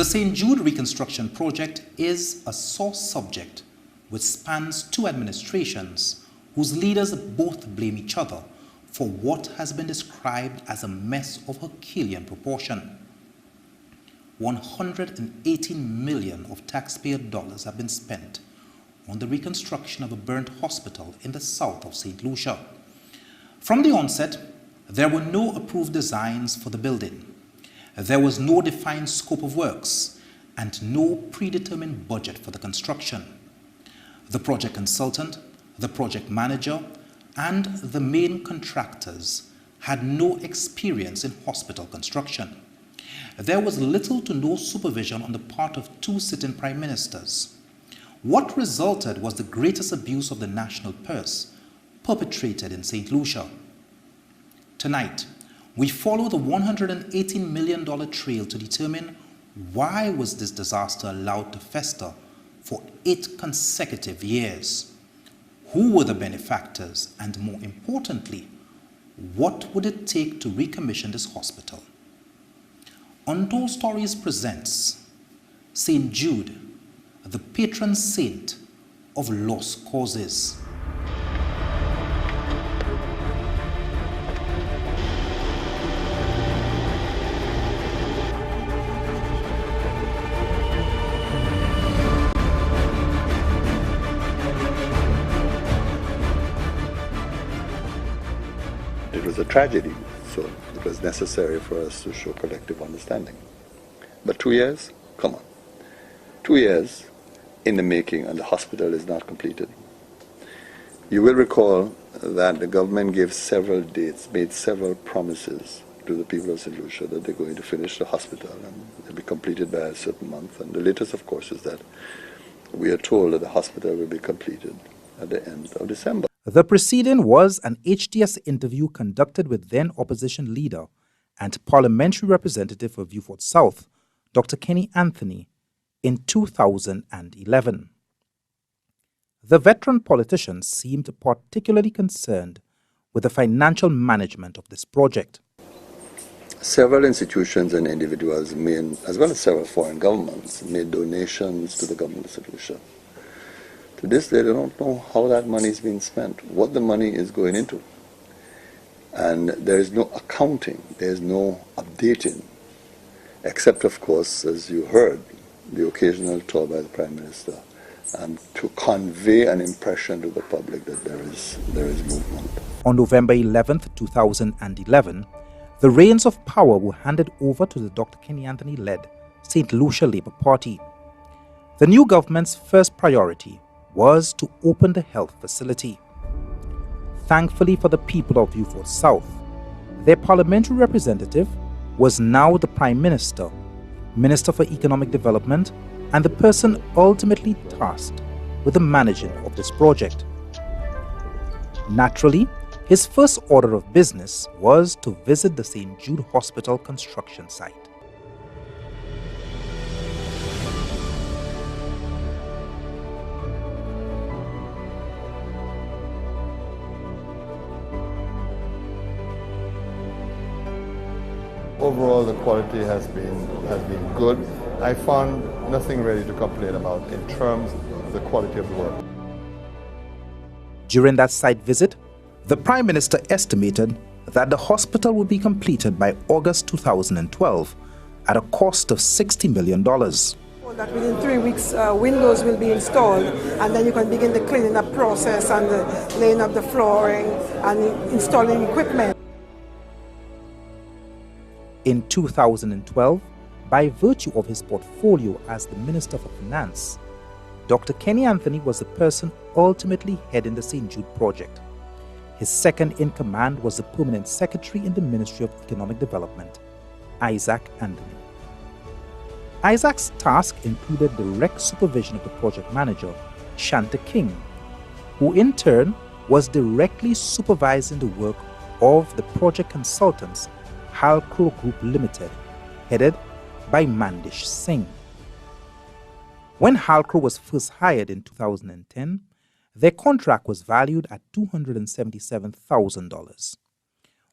The St. Jude reconstruction project is a sore subject which spans two administrations whose leaders both blame each other for what has been described as a mess of Herculean proportion. 118 million of taxpayer dollars have been spent on the reconstruction of a burnt hospital in the south of St. Lucia. From the onset, there were no approved designs for the building. There was no defined scope of works and no predetermined budget for the construction. The project consultant, the project manager, and the main contractors had no experience in hospital construction. There was little to no supervision on the part of two sitting prime ministers. What resulted was the greatest abuse of the national purse perpetrated in St. Lucia. Tonight, we follow the $118 million trail to determine why was this disaster allowed to fester for 8 consecutive years. Who were the benefactors, and more importantly, what would it take to recommission this hospital? Untold Stories presents St. Jude, the patron saint of lost causes. It was a tragedy, so it was necessary for us to show collective understanding. But 2 years? Come on. 2 years in the making and the hospital is not completed. You will recall that the government gave several dates, made several promises to the people of St. Lucia that they're going to finish the hospital and it'll be completed by a certain month. And the latest, of course, is that we are told that the hospital will be completed at the end of December. The preceding was an HTS interview conducted with then opposition leader and parliamentary representative for Vieux-Fort South, Dr. Kenny Anthony, in 2011. The veteran politician seemed particularly concerned with the financial management of this project. Several institutions and individuals, as well as several foreign governments, made donations to the government of St. Lucia. To this day, they don't know how that money is being spent, what the money is going into. And there is no accounting, there is no updating, except, of course, as you heard, the occasional tour by the Prime Minister, to convey an impression to the public that there is movement. On November 11, 2011, the reins of power were handed over to the Dr. Kenny Anthony-led St. Lucia Labour Party. The new government's first priority was to open the health facility. Thankfully for the people of Vieux-Fort South, their parliamentary representative was now the Prime Minister, Minister for Economic Development, and the person ultimately tasked with the managing of this project. Naturally, his first order of business was to visit the St. Jude Hospital construction site. Overall, the quality has been good. I found nothing really to complain about in terms of the quality of the work. During that site visit, the Prime Minister estimated that the hospital would be completed by August 2012 at a cost of $60 million. That within 3 weeks, windows will be installed, and then you can begin the cleaning up process and the laying of the flooring and installing equipment. In 2012, by virtue of his portfolio as the Minister for Finance, Dr. Kenny Anthony was the person ultimately heading the St. Jude project. His second in command was the Permanent Secretary in the Ministry of Economic Development, Isaac Anthony. Isaac's task included direct supervision of the project manager, Shanta King, who in turn was directly supervising the work of the project consultants Halcro Group Limited, headed by Mandish Singh. When Halcro was first hired in 2010, their contract was valued at $277,000.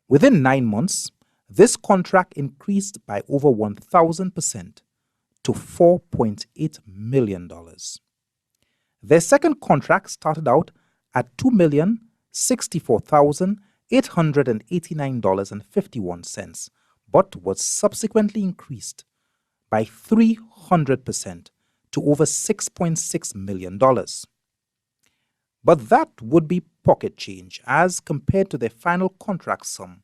Within 9 months, this contract increased by over 1,000% to $4.8 million. Their second contract started out at $2,064,889.51, but was subsequently increased by 300% to over $6.6 million. But that would be pocket change as compared to their final contract sum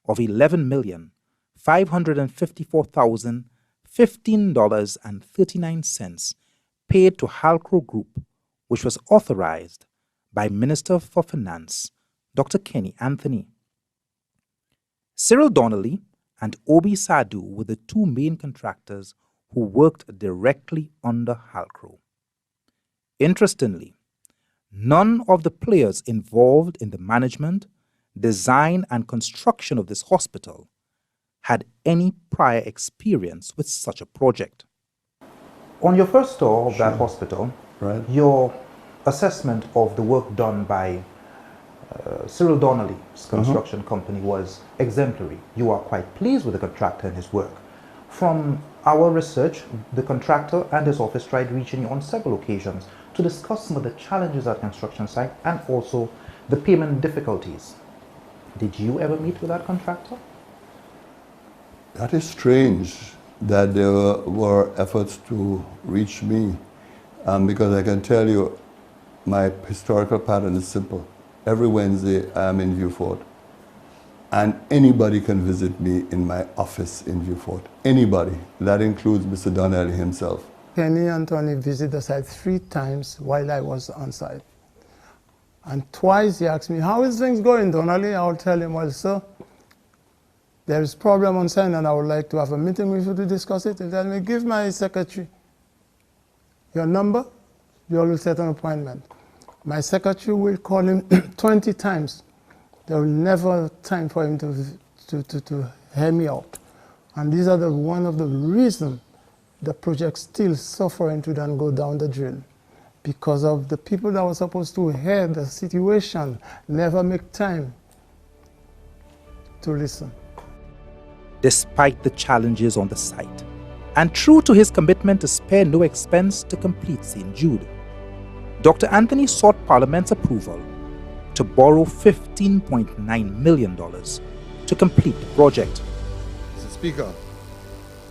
of $11,554,015.39 paid to Halcro Group, which was authorized by Minister for Finance, Dr. Kenny Anthony. Cyril Donnelly and Obi Sadu were the two main contractors who worked directly under Halcro. Interestingly, none of the players involved in the management, design, and construction of this hospital had any prior experience with such a project. On your first tour of that hospital, Right. your assessment of the work done by Cyril Donnelly's construction company was exemplary. You are quite pleased with the contractor and his work. From our research, the contractor and his office tried reaching you on several occasions to discuss some of the challenges at construction site and also the payment difficulties. Did you ever meet with that contractor? That is strange that there were efforts to reach me, because I can tell you my historical pattern is simple. Every Wednesday I'm in Vieux Fort, and anybody can visit me in my office in Vieux Fort. Anybody. That includes Mr. Donnelly himself. Kenny Anthony visited the site 3 times while I was on site. And twice he asked me, how is things going, Donnelly? I will tell him, well, sir, there is problem on site and I would like to have a meeting with you to discuss it. He told me, give my secretary your number, you will set an appointment. My secretary will call him 20 times. There will never time for him to hear me out. And these are one of the reasons the project still suffering to then go down the drain. Because of the people that were supposed to hear the situation never make time to listen. Despite the challenges on the site, and true to his commitment to spare no expense to complete St. Jude, Dr. Anthony sought Parliament's approval to borrow $15.9 million to complete the project. Mr. Speaker,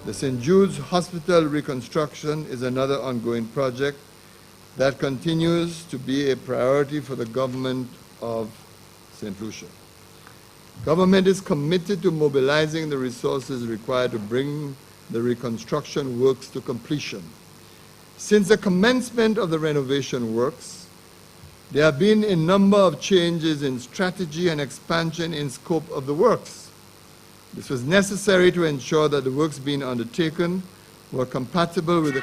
the St. Jude's Hospital reconstruction is another ongoing project that continues to be a priority for the government of St. Lucia. Government is committed to mobilizing the resources required to bring the reconstruction works to completion. Since the commencement of the renovation works, there have been a number of changes in strategy and expansion in scope of the works. This was necessary to ensure that the works being undertaken were compatible with the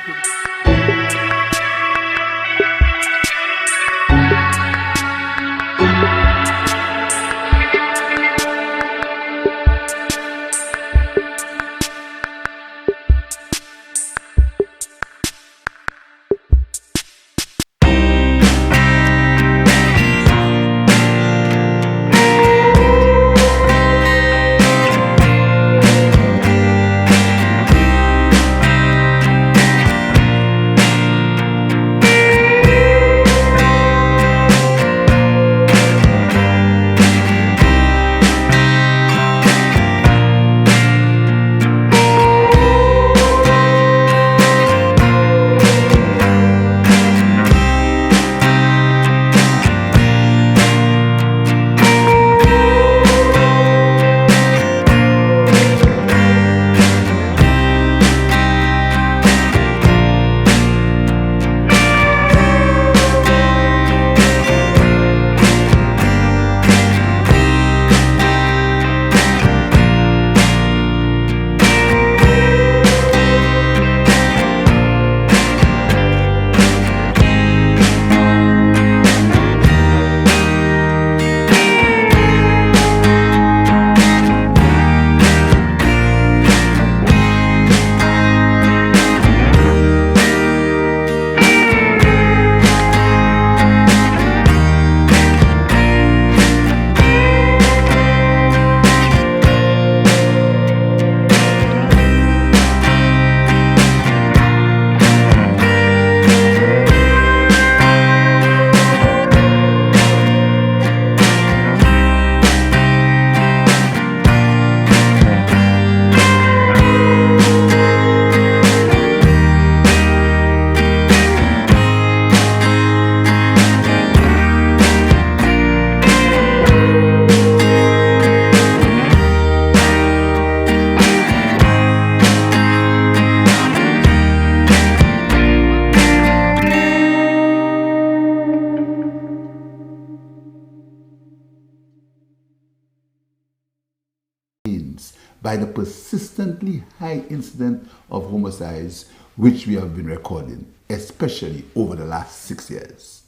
by the persistently high incidence of homicides which we have been recording, especially over the last 6 years.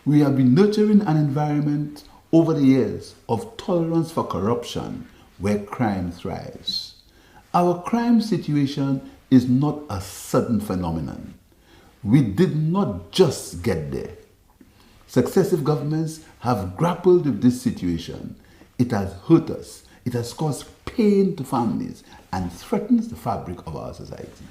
We have been nurturing an environment over the years of tolerance for corruption where crime thrives. Our crime situation is not a sudden phenomenon. We did not just get there. Successive governments have grappled with this situation. It has hurt us. It has caused pain to families and threatens the fabric of our society.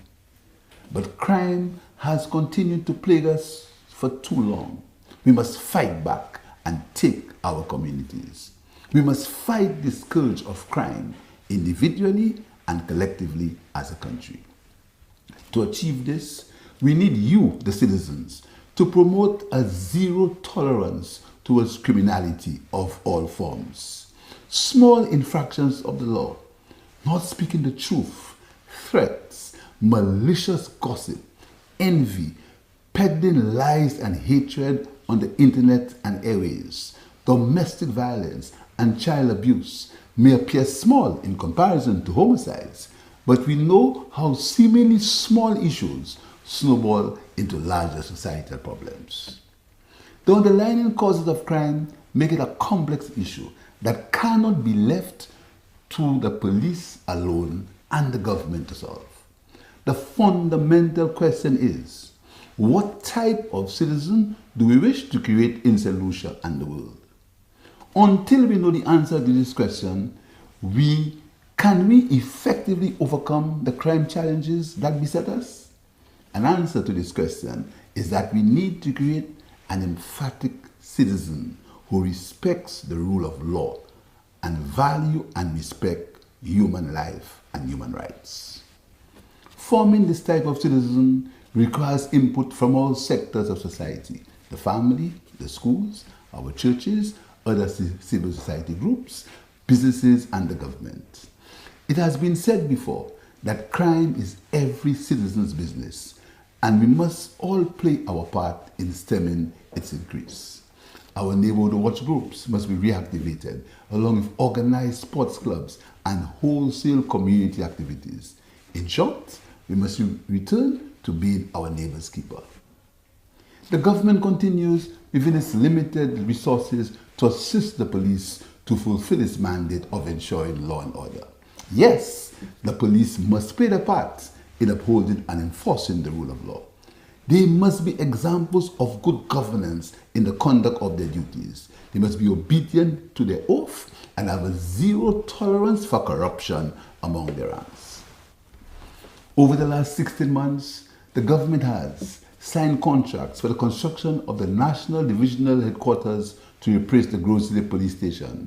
But crime has continued to plague us for too long. We must fight back and take our communities. We must fight the scourge of crime individually and collectively as a country. To achieve this, we need you, the citizens, to promote a zero tolerance towards criminality of all forms. Small infractions of the law, not speaking the truth, threats, malicious gossip, envy, peddling lies and hatred on the internet and airways, domestic violence and child abuse may appear small in comparison to homicides, but we know how seemingly small issues snowball into larger societal problems. The underlying causes of crime make it a complex issue that cannot be left to the police alone and the government to solve. The fundamental question is, what type of citizen do we wish to create in St. Lucia and the world? Until we know the answer to this question, can we effectively overcome the crime challenges that beset us? An answer to this question is that we need to create an emphatic citizen who respects the rule of law and value and respect human life and human rights. Forming this type of citizen requires input from all sectors of society: the family, the schools, our churches, other civil society groups, businesses, and the government. It has been said before that crime is every citizen's business, and we must all play our part in stemming its increase. Our neighborhood watch groups must be reactivated, along with organized sports clubs and wholesale community activities. In short, we must return to being our neighbor's keeper. The government continues within its limited resources to assist the police to fulfill its mandate of ensuring law and order. Yes, the police must play their part in upholding and enforcing the rule of law. They must be examples of good governance in the conduct of their duties. They must be obedient to their oath and have a zero tolerance for corruption among their ranks. Over the last 16 months, the government has signed contracts for the construction of the National Divisional Headquarters to replace the Grocery Police Station,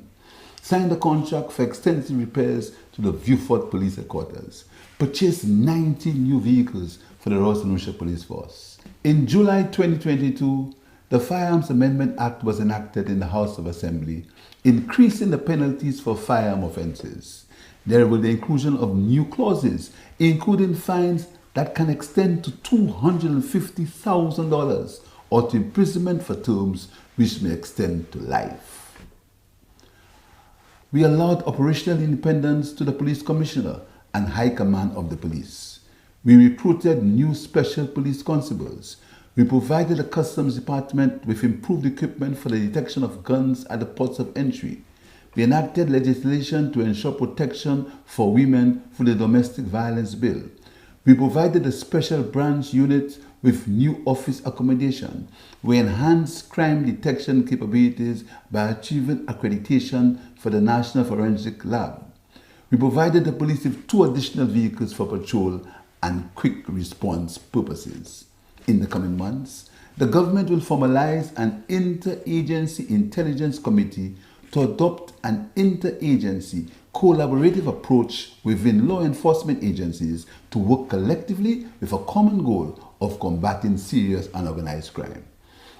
signed a contract for extensive repairs to the Viewfort Police Headquarters, purchased 90 new vehicles for the Royal St. Lucia Police Force. In July 2022, the Firearms Amendment Act was enacted in the House of Assembly, increasing the penalties for firearm offences. There was the inclusion of new clauses, including fines that can extend to $250,000 or to imprisonment for terms which may extend to life. We allowed operational independence to the police commissioner and high command of the police. We recruited new special police constables. We provided the Customs Department with improved equipment for the detection of guns at the ports of entry. We enacted legislation to ensure protection for women through the Domestic Violence Bill. We provided a special branch unit with new office accommodation. We enhanced crime detection capabilities by achieving accreditation for the National Forensic Lab. We provided the police with 2 additional vehicles for patrol and quick response purposes. In the coming months, the government will formalize an interagency intelligence committee to adopt an interagency collaborative approach within law enforcement agencies to work collectively with a common goal of combating serious and organized crime.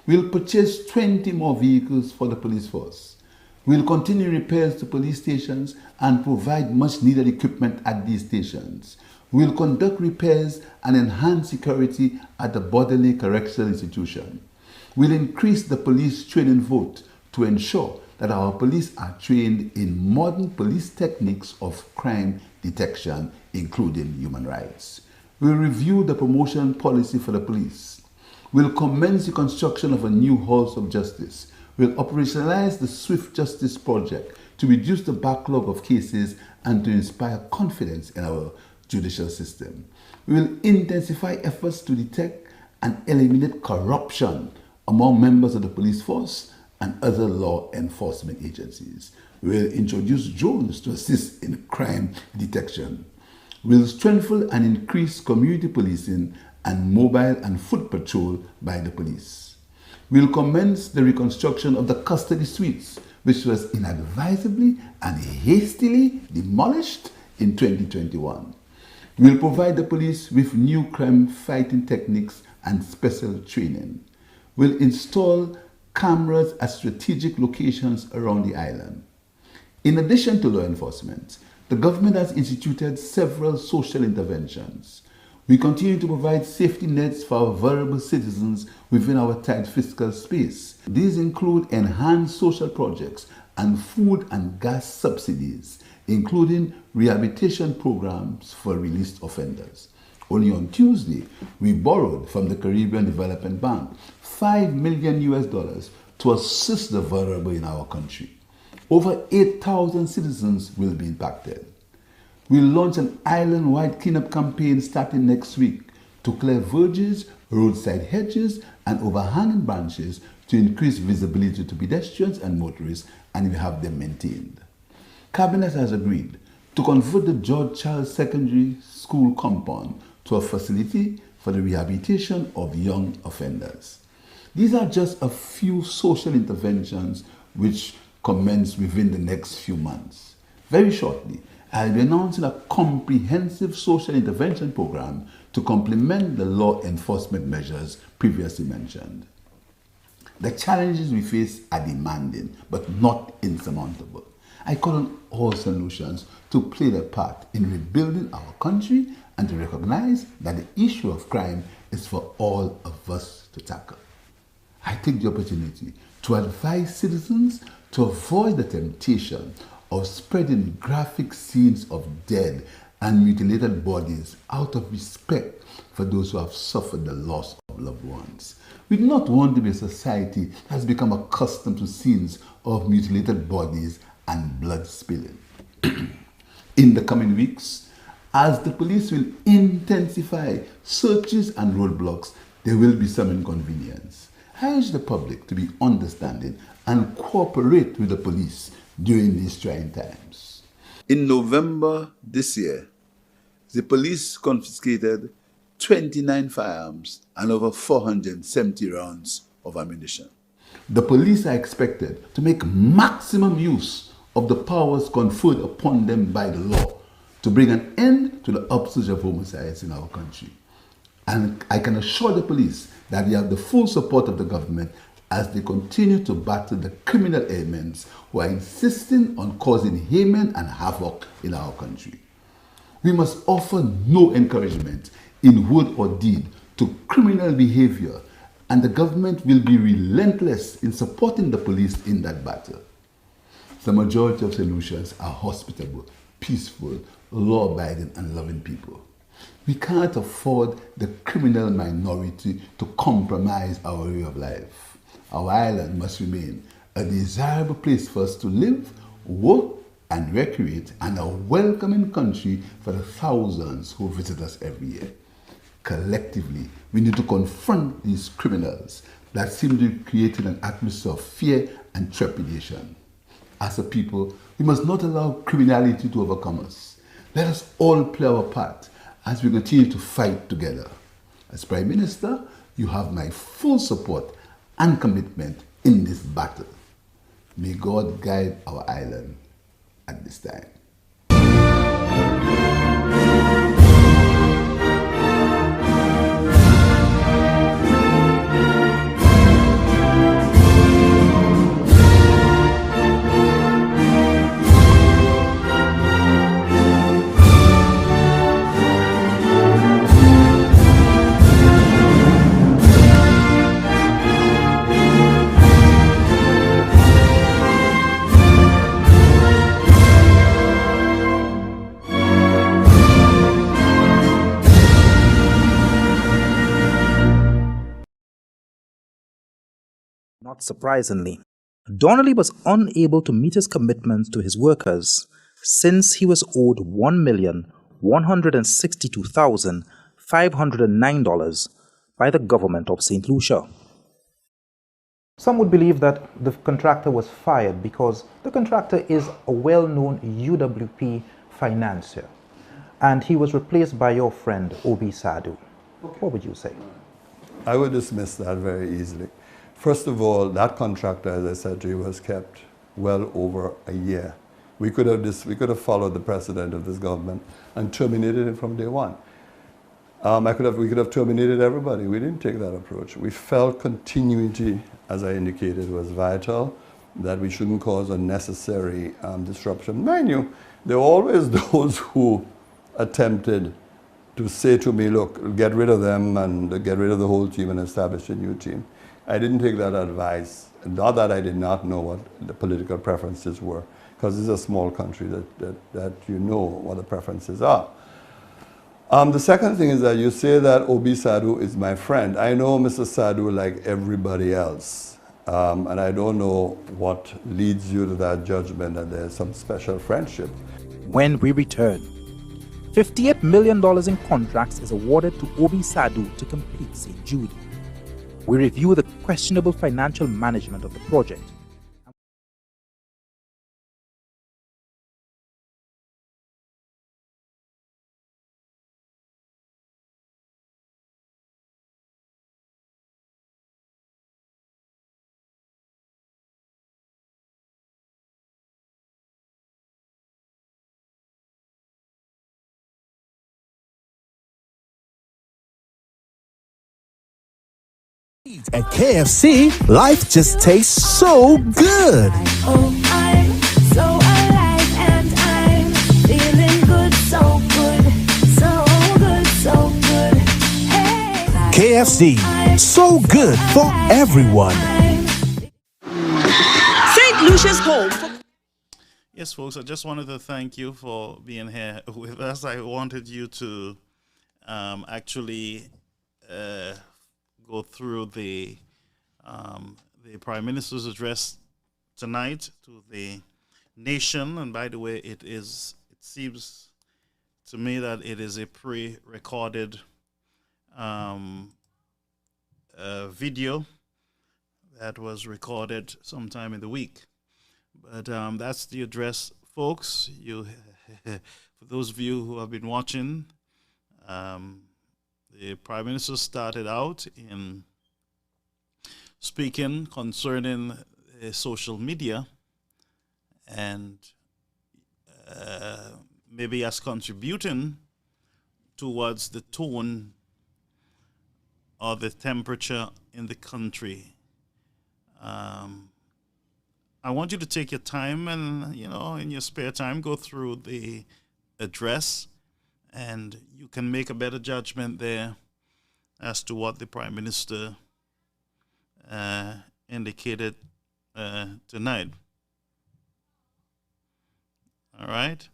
We'll purchase 20 more vehicles for the police force. We'll continue repairs to police stations and provide much needed equipment at these stations. We'll conduct repairs and enhance security at the Bodley Correctional Institution. We'll increase the police training vote to ensure that our police are trained in modern police techniques of crime detection, including human rights. We'll review the promotion policy for the police. We'll commence the construction of a new Halls of Justice. We'll operationalize the Swift Justice Project to reduce the backlog of cases and to inspire confidence in our judicial system. We will intensify efforts to detect and eliminate corruption among members of the police force and other law enforcement agencies. We will introduce drones to assist in crime detection. We will strengthen and increase community policing and mobile and foot patrol by the police. We will commence the reconstruction of the custody suites, which was inadvisably and hastily demolished in 2021. We will provide the police with new crime fighting techniques and special training. We'll install cameras at strategic locations around the island. In addition to law enforcement, the government has instituted several social interventions. We continue to provide safety nets for our vulnerable citizens within our tight fiscal space. These include enhanced social projects and food and gas subsidies, including rehabilitation programs for released offenders. Only on Tuesday, we borrowed from the Caribbean Development Bank $5 million to assist the vulnerable in our country. Over 8,000 citizens will be impacted. We'll launch an island-wide cleanup campaign starting next week to clear verges, roadside hedges, and overhanging branches to increase visibility to pedestrians and motorists, and we have them maintained. Cabinet has agreed to convert the George Charles Secondary School compound to a facility for the rehabilitation of young offenders. These are just a few social interventions which commence within the next few months. Very shortly, I'll be announcing a comprehensive social intervention program to complement the law enforcement measures previously mentioned. The challenges we face are demanding, but not insurmountable. I call on all solutions to play their part in rebuilding our country and to recognize that the issue of crime is for all of us to tackle. I take the opportunity to advise citizens to avoid the temptation of spreading graphic scenes of dead and mutilated bodies out of respect for those who have suffered the loss of loved ones. We do not want to be a society that has become accustomed to scenes of mutilated bodies and blood spilling. In the coming weeks, as the police will intensify searches and roadblocks, there will be some inconvenience. I urge the public to be understanding and cooperate with the police during these trying times. In November this year, the police confiscated 29 firearms and over 470 rounds of ammunition. The police are expected to make maximum use of the powers conferred upon them by the law to bring an end to the upsurge of homicides in our country. And I can assure the police that they have the full support of the government as they continue to battle the criminal elements who are insisting on causing havoc and havoc in our country. We must offer no encouragement in word or deed to criminal behavior, and the government will be relentless in supporting the police in that battle. The majority of solutions are hospitable, peaceful, law-abiding, and loving people. We can't afford the criminal minority to compromise our way of life. Our island must remain a desirable place for us to live, work, and recreate, and a welcoming country for the thousands who visit us every year. Collectively, we need to confront these criminals that seem to be creating an atmosphere of fear and trepidation. As a people, we must not allow criminality to overcome us. Let us all play our part as we continue to fight together. As Prime Minister, you have my full support and commitment in this battle. May God guide our island at this time. Not surprisingly, Donnelly was unable to meet his commitments to his workers since he was owed $1,162,509 by the government of St. Lucia. Some would believe that the contractor was fired because the contractor is a well-known UWP financier, and he was replaced by your friend Obi Sadu. What would you say? I would dismiss that very easily. First of all, that contractor, as I said to you, was kept well over a year. We could have followed the precedent of this government and terminated it from day one. We could have terminated everybody. We didn't take that approach. We felt continuity, as I indicated, was vital, that we shouldn't cause unnecessary disruption. Mind you, there were always those who attempted to say to me, look, get rid of them and get rid of the whole team and establish a new team. I didn't take that advice. Not that I did not know what the political preferences were, because this is a small country that you know what the preferences are. The second thing is that you say that Obi Sadu is my friend. I know Mr. Sadu like everybody else, and I don't know what leads you to that judgment that there's some special friendship. When we return, $58 million in contracts is awarded to Obi Sadu to complete St. Jude. We review the questionable financial management of the project. At KFC, life just tastes so good. Oh, I'm so alive and I'm feeling good, so good, so good, so good. Hey, KFC, so good for everyone. St. Lucia's home. Yes, folks, I just wanted to thank you for being here with us. I wanted you to actually go through the Prime Minister's address tonight to the nation. And by the way, it seems to me that it is a pre-recorded video that was recorded sometime in the week. But that's the address, folks. For those of you who have been watching, the Prime Minister started out in speaking concerning social media and maybe as contributing towards the tone or the temperature in the country. I want you to take your time and, in your spare time, go through the address, and you can make a better judgment there as to what the Prime Minister indicated tonight. All right?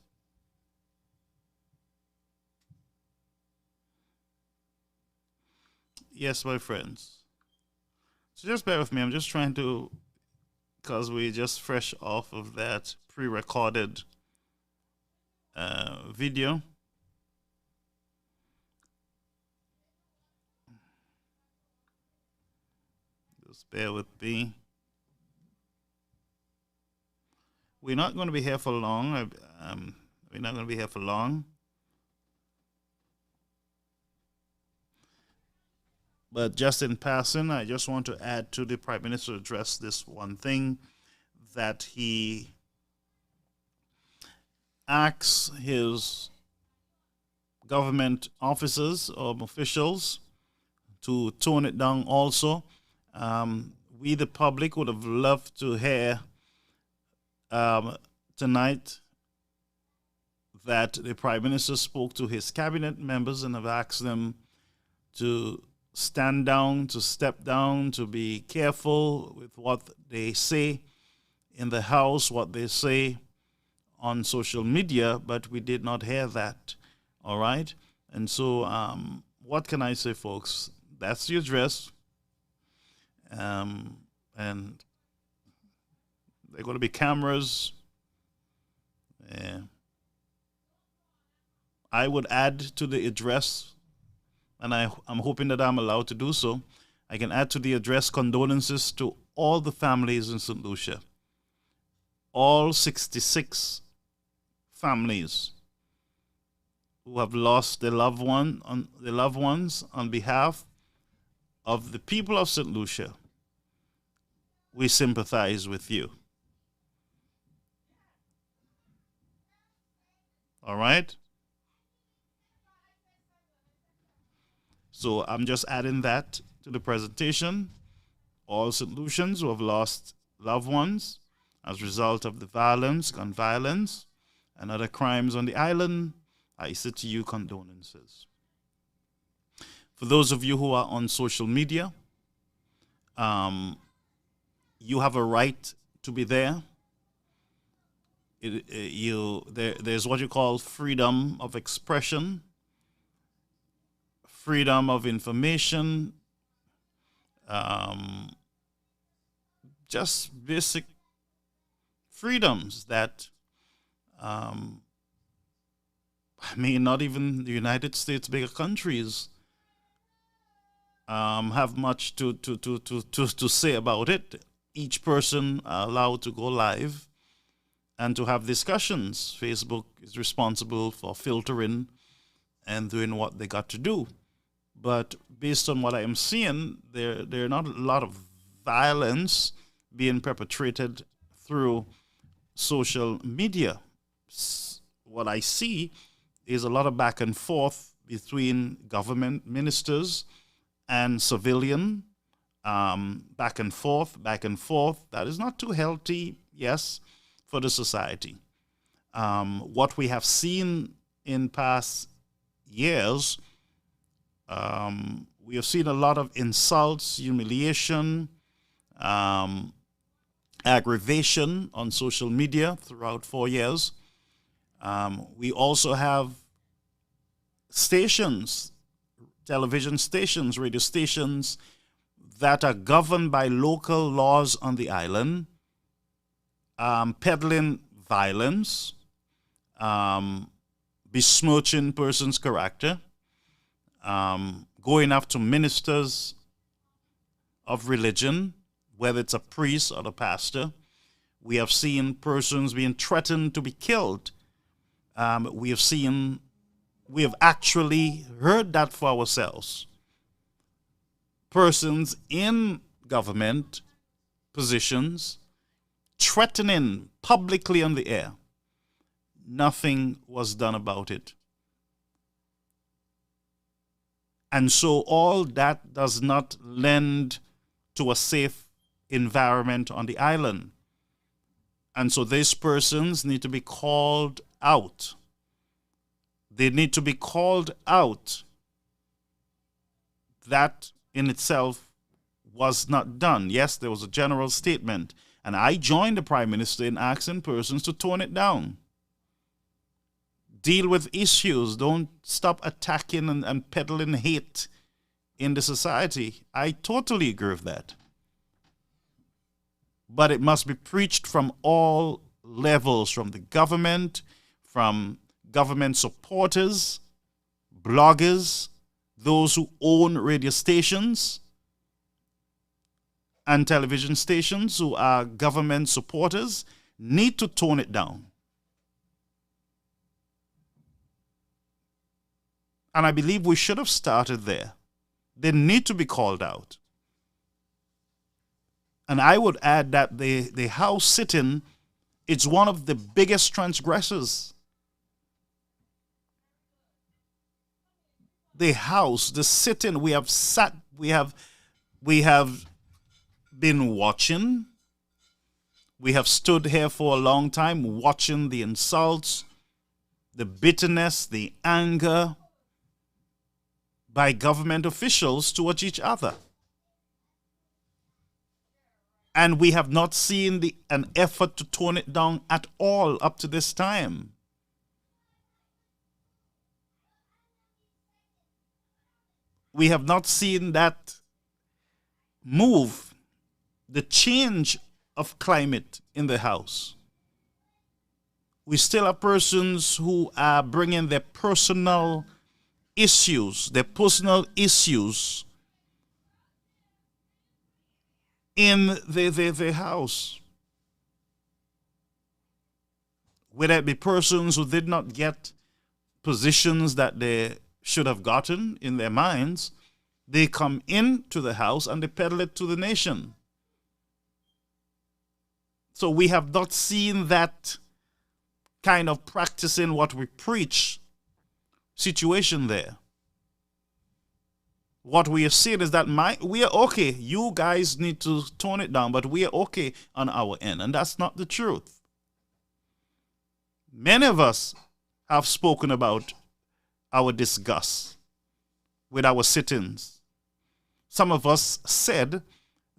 Yes, my friends. So just bear with me. I'm just trying to, because we're just fresh off of that pre-recorded video. Just bear with me. We're not going to be here for long. We're not going to be here for long. But just in passing, I just want to add to the Prime Minister address this one thing, that he asks his government officers or officials to tone it down also. We, the public, would have loved to hear tonight that the Prime Minister spoke to his cabinet members and have asked them to stand down, to step down, to be careful with what they say in the House, what they say on social media, but we did not hear that, all right? And so what can I say, folks? That's the address. and there are going to be cameras. Yeah. I would add to the address, and I'm hoping that I'm allowed to do so. I can add to the address condolences to all the families in St. Lucia, all 66 families who have lost their loved ones on behalf of the people of St. Lucia. We sympathize with you. All right? So I'm just adding that to the presentation. All St. Lucians who have lost loved ones as a result of the violence, gun violence, and other crimes on the island, I say to you condolences. For those of you who are on social media, you have a right to be there. There's what you call freedom of expression, freedom of information, just basic freedoms that not even the United States, bigger countries, have much to say about it. Each person allowed to go live and to have discussions. Facebook is responsible for filtering and doing what they got to do. But based on what I am seeing, there are not a lot of violence being perpetrated through social media. What I see is a lot of back and forth between government ministers and civilian, back and forth. That is not too healthy, yes, for the society. What we have seen in past years, we have seen a lot of insults, humiliation, aggravation on social media throughout 4 years. We also have stations, television stations, radio stations that are governed by local laws on the island, peddling violence, besmirching persons' character, going after ministers of religion, whether it's a priest or the pastor. We have seen persons being threatened to be killed. We have actually heard that for ourselves. Persons in government positions threatening publicly on the air. Nothing was done about it. And so all that does not lend to a safe environment on the island. And so these persons need to be called out. They need to be called out. That in itself was not done. Yes, there was a general statement. And I joined the Prime Minister in asking persons to tone it down. Deal with issues. Don't stop attacking and peddling hate in the society. I totally agree with that. But it must be preached from all levels, from the government, from government supporters, bloggers, those who own radio stations and television stations who are government supporters, need to tone it down. And I believe we should have started there. They need to be called out. And I would add that the House sitting is one of the biggest transgressors. The House, the sitting, we have been watching. We have stood here for a long time watching the insults, the bitterness, the anger by government officials towards each other. And we have not seen an effort to tone it down at all up to this time. We have not seen that move the change of climate in the house. We still have persons who are bringing their personal issues in the house. Whether it be persons who did not get positions that they should have gotten in their minds, they come into the house and they peddle it to the nation. So we have not seen that kind of practicing what we preach situation there. What we have seen is that we are okay. You guys need to tone it down, but we are okay on our end. And that's not the truth. Many of us have spoken about our disgust with our sit-ins. Some of us said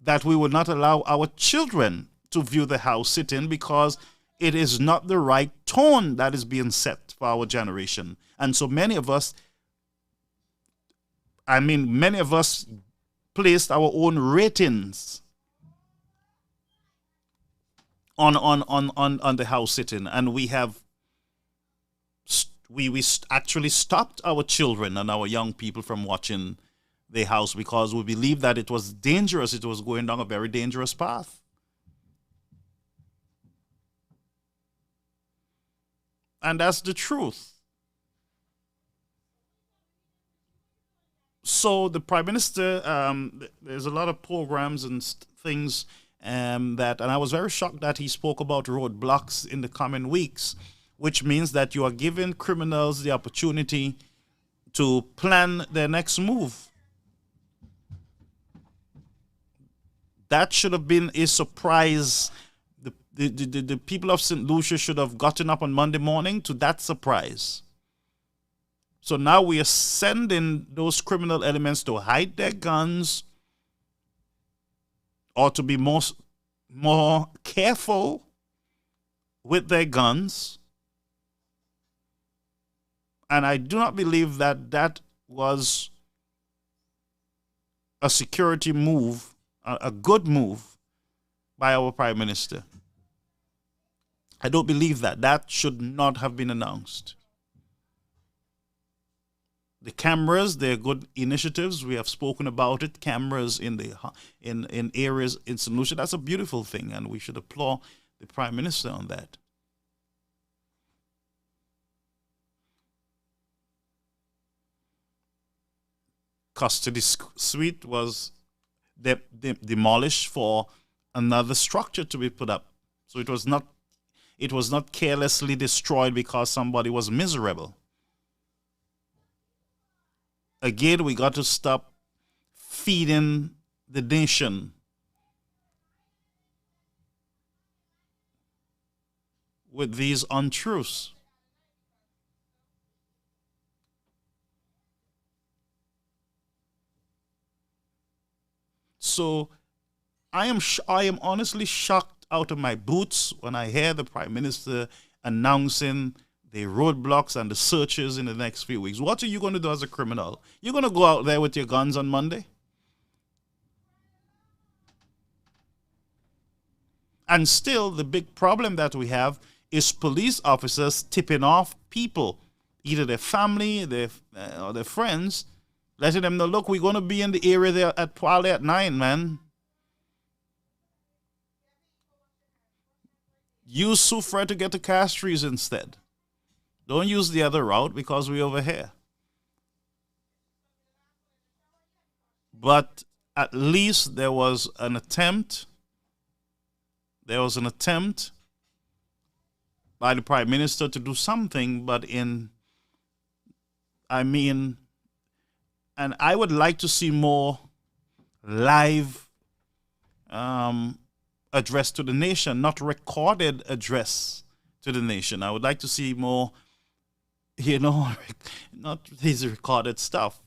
that we would not allow our children to view the house sit-in because it is not the right tone that is being set for our generation. And so many of us placed our own ratings on the house sitting, and we actually stopped our children and our young people from watching the house because we believed that it was dangerous. It was going down a very dangerous path. And that's the truth. So the Prime Minister, there's a lot of programs and things and I was very shocked that he spoke about roadblocks in the coming weeks, which means that you are giving criminals the opportunity to plan their next move. That should have been a surprise. The people of St. Lucia should have gotten up on Monday morning to that surprise. So now we are sending those criminal elements to hide their guns or to be more careful with their guns. And I do not believe that that was a security move, a good move by our Prime Minister. I don't believe that. That should not have been announced. The cameras, they're good initiatives. We have spoken about it. Cameras in areas in St. Lucia. That's a beautiful thing, and we should applaud the Prime Minister on that. Custody suite was demolished for another structure to be put up. So it was not carelessly destroyed because somebody was miserable. Again, we got to stop feeding the nation with these untruths. So I am honestly shocked out of my boots when I hear the Prime Minister announcing the roadblocks and the searches in the next few weeks. What are you going to do as a criminal? You're going to go out there with your guns on Monday? And still, the big problem that we have is police officers tipping off people, either their family, or their friends, letting them know, look, we're going to be in the area there at Twale at 9, man. Use Soufriere to get to Castries instead. Don't use the other route because we're over here. But at least there was an attempt. There was an attempt by the Prime Minister to do something, and I would like to see more live address to the nation, not recorded address to the nation. I would like to see more, not these recorded stuff.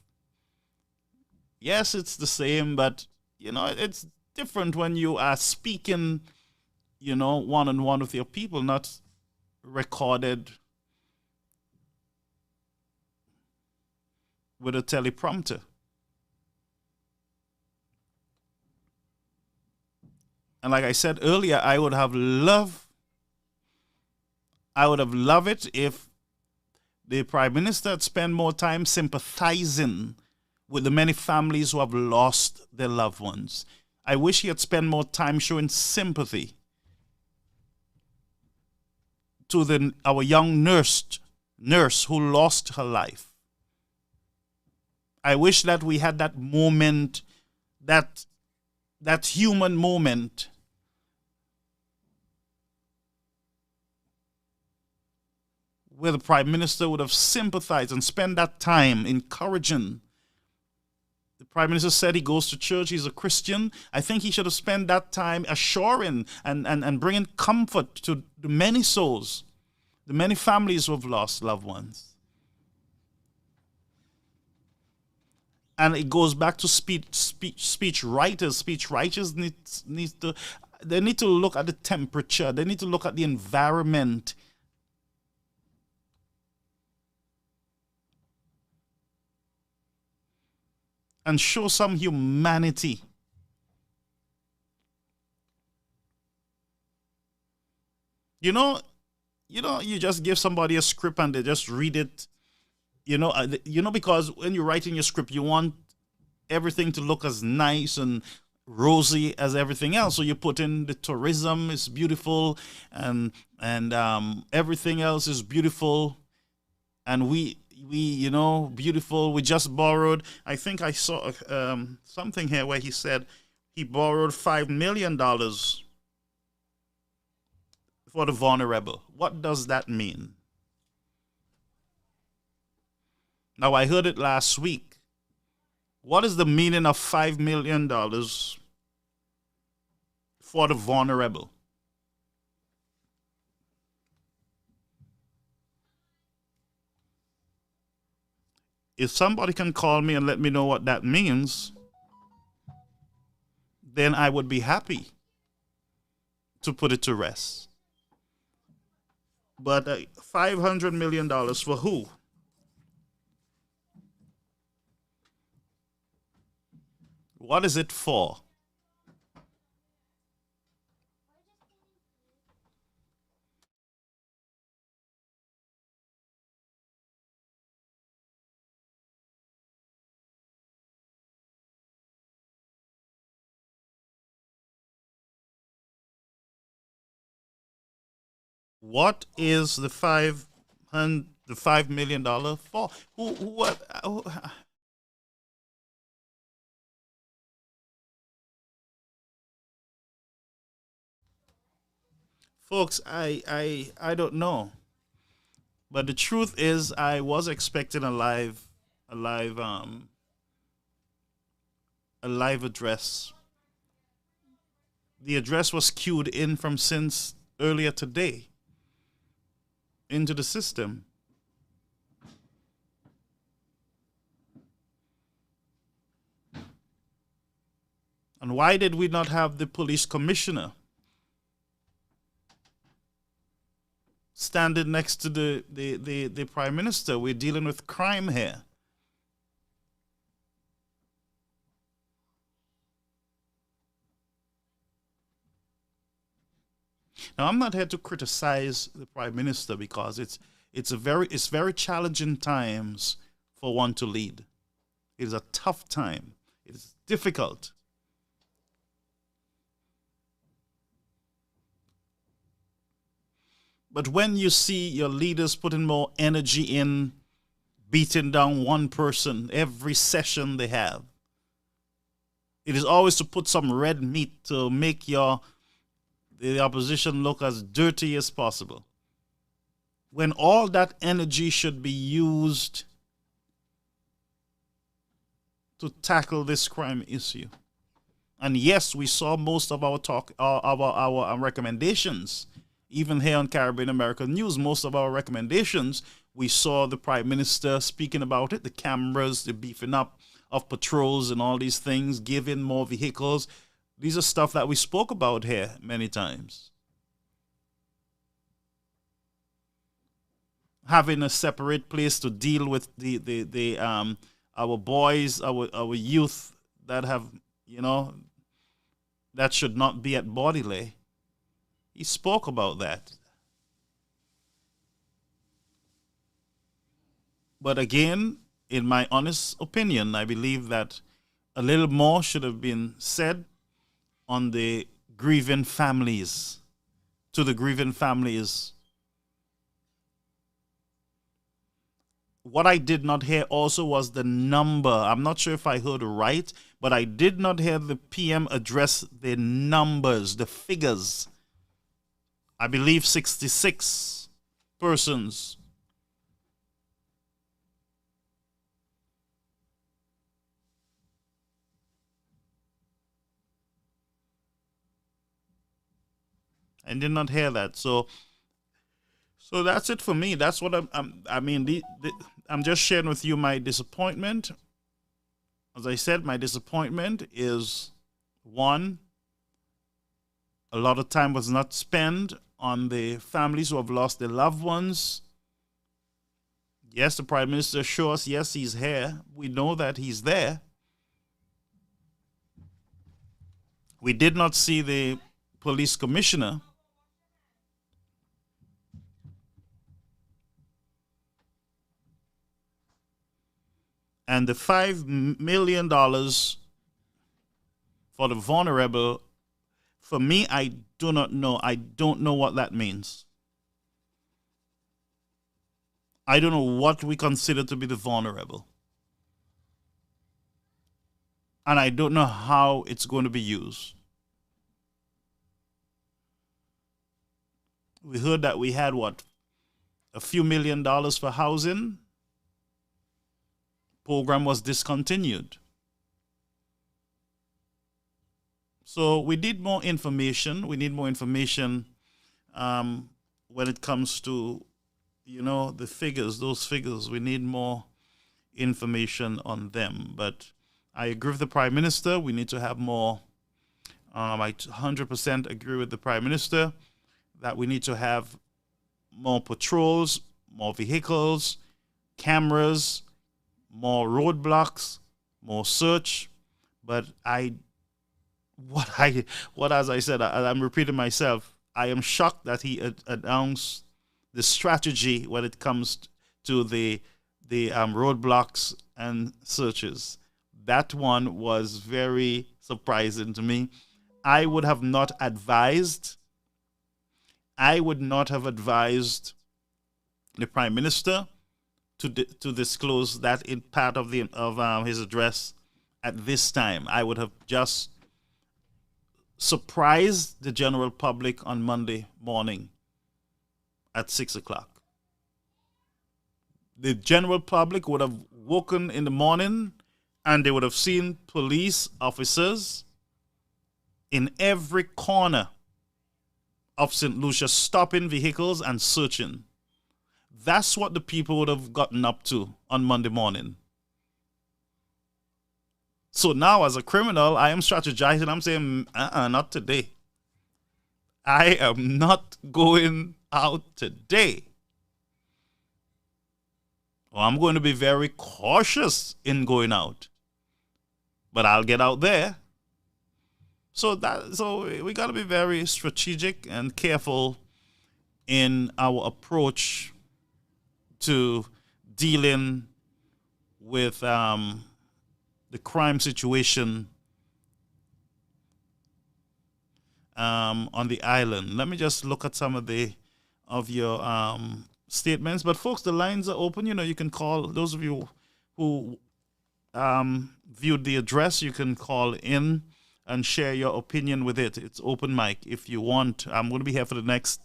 Yes, it's the same, but, it's different when you are speaking, one-on-one with your people, not recorded with a teleprompter. And like I said earlier, I would have loved it if the Prime Minister had spent more time sympathizing with the many families who have lost their loved ones. I wish he had spent more time showing sympathy to our young nurse who lost her life. I wish that we had that moment, that human moment where the Prime Minister would have sympathized and spent that time encouraging. The Prime Minister said he goes to church, he's a Christian. I think he should have spent that time assuring and bringing comfort to the many souls, the many families who have lost loved ones. And it goes back to speech writers. Speech writers need to look at the temperature. They need to look at the environment. And show some humanity. You just give somebody a script and they just read it. Because when you're writing your script, you want everything to look as nice and rosy as everything else. So you put in the tourism is beautiful and everything else is beautiful. And we beautiful. We just borrowed. I think I saw something here where he said he borrowed $5 million for the vulnerable. What does that mean? Now, I heard it last week. What is the meaning of $5 million for the vulnerable? If somebody can call me and let me know what that means, then I would be happy to put it to rest. But $500 million for who? What is it for? What is the $5 million for? Who Folks, I don't know. But the truth is I was expecting a live address. The address was queued in from since earlier today into the system. And why did we not have the police commissioner standing next to the Prime Minister? We're dealing with crime here. Now, I'm not here to criticize the Prime Minister because it's very challenging times for one to lead. It is a tough time. It is difficult. But when you see your leaders putting more energy in beating down one person every session they have, it is always to put some red meat to make the opposition look as dirty as possible. When all that energy should be used to tackle this crime issue. And yes, we saw most of our recommendations. Even here on Caribbean American News, most of our recommendations, we saw the Prime Minister speaking about it, the cameras, the beefing up of patrols and all these things, giving more vehicles. These are stuff that we spoke about here many times. Having a separate place to deal with our boys, our youth that have, that should not be at Bodiley. He spoke about that. But again, in my honest opinion, I believe that a little more should have been said on the grieving families, to the grieving families. What I did not hear also was the number. I'm not sure if I heard right, but I did not hear the PM address the numbers, the figures. I believe 66 persons. I did not hear that. So that's it for me. That's what I'm just sharing with you my disappointment. As I said, my disappointment is, one, a lot of time was not spent on the families who have lost their loved ones. Yes, the Prime Minister assures us, yes, he's here. We know that he's there. We did not see the police commissioner. And the $5 million for the vulnerable, for me, I do not know. I don't know what that means. I don't know what we consider to be the vulnerable. And I don't know how it's going to be used. We heard that we had, a few $1 million for housing. Program was discontinued. So we need more information. We need more information when it comes to, the figures, those figures. We need more information on them. But I agree with the Prime Minister. We need to have more. I 100% agree with the Prime Minister that we need to have more patrols, more vehicles, cameras, more roadblocks, more search. But as I said, I'm repeating myself, I am shocked that he announced the strategy when it comes to the roadblocks and searches. That one was very surprising to me. I would not have advised the Prime Minister to disclose that in part of his address at this time. I would have just surprised the general public on Monday morning at 6 o'clock. The general public would have woken in the morning and they would have seen police officers in every corner of St. Lucia stopping vehicles and searching. That's what the people would have gotten up to on Monday morning. So now, as a criminal, I am strategizing. I'm saying, not today. I am not going out today. Well, I'm going to be very cautious in going out. But I'll get out there. So we got to be very strategic and careful in our approach to dealing with the crime situation on the island. Let me just look at some of your statements. But folks, the lines are open. You can call. Those of you who viewed the address, you can call in and share your opinion with it. It's open mic if you want. I'm going to be here for the next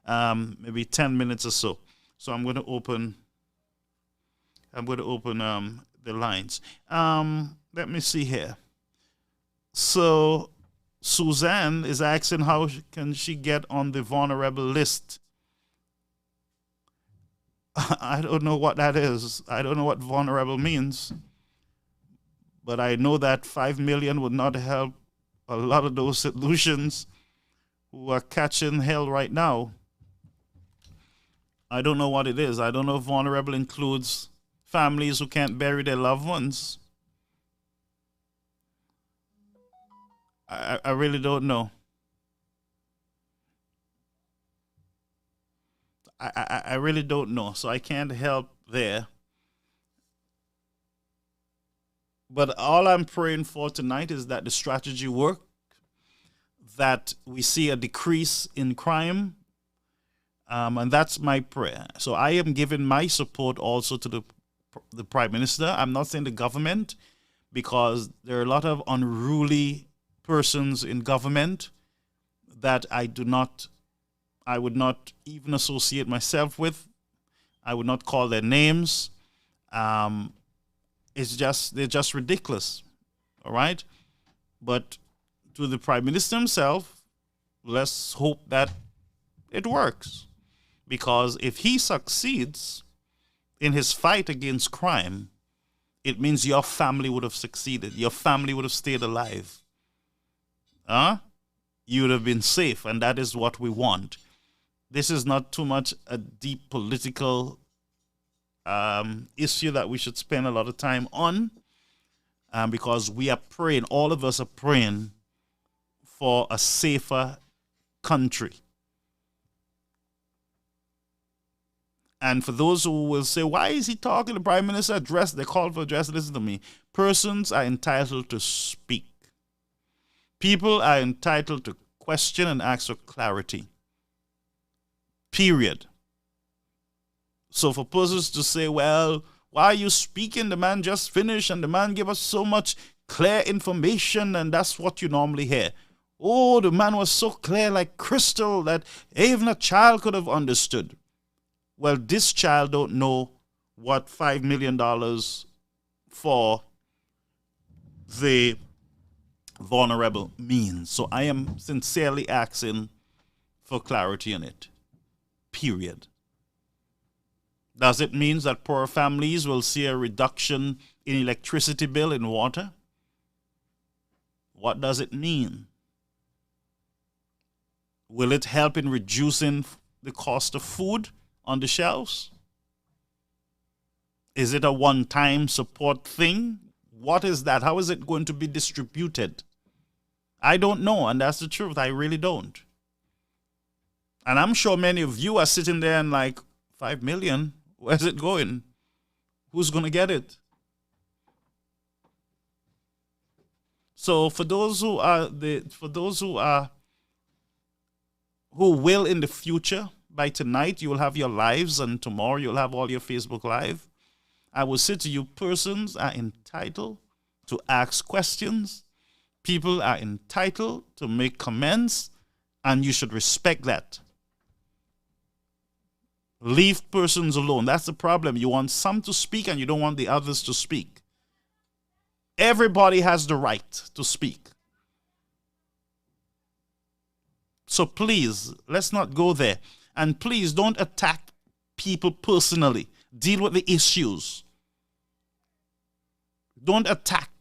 maybe 10 minutes or so. So I'm going to open the lines. Let me see here. So Suzanne is asking how can she get on the vulnerable list. I don't know what that is. I don't know what vulnerable means. But I know that 5 million would not help a lot of those solutions who are catching hell right now. I don't know what it is. I don't know if vulnerable includes families who can't bury their loved ones. I really don't know. I really don't know, so I can't help there. But all I'm praying for tonight is that the strategy work, that we see a decrease in crime, and that's my prayer. So I am giving my support also to the Prime Minister. I'm not saying the government, because there are a lot of unruly persons in government that I would not even associate myself with. I would not call their names. They're just ridiculous. All right? But to the Prime Minister himself, let's hope that it works. Because if he succeeds in his fight against crime, it means your family would have succeeded. Your family would have stayed alive. You would have been safe, and that is what we want. This is not too much a deep political issue that we should spend a lot of time on, because we are praying, all of us are praying for a safer country. And for those who will say, why is he talking? The Prime Minister address, they call for address, listen to me. Persons are entitled to speak. People are entitled to question and ask for clarity. Period. So for persons to say, well, why are you speaking? The man just finished and the man gave us so much clear information, and that's what you normally hear. Oh, the man was so clear like crystal that even a child could have understood. Well, this child don't know what $5 million for the vulnerable means. So I am sincerely asking for clarity on it. Period. Does it mean that poor families will see a reduction in electricity bill and water? What does it mean? Will it help in reducing the cost of food on the shelves? Is it a one-time support thing? What is that? How is it going to be distributed? I don't know, and that's the truth. I really don't. And I'm sure many of you are sitting there and like, 5 million? Where's it going? Who's going to get it? So for those who will in the future, by tonight you will have your lives, and tomorrow you'll have all your Facebook Live. I will say to you, persons are entitled to ask questions. People are entitled to make comments, and you should respect that. Leave persons alone. That's the problem. You want some to speak and you don't want the others to speak. Everybody has the right to speak. So please, let's not go there. And please don't attack people personally. Deal with the issues. Don't attack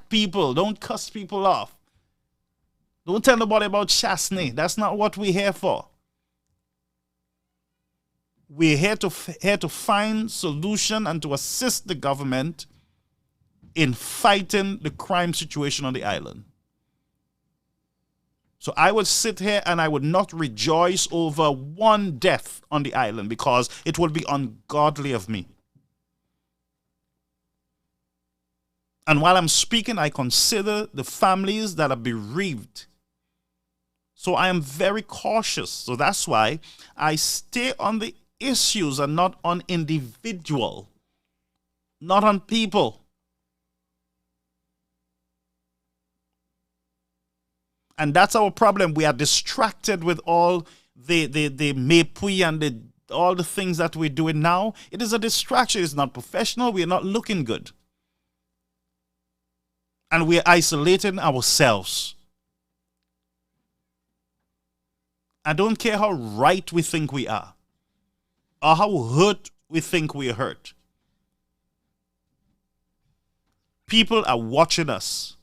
people. Don't cuss people off. Don't tell nobody about Chasney. That's not what we're here for. We're here to find solution and to assist the government in fighting the crime situation on the island. So I would sit here and I would not rejoice over one death on the island, because it would be ungodly of me. And while I'm speaking, I consider the families that are bereaved. So I am very cautious. So that's why I stay on the issues and not on individual, not on people. And that's our problem. We are distracted with all the mepui and all the things that we're doing now. It is a distraction. It's not professional. We are not looking good. And we are isolating ourselves. I don't care how right we think we are, or how hurt we think we are hurt. People are watching us.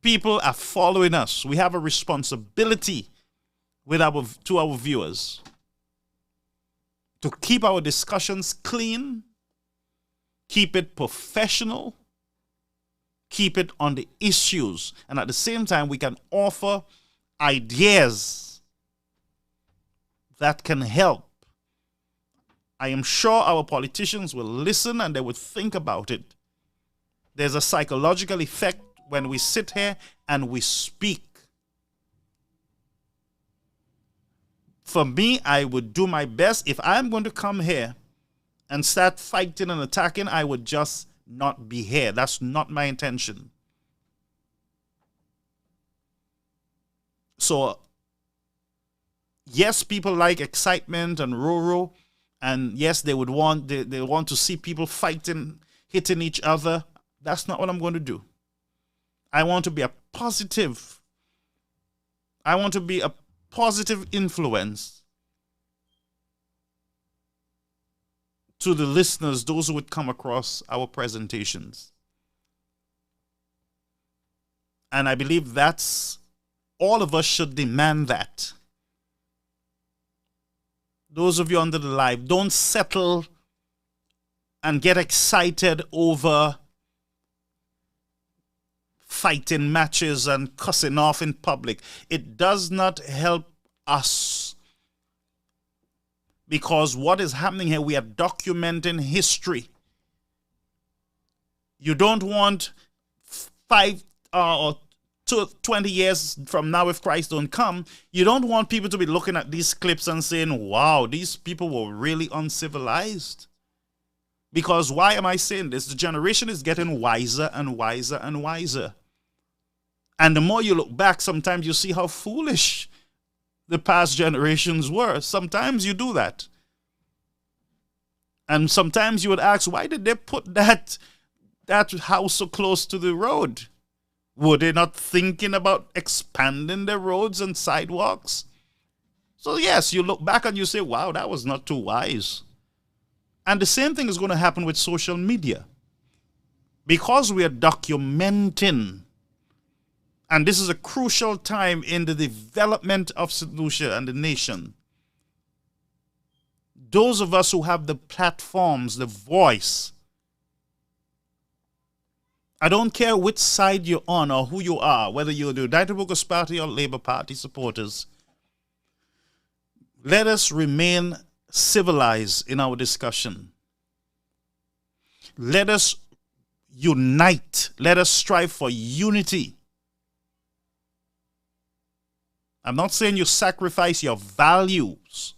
People are following us. We have a responsibility to our viewers to keep our discussions clean, keep it professional, keep it on the issues. And at the same time, we can offer ideas that can help. I am sure our politicians will listen and they would think about it. There's a psychological effect when we sit here and we speak. For me, I would do my best. If I'm going to come here and start fighting and attacking, I would just not be here. That's not my intention. So, yes, people like excitement and roro, and yes, they would want they want to see people fighting, hitting each other. That's not what I'm going to do. I want to be a positive. I want to be a positive influence to the listeners, those who would come across our presentations. And I believe that's all of us should demand that. Those of you under the live, don't settle and get excited over fighting matches and cussing off in public. It does not help us, because what is happening here, we are documenting history. You don't want 5 or 20 years from now, if Christ don't come, you don't want people to be looking at these clips and saying, wow, these people were really uncivilized. Because why am I saying this? The generation is getting wiser and wiser and wiser. And the more you look back, sometimes you see how foolish the past generations were. Sometimes you do that. And sometimes you would ask, why did they put that house so close to the road? Were they not thinking about expanding the roads and sidewalks? So yes, you look back and you say, wow, that was not too wise. And the same thing is going to happen with social media. Because we are documenting, and this is a crucial time in the development of St. Lucia and the nation. Those of us who have the platforms, the voice, I don't care which side you're on or who you are, whether you're the United Workers' Party or Labour Party supporters. Let us remain civilized in our discussion. Let us unite. Let us strive for unity. I'm not saying you sacrifice your values,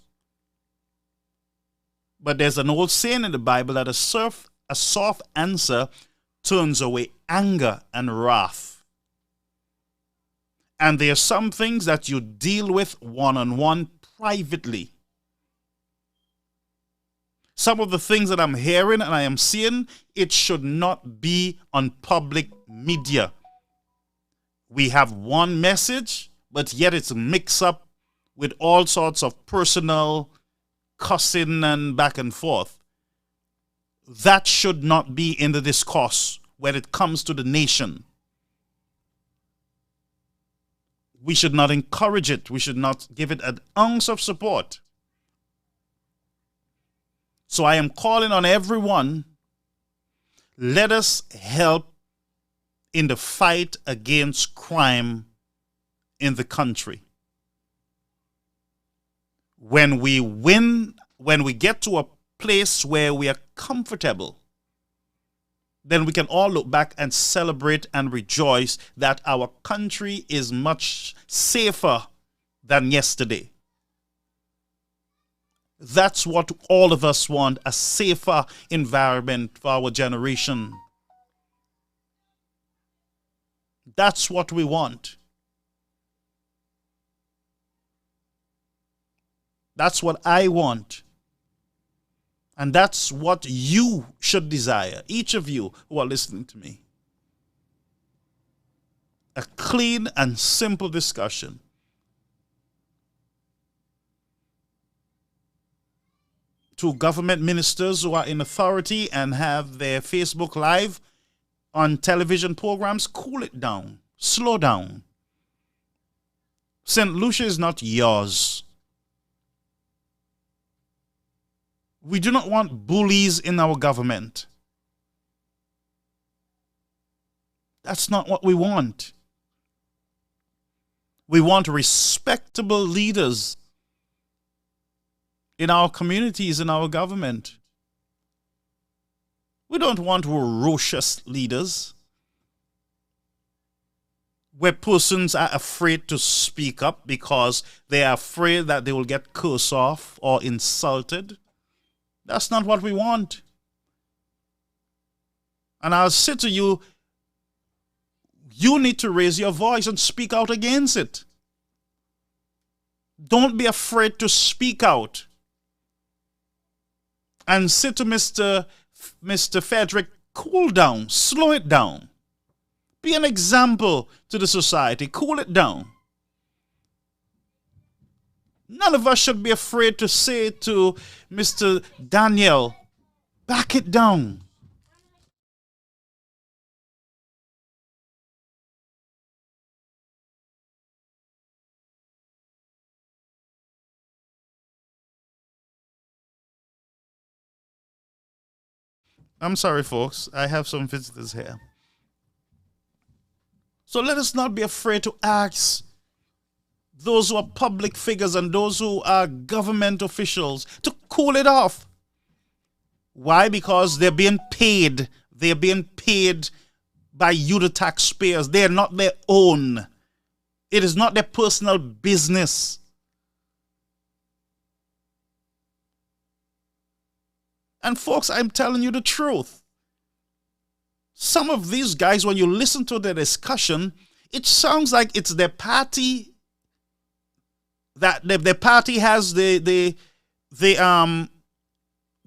but there's an old saying in the Bible that a soft answer turns away anger and wrath. And there are some things that you deal with one-on-one privately. Some of the things that I'm hearing and I am seeing, it should not be on public media. We have one message, but yet it's mixed up with all sorts of personal cussing and back and forth. That should not be in the discourse when it comes to the nation. We should not encourage it. We should not give it an ounce of support. So I am calling on everyone, let us help in the fight against crime in the country. When we win, when we get to a place where we are comfortable, then we can all look back and celebrate and rejoice that our country is much safer than yesterday. That's what all of us want, a safer environment for our generation. That's what we want. That's what I want. And that's what you should desire, each of you who are listening to me. A clean and simple discussion. To government ministers who are in authority and have their Facebook Live on television programs, cool it down, slow down. St. Lucia is not yours. We do not want bullies in our government. That's not what we want. We want respectable leaders in our communities, in our government. We don't want ferocious leaders where persons are afraid to speak up because they are afraid that they will get cursed off or insulted. That's not what we want. And I'll say to you, you need to raise your voice and speak out against it. Don't be afraid to speak out. And say to Mr. Frederick, cool down, slow it down. Be an example to the society, cool it down. None of us should be afraid to say to Mr. Daniel, back it down. I'm sorry, folks. I have some visitors here. So let us not be afraid to ask those who are public figures and those who are government officials to cool it off. Why? Because they're being paid. They're being paid by you, the taxpayers. They're not their own. It is not their personal business. And folks, I'm telling you the truth. Some of these guys, when you listen to their discussion, it sounds like it's their party, that their party has the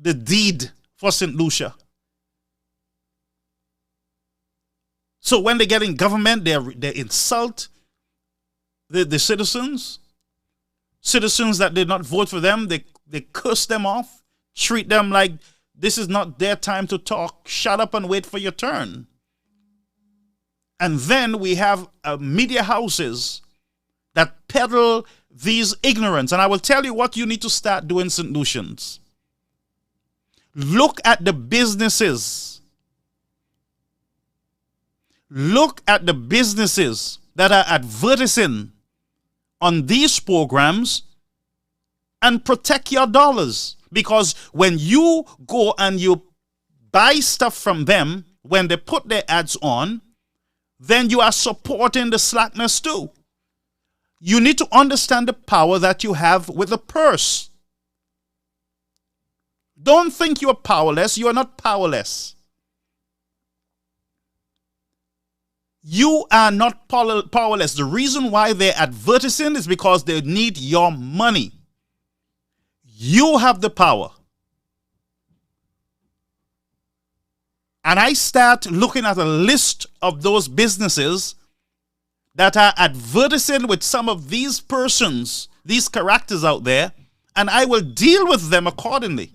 deed for St. Lucia. So when they get in government, they insult the citizens that did not vote for them. They curse them off. Treat them like this is not their time to talk. Shut up and wait for your turn. And then we have media houses that peddle these ignorance. And I will tell you what you need to start doing, St. Lucians. Look at the businesses. Look at the businesses that are advertising on these programs and protect your dollars. Because when you go and you buy stuff from them, when they put their ads on, then you are supporting the slackness too. You need to understand the power that you have with the purse. Don't think you are powerless. You are not powerless. You are not powerless. The reason why they're advertising is because they need your money. You have the power. And I start looking at a list of those businesses that are advertising with some of these persons, these characters out there, and I will deal with them accordingly.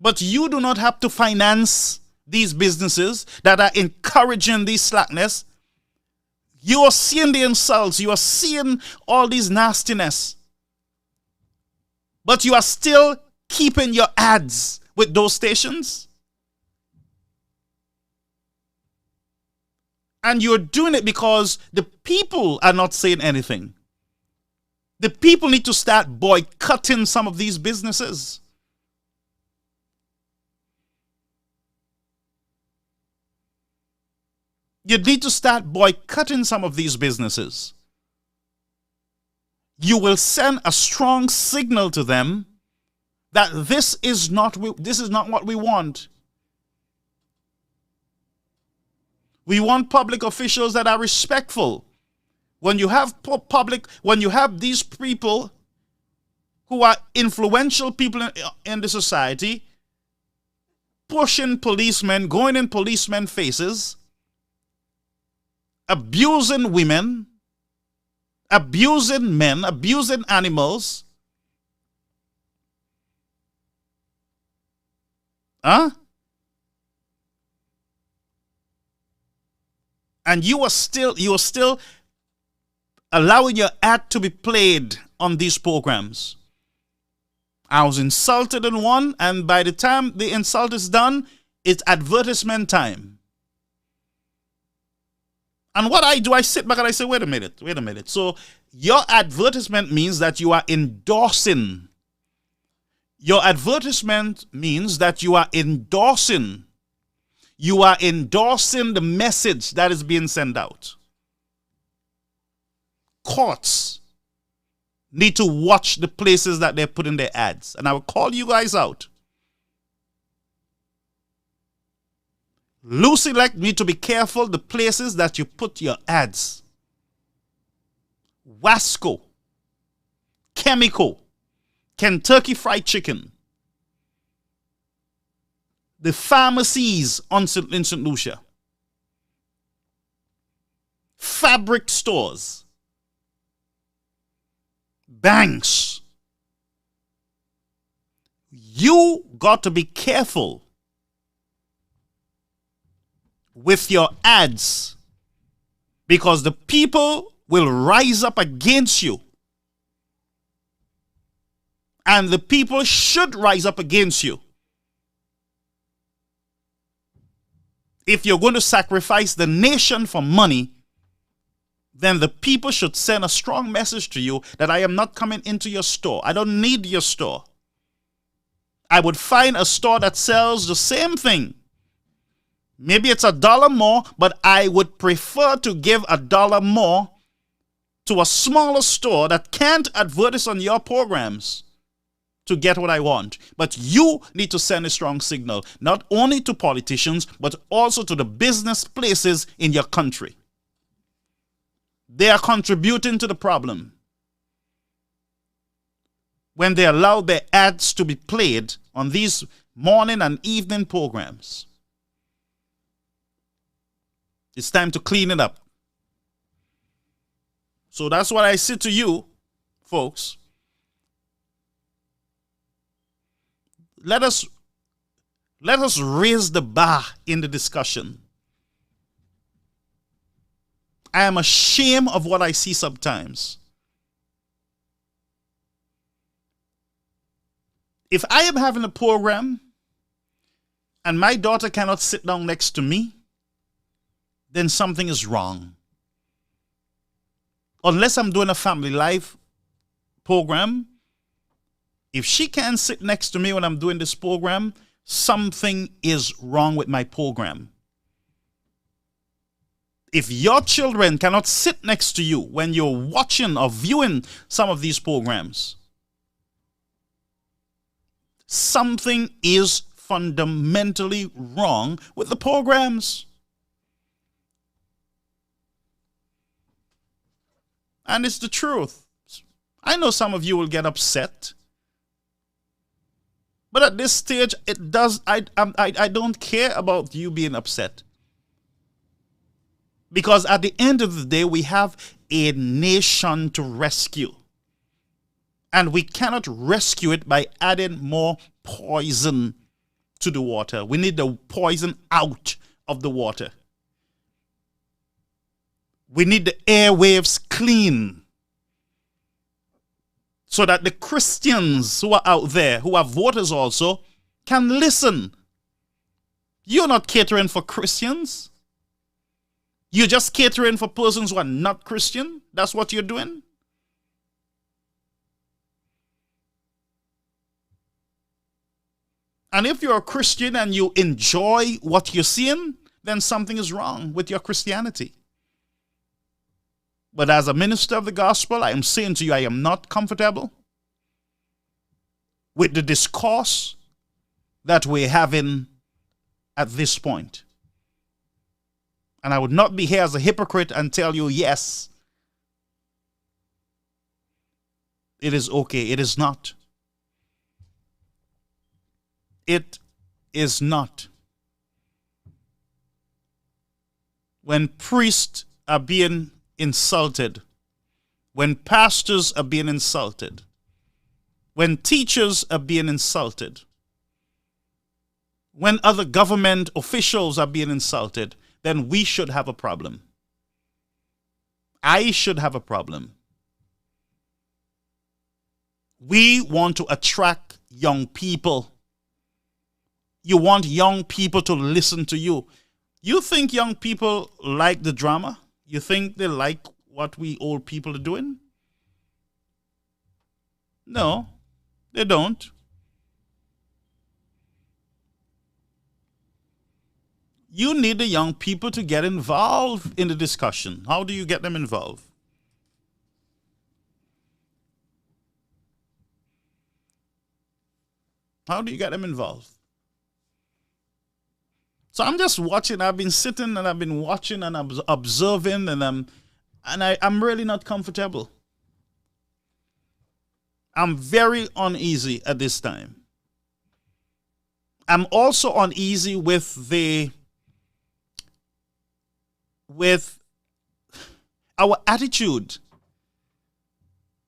But you do not have to finance these businesses that are encouraging this slackness. You are seeing the insults. You are seeing all these nastiness. But you are still keeping your ads with those stations. And you're doing it because the people are not saying anything. The people need to start boycotting some of these businesses. You need to start boycotting some of these businesses. You will send a strong signal to them that this is not what we want. We want public officials that are respectful. When you have these people who are influential people in the society, pushing policemen, going in policemen's faces, abusing women, abusing men, abusing animals. And you are still allowing your ad to be played on these programs. I was insulted in one, and by the time the insult is done, It's advertisement time. And what I do, I sit back and I say, wait a minute. So your advertisement means that you are endorsing. Your advertisement means that you are endorsing. You are endorsing the message that is being sent out. Courts need to watch the places that they put in their ads. And I will call you guys out. Lucy Lake need to be careful the places that you put your ads. Wasco, Chemical, Kentucky Fried Chicken, the pharmacies in St. Lucia, fabric stores, banks. You got to be careful with your ads, because the people will rise up against you. And the people should rise up against you. If you're going to sacrifice the nation for money, then the people should send a strong message to you that I am not coming into your store. I don't need your store. I would find a store that sells the same thing. Maybe it's $1 more, but I would prefer to give $1 more to a smaller store that can't advertise on your programs to get what I want. But you need to send a strong signal, not only to politicians, but also to the business places in your country. They are contributing to the problem when they allow their ads to be played on these morning and evening programs. It's time to clean it up. So that's what I say to you, folks. Let us raise the bar in the discussion. I am ashamed of what I see sometimes. If I am having a program and my daughter cannot sit down next to me, then something is wrong. Unless I'm doing a family life program, if she can't sit next to me when I'm doing this program, something is wrong with my program. If your children cannot sit next to you when you're watching or viewing some of these programs, something is fundamentally wrong with the programs. And it's the truth. I know some of you will get upset. But at this stage, I don't care about you being upset. Because at the end of the day, we have a nation to rescue. And we cannot rescue it by adding more poison to the water. We need the poison out of the water. We need the airwaves clean so that the Christians who are out there, who are voters also, can listen. You're not catering for Christians. You're just catering for persons who are not Christian. That's what you're doing. And if you're a Christian and you enjoy what you're seeing, then something is wrong with your Christianity. But as a minister of the gospel, I am saying to you, I am not comfortable with the discourse that we're having at this point. And I would not be here as a hypocrite and tell you, yes, it is okay. It is not. It is not. When priests are being insulted, when pastors are being insulted, when teachers are being insulted, when other government officials are being insulted, then we should have a problem. I should have a problem. We want to attract young people You want young people to listen to you. You think young people like the drama? You think they like what we old people are doing? No, they don't. You need the young people to get involved in the discussion. How do you get them involved? How do you get them involved? So I'm just watching. I've been sitting and I've been watching and I'm observing and I'm really not comfortable. I'm very uneasy at this time. I'm also uneasy with our attitude.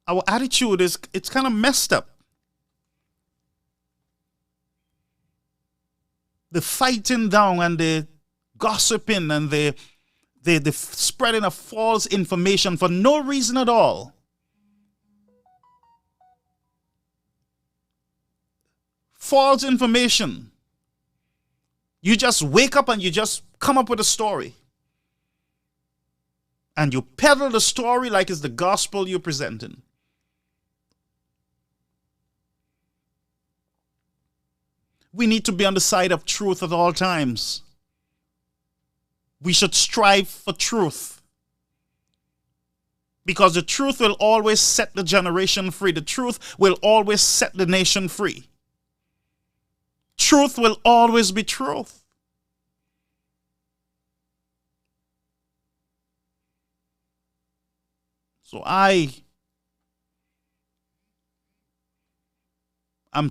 Our attitude it's kind of messed up. The fighting down and the gossiping and the spreading of false information for no reason at all. False information. You just wake up and you just come up with a story. And you peddle the story like it's the gospel you're presenting. We need to be on the side of truth at all times. We should strive for truth. Because the truth will always set the generation free. The truth will always set the nation free. Truth will always be truth. So I'm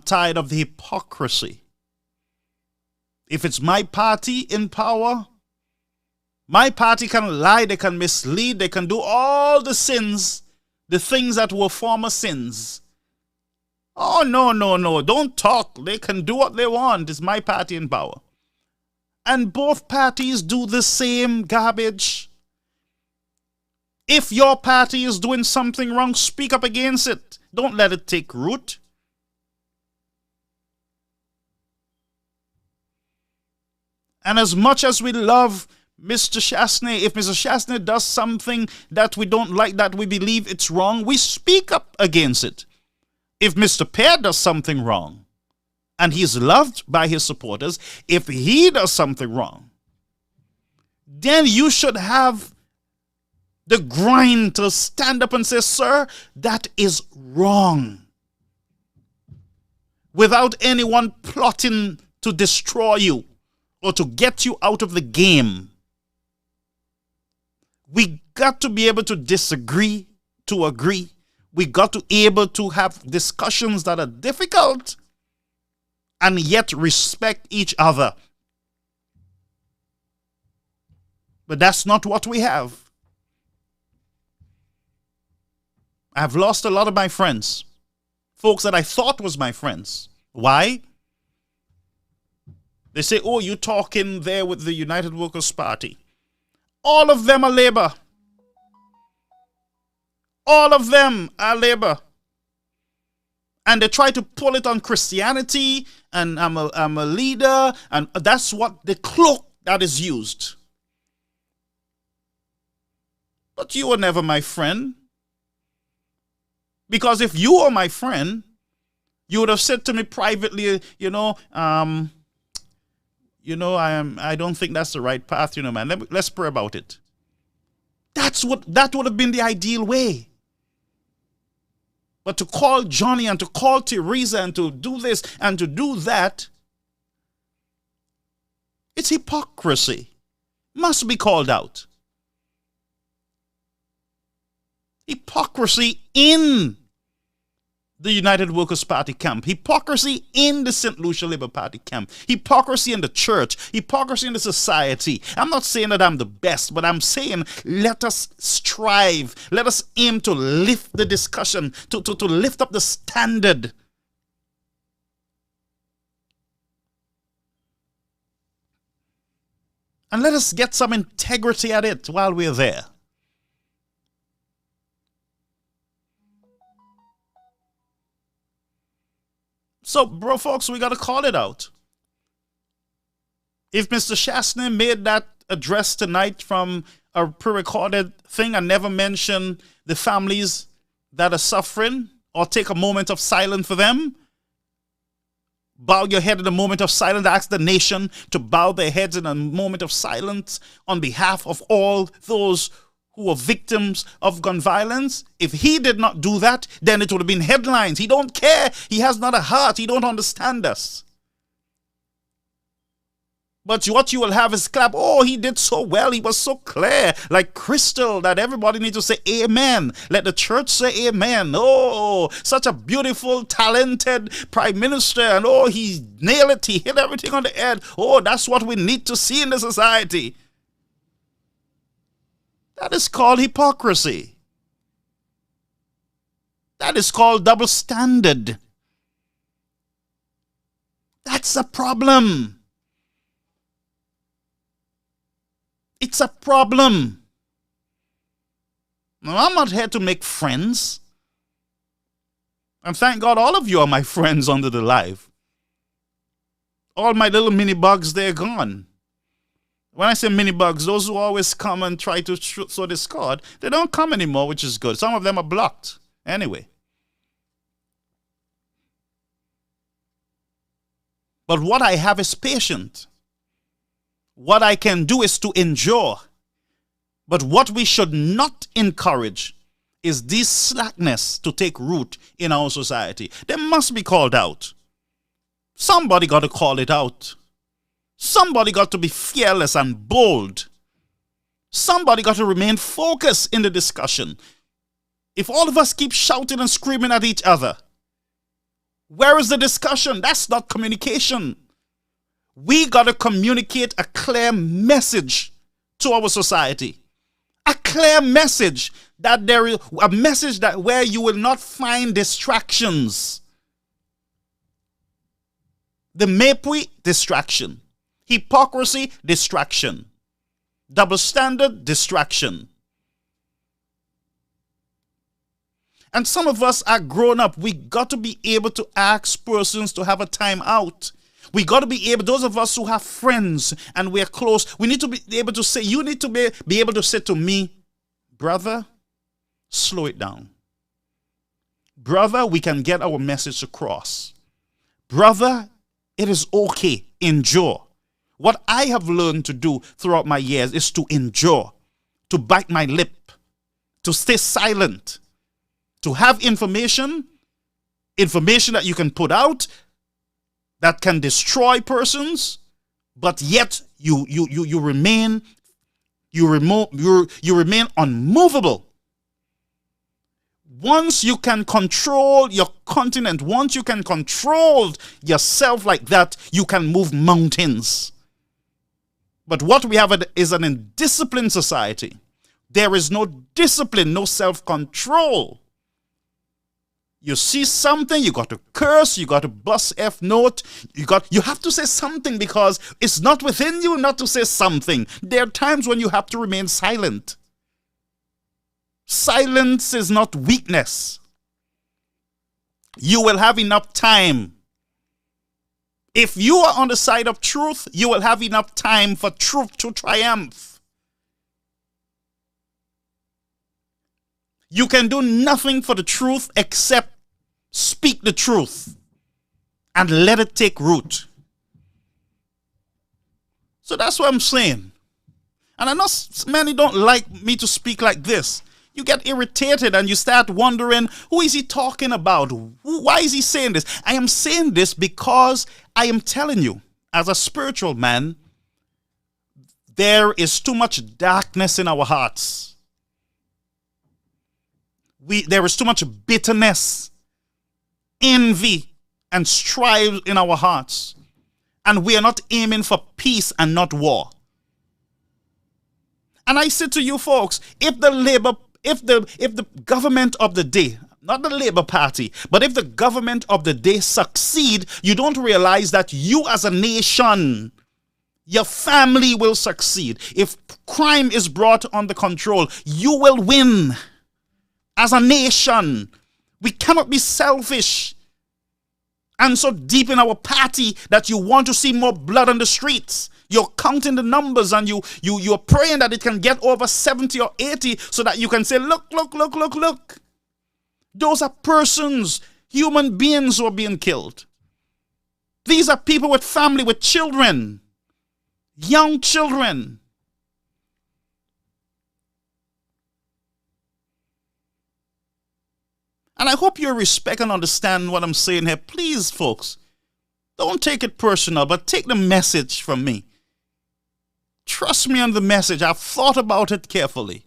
tired of the hypocrisy. If it's my party in power, my party can lie, they can mislead, they can do all the sins, the things that were former sins. Oh, no, don't talk. They can do what they want. It's my party in power. And both parties do the same garbage. If your party is doing something wrong, speak up against it. Don't let it take root. And as much as we love Mr. Chasney, if Mr. Chasney does something that we don't like, that we believe it's wrong, we speak up against it. If Mr. Pear does something wrong, and he's loved by his supporters, if he does something wrong, then you should have the grind to stand up and say, sir, that is wrong. Without anyone plotting to destroy you or to get you out of the game. We got to be able to disagree, to agree. We got to be able to have discussions that are difficult and yet respect each other. But that's not what we have. I've lost a lot of my friends. Folks that I thought was my friends. Why? They say, oh, you're talking there with the United Workers' Party. All of them are labor. All of them are labor. And they try to pull it on Christianity, and I'm a leader, and that's what the cloak that is used. But you were never my friend. Because if you were my friend, you would have said to me privately, I don't think that's the right path, man. Let's pray about it. That would have been the ideal way. But to call Johnny and to call Teresa and to do this and to do that, it's hypocrisy. Must be called out. Hypocrisy in the United Workers' Party camp. Hypocrisy in the St. Lucia Labour Party camp. Hypocrisy in the church. Hypocrisy in the society. I'm not saying that I'm the best, but I'm saying let us strive. Let us aim to lift the discussion, to lift up the standard. And let us get some integrity at it while we're there. So, bro, folks, we got to call it out. If Mr. Shastner made that address tonight from a pre-recorded thing and never mention the families that are suffering, or take a moment of silence for them, bow your head in a moment of silence, ask the nation to bow their heads in a moment of silence on behalf of all those who are victims of gun violence. If he did not do that, then it would have been headlines. He don't care. He has not a heart. He don't understand us. But what you will have is clap. Oh, he did so well. He was so clear, like crystal, that everybody needs to say amen. Let the church say amen. Oh, such a beautiful, talented prime minister. And oh, he nailed it. He hit everything on the head. Oh, that's what we need to see in the society. That is called hypocrisy. That is called double standard. That's a problem. It's a problem. Now, I'm not here to make friends. And thank God all of you are my friends under the live. All my little mini bugs, they're gone. When I say mini bugs, those who always come and try to sow discord, they don't come anymore, which is good. Some of them are blocked. Anyway. But what I have is patience. What I can do is to endure. But what we should not encourage is this slackness to take root in our society. They must be called out. Somebody got to call it out. Somebody got to be fearless and bold. Somebody got to remain focused in the discussion. If all of us keep shouting and screaming at each other, where is the discussion? That's not communication. We got to communicate a clear message to our society. A clear message that there is a message that where you will not find distractions. The mepui, distraction. Hypocrisy, distraction. Double standard, distraction. And some of us are grown up. We got to be able to ask persons to have a time out. We got to be able, those of us who have friends and we're close, we need to be able to say, you need to be able to say to me, brother, slow it down. Brother, we can get our message across. Brother, it is okay, endure. What I have learned to do throughout my years is to endure, to bite my lip, to stay silent, to have information that you can put out, that can destroy persons, but yet you remain unmovable. Once you can control your continent, once you can control yourself like that, you can move mountains. But what we have is an indisciplined society. There is no discipline, no self-control. You see something, you got to curse, you got to bust F note, you have to say something because it's not within you not to say something. There are times when you have to remain silent. Silence is not weakness. You will have enough time. If you are on the side of truth, you will have enough time for truth to triumph. You can do nothing for the truth except speak the truth and let it take root. So that's what I'm saying. And I know many don't like me to speak like this. You get irritated and you start wondering, who is he talking about? Why is he saying this? I am saying this because I am telling you, as a spiritual man, there is too much darkness in our hearts. There is too much bitterness, envy, and strife in our hearts. And we are not aiming for peace and not war. And I say to you folks, if the government of the day, not the Labour Party, but if the government of the day succeed, you don't realize that you as a nation, your family will succeed. If crime is brought under control, you will win. As a nation, we cannot be selfish and so deep in our party that you want to see more blood on the streets. You're counting the numbers and you're praying that it can get over 70 or 80 so that you can say, look, look, look, look, look. Those are persons, human beings who are being killed. These are people with family, with children, young children. And I hope you respect and understand what I'm saying here. Please, folks, don't take it personal, but take the message from me. Trust me on the message. I've thought about it carefully.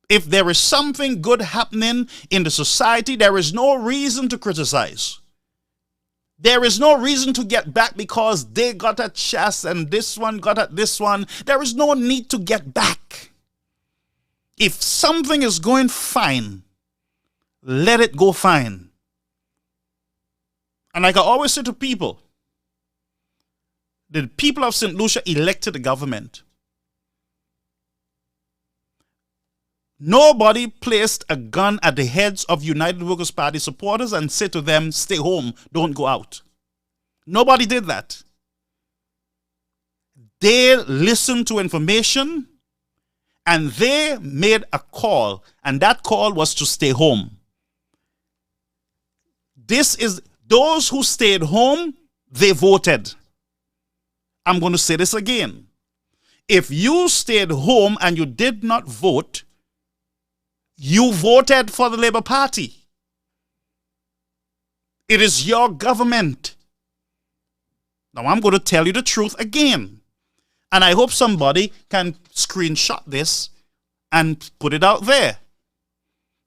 If there is something good happening in the society, there is no reason to criticize. There is no reason to get back because they got at Chas and this one got at this one. There is no need to get back. If something is going fine, let it go fine. And like I always say to people, the people of St. Lucia elected the government. Nobody placed a gun at the heads of United Workers' Party supporters and said to them, stay home, don't go out. Nobody did that. They listened to information and they made a call, and that call was to stay home. Those who stayed home, they voted. I'm going to say this again. If you stayed home and you did not vote, you voted for the Labour Party. It is your government. Now I'm going to tell you the truth again. And I hope somebody can screenshot this and put it out there.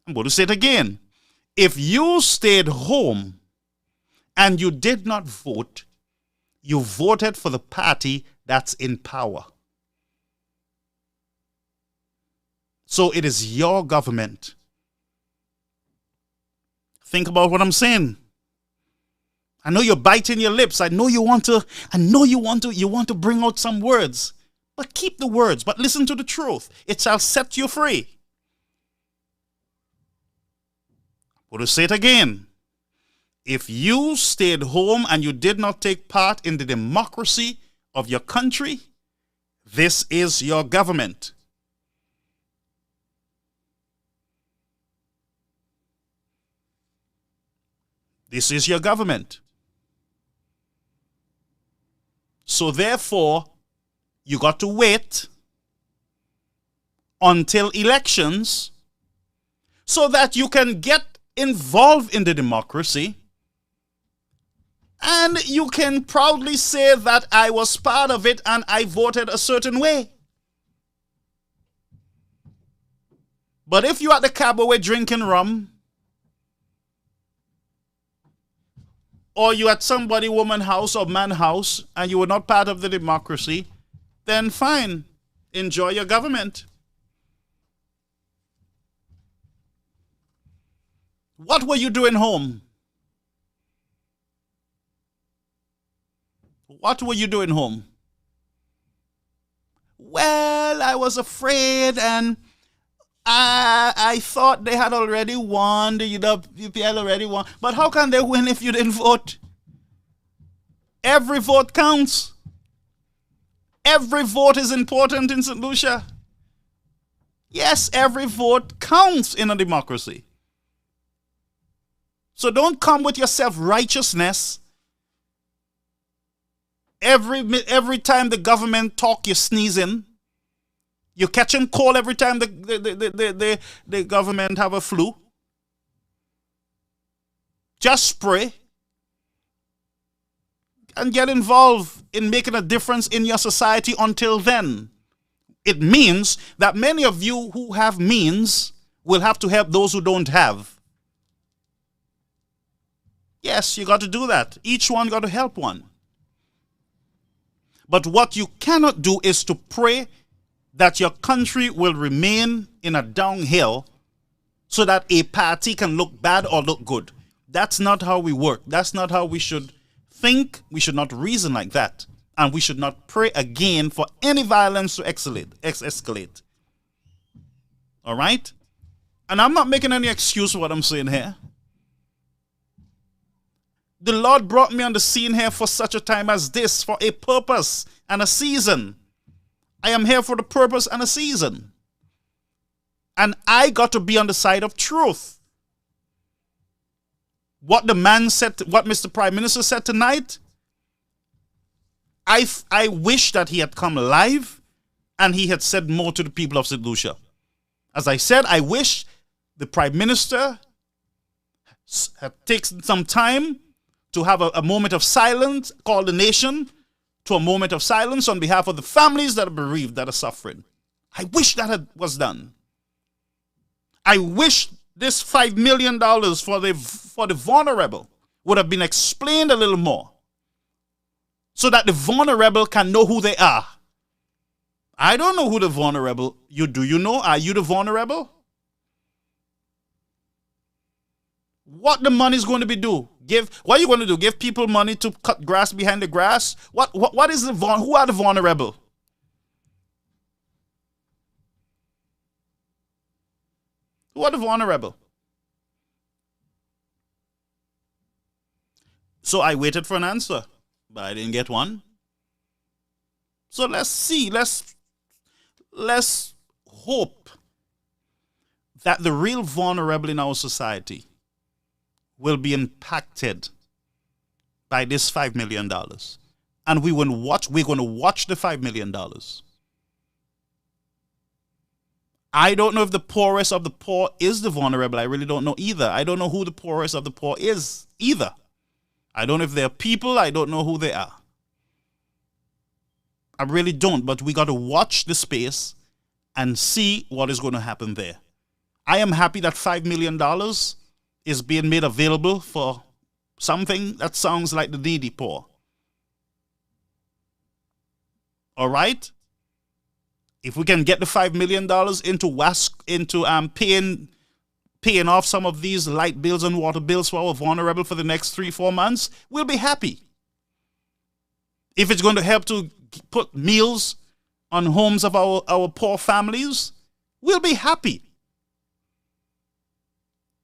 I'm going to say it again. If you stayed home and you did not vote, you voted for the party that's in power. So it is your government. Think about what I'm saying. I know you're biting your lips. I know you want to bring out some words. But keep the words, but listen to the truth. It shall set you free. I'm going to say it again. If you stayed home and you did not take part in the democracy of your country, this is your government. This is your government. So therefore, you got to wait until elections so that you can get involved in the democracy and you can proudly say that I was part of it and I voted a certain way. But if you're at the cabaret drinking rum, or you at somebody woman house or man house and you were not part of the democracy, then fine, enjoy your government. What were you doing home? What were you doing home? Well, I was afraid and I thought they had already won, the UPL already won. But how can they win if you didn't vote? Every vote counts. Every vote is important in St. Lucia. Yes, every vote counts in a democracy. So don't come with your self-righteousness. Every time the government talk, you're sneezing. You're catching cold every time the government have a flu. Just spray and get involved in making a difference in your society until then. It means that many of you who have means will have to help those who don't have. Yes, you got to do that. Each one got to help one. But what you cannot do is to pray that your country will remain in a downhill so that a party can look bad or look good. That's not how we work. That's not how we should think. We should not reason like that. And we should not pray again for any violence to escalate. All right? And I'm not making any excuse for what I'm saying here. The Lord brought me on the scene here for such a time as this, for a purpose and a season. I am here for the purpose and a season. And I got to be on the side of truth. What the man said, what Mr. Prime Minister said tonight, I wish that he had come live and he had said more to the people of St. Lucia. As I said, I wish the Prime Minister had taken some time to have a moment of silence, call the nation to a moment of silence on behalf of the families that are bereaved, that are suffering. I wish that was done. I wish this $5 million for the vulnerable would have been explained a little more so that the vulnerable can know who they are. I don't know who the vulnerable, do you know? Are you the vulnerable? What the money is going to be do? What are you going to do? Give people money to cut grass behind the grass? What is who are the vulnerable? Who are the vulnerable? So I waited for an answer, but I didn't get one. So let's see. Let's hope that the real vulnerable in our society will be impacted by this $5 million. And we're going to watch the $5 million. I don't know if the poorest of the poor is the vulnerable. I really don't know either. I don't know who the poorest of the poor is either. I don't know if they're people. I don't know who they are. I really don't. But we got to watch the space and see what is going to happen there. I am happy that $5 million is being made available for something that sounds like the needy poor. All right? If we can get the $5 million into paying off some of these light bills and water bills for our vulnerable for the next 3-4 months, we'll be happy. If it's going to help to put meals on homes of our poor families, we'll be happy.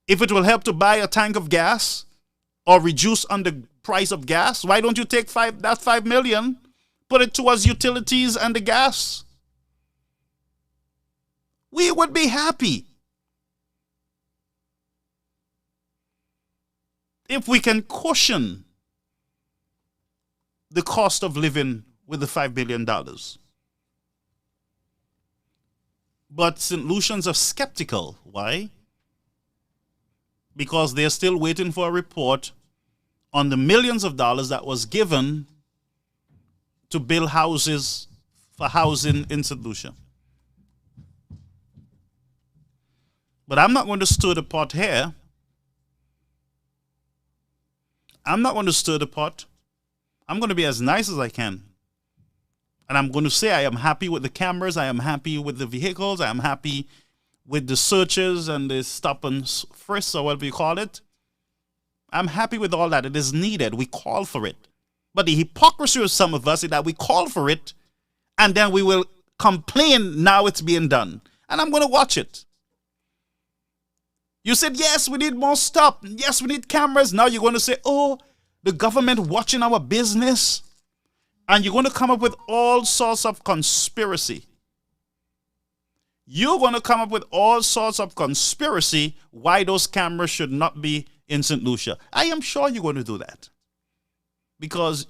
If it will help to buy a tank of gas or reduce on the price of gas, why don't you take that $5 million, put it towards utilities and the gas? We would be happy. If we can cushion the cost of living with the $5 billion. But St. Lucians are skeptical. Why? Because they're still waiting for a report on the millions of dollars that was given to build houses for housing in St. Lucia. But I'm not going to stir the pot here. I'm not going to stir the pot. I'm going to be as nice as I can. And I'm going to say I am happy with the cameras. I am happy with the vehicles. I am happy with the searches and the stop and frisk, or whatever you call it. I'm happy with all that. It is needed. We call for it. But the hypocrisy of some of us is that we call for it and then we will complain now it's being done. And I'm going to watch it. You said, yes, we need more stuff. Yes, we need cameras. Now you're going to say, oh, the government watching our business. And you're going to come up with all sorts of conspiracy. You're going to come up with all sorts of conspiracy why those cameras should not be in St. Lucia. I am sure you're going to do that. Because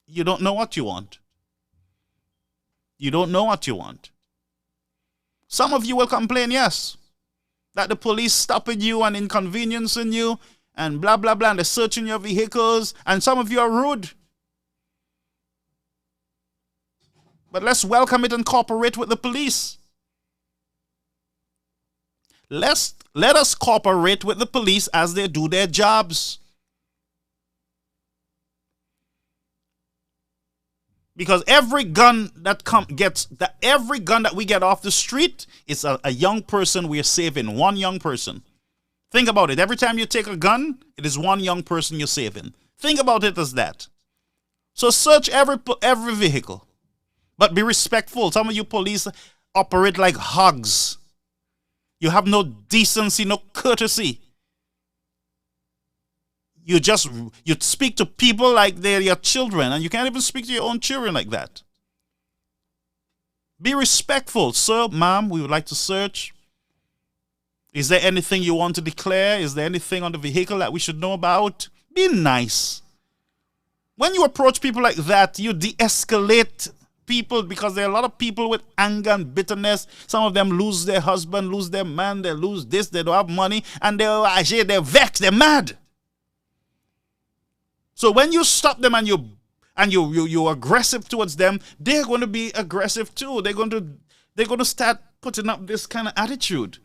you don't know what you want. You don't know what you want. Some of you will complain, yes, that the police stopping you and inconveniencing you and blah, blah, blah, and they're searching your vehicles, and some of you are rude. But let's welcome it and cooperate with the police. Let us cooperate with the police as they do their jobs. Because every gun that we get off the street is a young person we are saving, one young person. Think about it. Every time you take a gun, it is one young person you're saving. Think about it as that. So search every vehicle, but be respectful. Some of you police operate like hogs. You have no decency, no courtesy. You speak to people like they're your children, and you can't even speak to your own children like that. Be respectful. Sir, ma'am, we would like to search. Is there anything you want to declare? Is there anything on the vehicle that we should know about? Be nice. When you approach people like that, you de-escalate people, because there are a lot of people with anger and bitterness. Some of them lose their husband, lose their man, they lose this, they don't have money, and they're vexed, they're mad. So when you stop them and you're aggressive towards them, they're going to be aggressive too. They're going to start putting up this kind of attitude.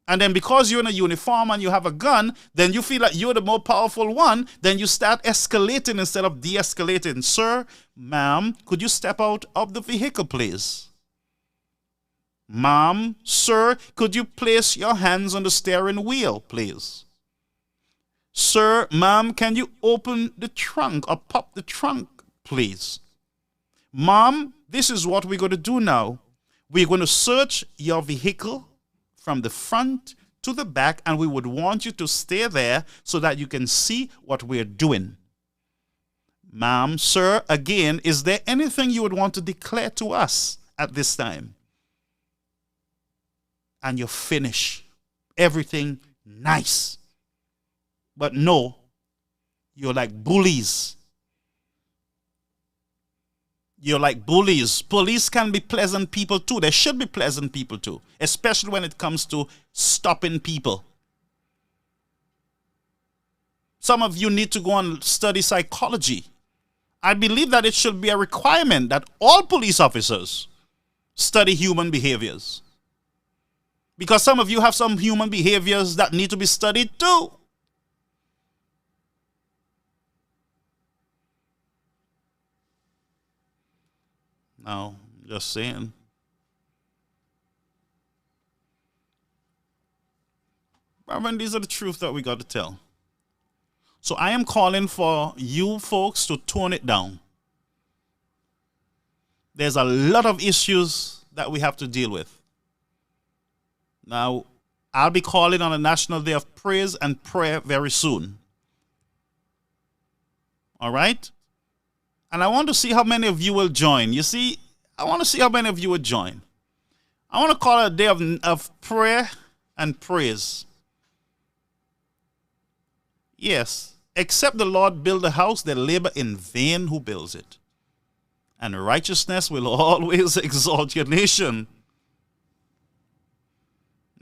And then because you're in a uniform and you have a gun, then you feel like you're the more powerful one. Then you start escalating instead of de-escalating. Sir, ma'am, could you step out of the vehicle, please? Ma'am, sir, could you place your hands on the steering wheel, please? Sir, ma'am, can you open the trunk or pop the trunk, please? Ma'am, this is what we're going to do now. We're going to search your vehicle from the front to the back, and we would want you to stay there so that you can see what we're doing. Ma'am, sir, again, is there anything you would want to declare to us at this time? And you finish everything nice. But no, you're like bullies. You're like bullies. Police can be pleasant people too. They should be pleasant people too, especially when it comes to stopping people. Some of you need to go and study psychology. I believe that it should be a requirement that all police officers study human behaviors. Because some of you have some human behaviors that need to be studied too. No, just saying. Reverend, these are the truth that we got to tell. So I am calling for you folks to tone it down. There's a lot of issues that we have to deal with. Now, I'll be calling on a National Day of Praise and Prayer very soon. All right? And I want to see how many of you will join. You see, I want to see how many of you will join. I want to call it a day of prayer and praise. Yes, except the Lord build a house, they labor in vain who builds it. And righteousness will always exalt your nation.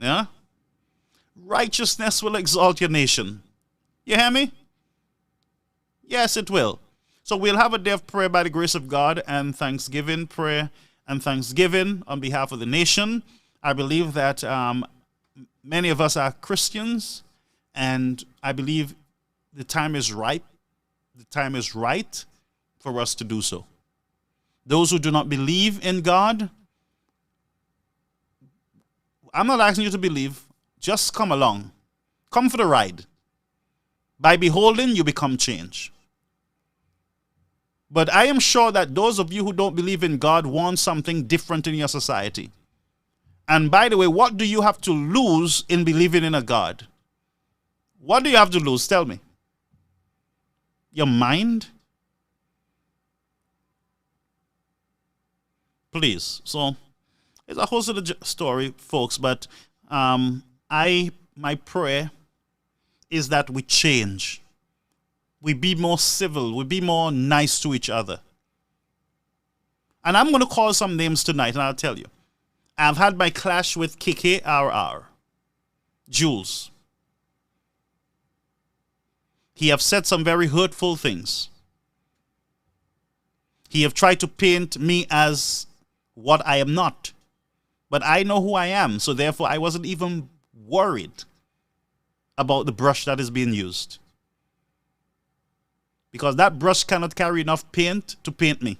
Yeah? Righteousness will exalt your nation. You hear me? Yes, it will. So we'll have a day of prayer by the grace of God, and thanksgiving, prayer and thanksgiving on behalf of the nation. I believe that many of us are Christians, and I believe the time is ripe. The time is right for us to do so. Those who do not believe in God, I'm not asking you to believe. Just come along. Come for the ride. By beholding, you become change. But I am sure that those of you who don't believe in God want something different in your society. And by the way, what do you have to lose in believing in a God? What do you have to lose? Tell me. Your mind? Please. So, it's a whole sort of story, folks, but my prayer is that we change. We be more civil. We be more nice to each other. And I'm going to call some names tonight, and I'll tell you. I've had my clash with KKRR, Jules. He have said some very hurtful things. He have tried to paint me as what I am not. But I know who I am, so therefore I wasn't even worried about the brush that is being used. Because that brush cannot carry enough paint to paint me.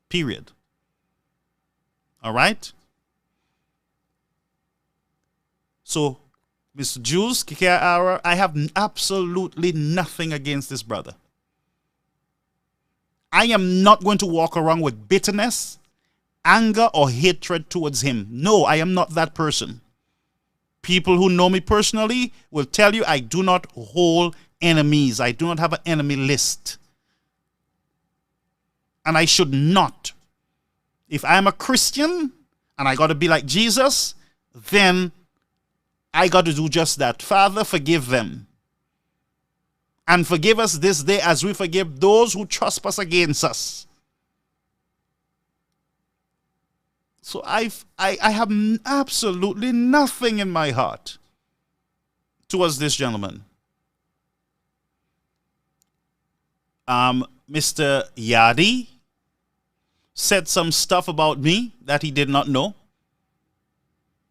Period. All right? So, Mr. Jules Kikara, I have absolutely nothing against this brother. I am not going to walk around with bitterness, anger, or hatred towards him. No, I am not that person. People who know me personally will tell you I do not hold enemies. I do not have an enemy list. And I should not. If I'm a Christian and I got to be like Jesus, then I got to do just that. Father, forgive them. And forgive us this day as we forgive those who trespass against us. So I have absolutely nothing in my heart towards this gentleman. Mr. Yadi said some stuff about me that he did not know,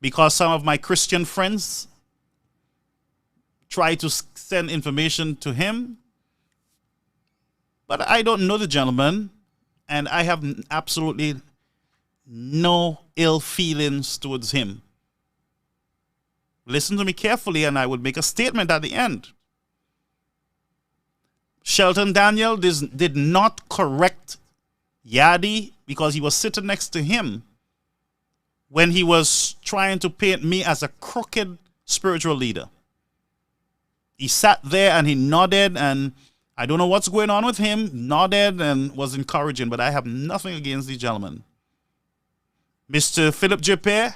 because some of my Christian friends tried to send information to him. But I don't know the gentleman, and I have absolutely no ill feelings towards him. Listen to me carefully, and I will make a statement at the end. Shelton Daniel did not correct Yadi because he was sitting next to him when he was trying to paint me as a crooked spiritual leader. He sat there and he nodded, and I don't know what's going on with him, nodded and was encouraging, but I have nothing against the gentleman. Mr. Philip Japere,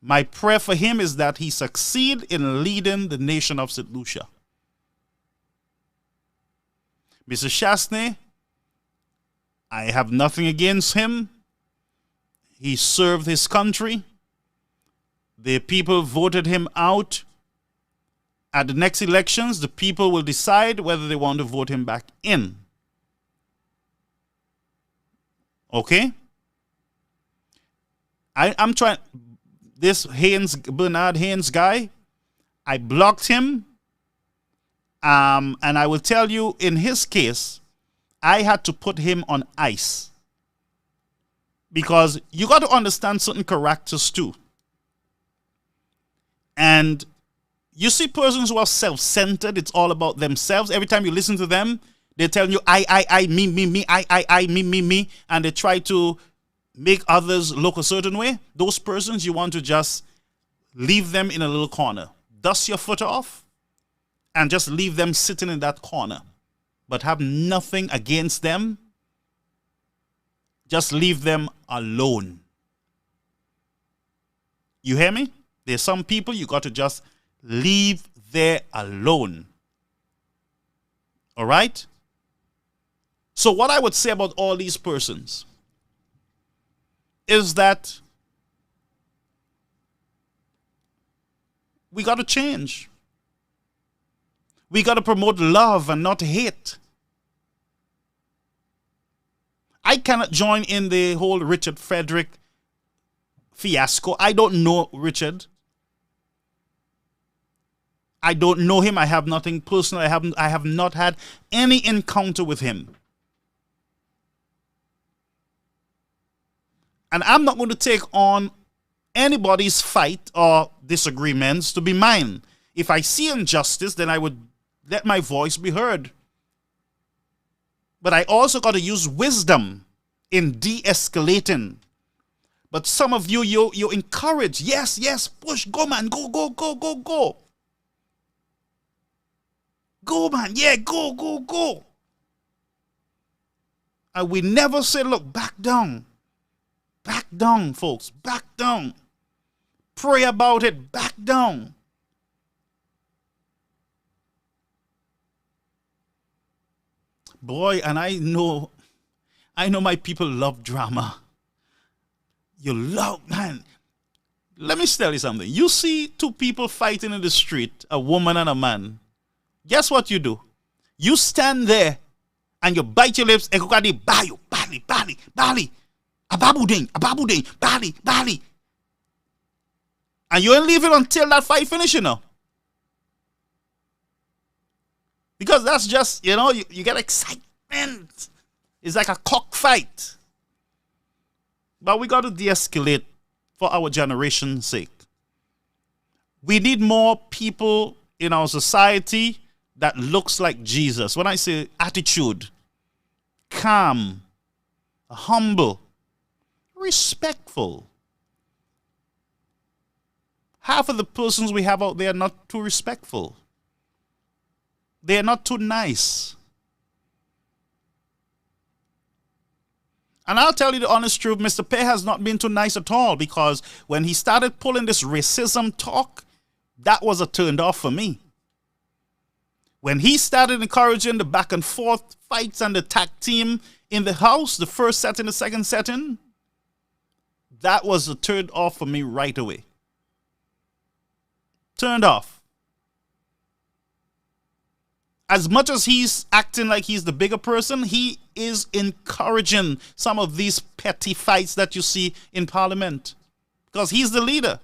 my prayer for him is that he succeed in leading the nation of St. Lucia. Mr. Shastney, I have nothing against him. He served his country. The people voted him out. At the next elections, the people will decide whether they want to vote him back in. Okay? I'm trying, this Bernard Haynes guy, I blocked him. And I will tell you, in his case, I had to put him on ice. Because you got to understand certain characters too. And you see persons who are self-centered, it's all about themselves. Every time you listen to them, they're telling you, I, me, I, me. And they try to make others look a certain way. Those persons, you want to just leave them in a little corner. Dust your foot off and just leave them sitting in that corner. But have nothing against them. Just leave them alone. You hear me? There's some people you got to just leave there alone. All right? So what I would say about all these persons is that we got to change. We got to promote love and not hate. I cannot join in the whole Richard Frederick fiasco. I don't know Richard. I don't know him. I have nothing personal. I have not had any encounter with him. And I'm not going to take on anybody's fight or disagreements to be mine. If I see injustice, then I would let my voice be heard. But I also got to use wisdom in de-escalating. But some of you encourage. Yes, push, go man, go. Go man, yeah, go. And we never say, look, back down. Back down, folks, back down. Pray about it, back down. Boy, and I know my people love drama. You love, man. Let me tell you something. You see two people fighting in the street, a woman and a man. Guess what you do? You stand there and you bite your lips and go, bali. Ababuding, bali. And you ain't leave it until that fight finish, you know. Because that's just, you get excitement. It's like a cockfight. But we got to de-escalate for our generation's sake. We need more people in our society that looks like Jesus. When I say attitude, calm, humble, respectful. Half of the persons we have out there are not too respectful. They're not too nice. And I'll tell you the honest truth, Mr. Pay has not been too nice at all, because when he started pulling this racism talk, that was a turned off for me. When he started encouraging the back and forth fights and the tag team in the house, the first set and the second setting, that was a turned off for me right away. Turned off. As much as he's acting like he's the bigger person, he is encouraging some of these petty fights that you see in Parliament, because he's the leader.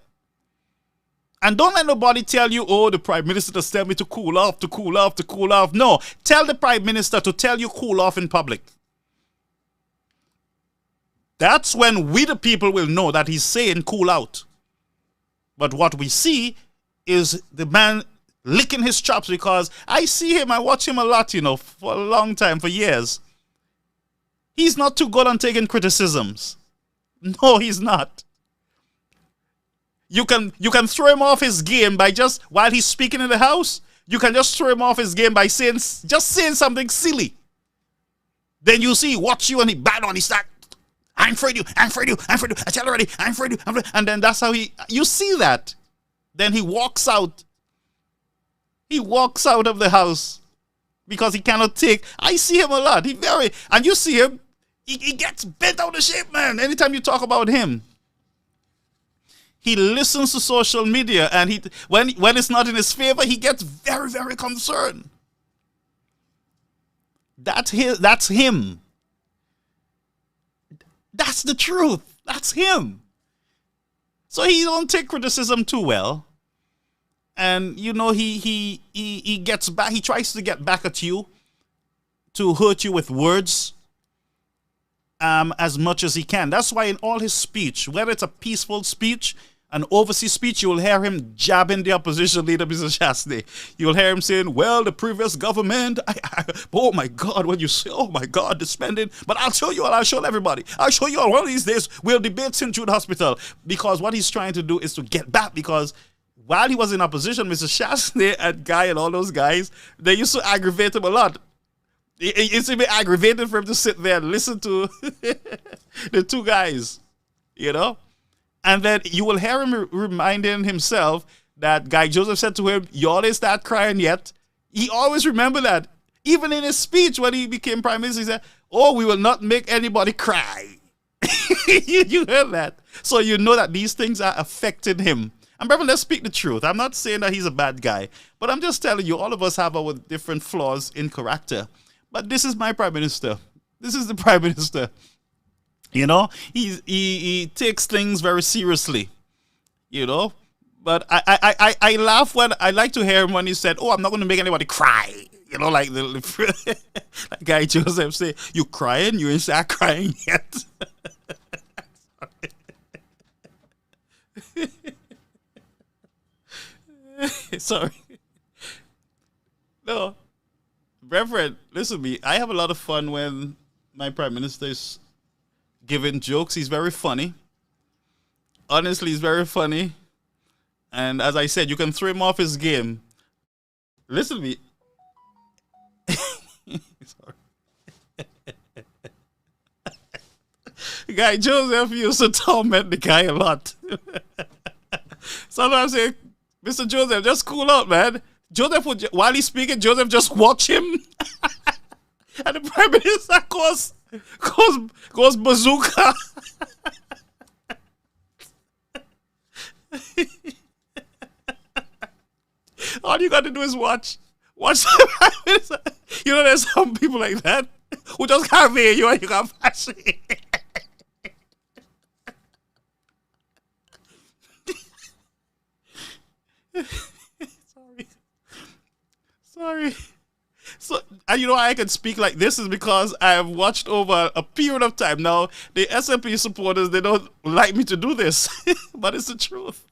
And don't let nobody tell you, oh, the Prime Minister just tell me to cool off, to cool off, to cool off. No, tell the Prime Minister to tell you cool off in public. That's when we the people will know that he's saying cool out. But what we see is the man licking his chops, because I see him, I watch him a lot, for a long time, for years. He's not too good on taking criticisms. No, he's not. You can throw him off his game by just, while he's speaking in the house, you can just throw him off his game by saying something silly. Then you see, watch you, and he bad on, he start, I'm afraid you, I tell already, I'm afraid you, and then that's how you see that. Then he walks out. He walks out of the house because he cannot take. I see him a lot. And you see him, he gets bent out of shape, man. Anytime you talk about him, he listens to social media, and when it's not in his favor, he gets very, very concerned. That's him. That's the truth. That's him. So he don't take criticism too well. And he gets back. He tries to get back at you to hurt you with words as much as he can. That's why in all his speech, whether it's a peaceful speech, an overseas speech, you will hear him jabbing the opposition leader, Mr. Shastney. You will hear him saying, well, the previous government, oh my God, when you say, oh my God, the spending, but I'll show you all, I'll show everybody. I'll show you all. One of these days, we'll debate St. Jude Hospital, because what he's trying to do is to get back, because while he was in opposition, Mr. Shastney and Guy and all those guys, they used to aggravate him a lot. It used to be aggravating for him to sit there and listen to the two guys, And then you will hear him reminding himself that Guy Joseph said to him, you always start crying yet. He always remember that. Even in his speech when he became Prime Minister, he said, oh, we will not make anybody cry. You heard that. So you know that these things are affecting him. And brother, let's speak the truth. I'm not saying that he's a bad guy, but I'm just telling you, all of us have our different flaws in character. But this is my Prime Minister. This is the Prime Minister. He takes things very seriously, But I laugh when I like to hear him when he said, oh, I'm not going to make anybody cry. Like the like Guy Joseph say, you crying? You ain't start crying yet. Sorry. No. Reverend, listen to me. I have a lot of fun when my Prime Minister is giving jokes. He's very funny. Honestly, he's very funny. And as I said, you can throw him off his game. Listen to me. Sorry. Guy Joseph used to torment the guy a lot. Sometimes I say, Mr. Joseph, just cool out, man. Joseph would, while he's speaking, Joseph just watch him. And the Prime Minister goes bazooka. All you got to do is watch the Prime Minister. There's some people like that who just can't hear you and you can't pass it. Sorry. So, and I can speak like this is because I have watched over a period of time. Now, the SNP supporters, they don't like me to do this, but it's the truth.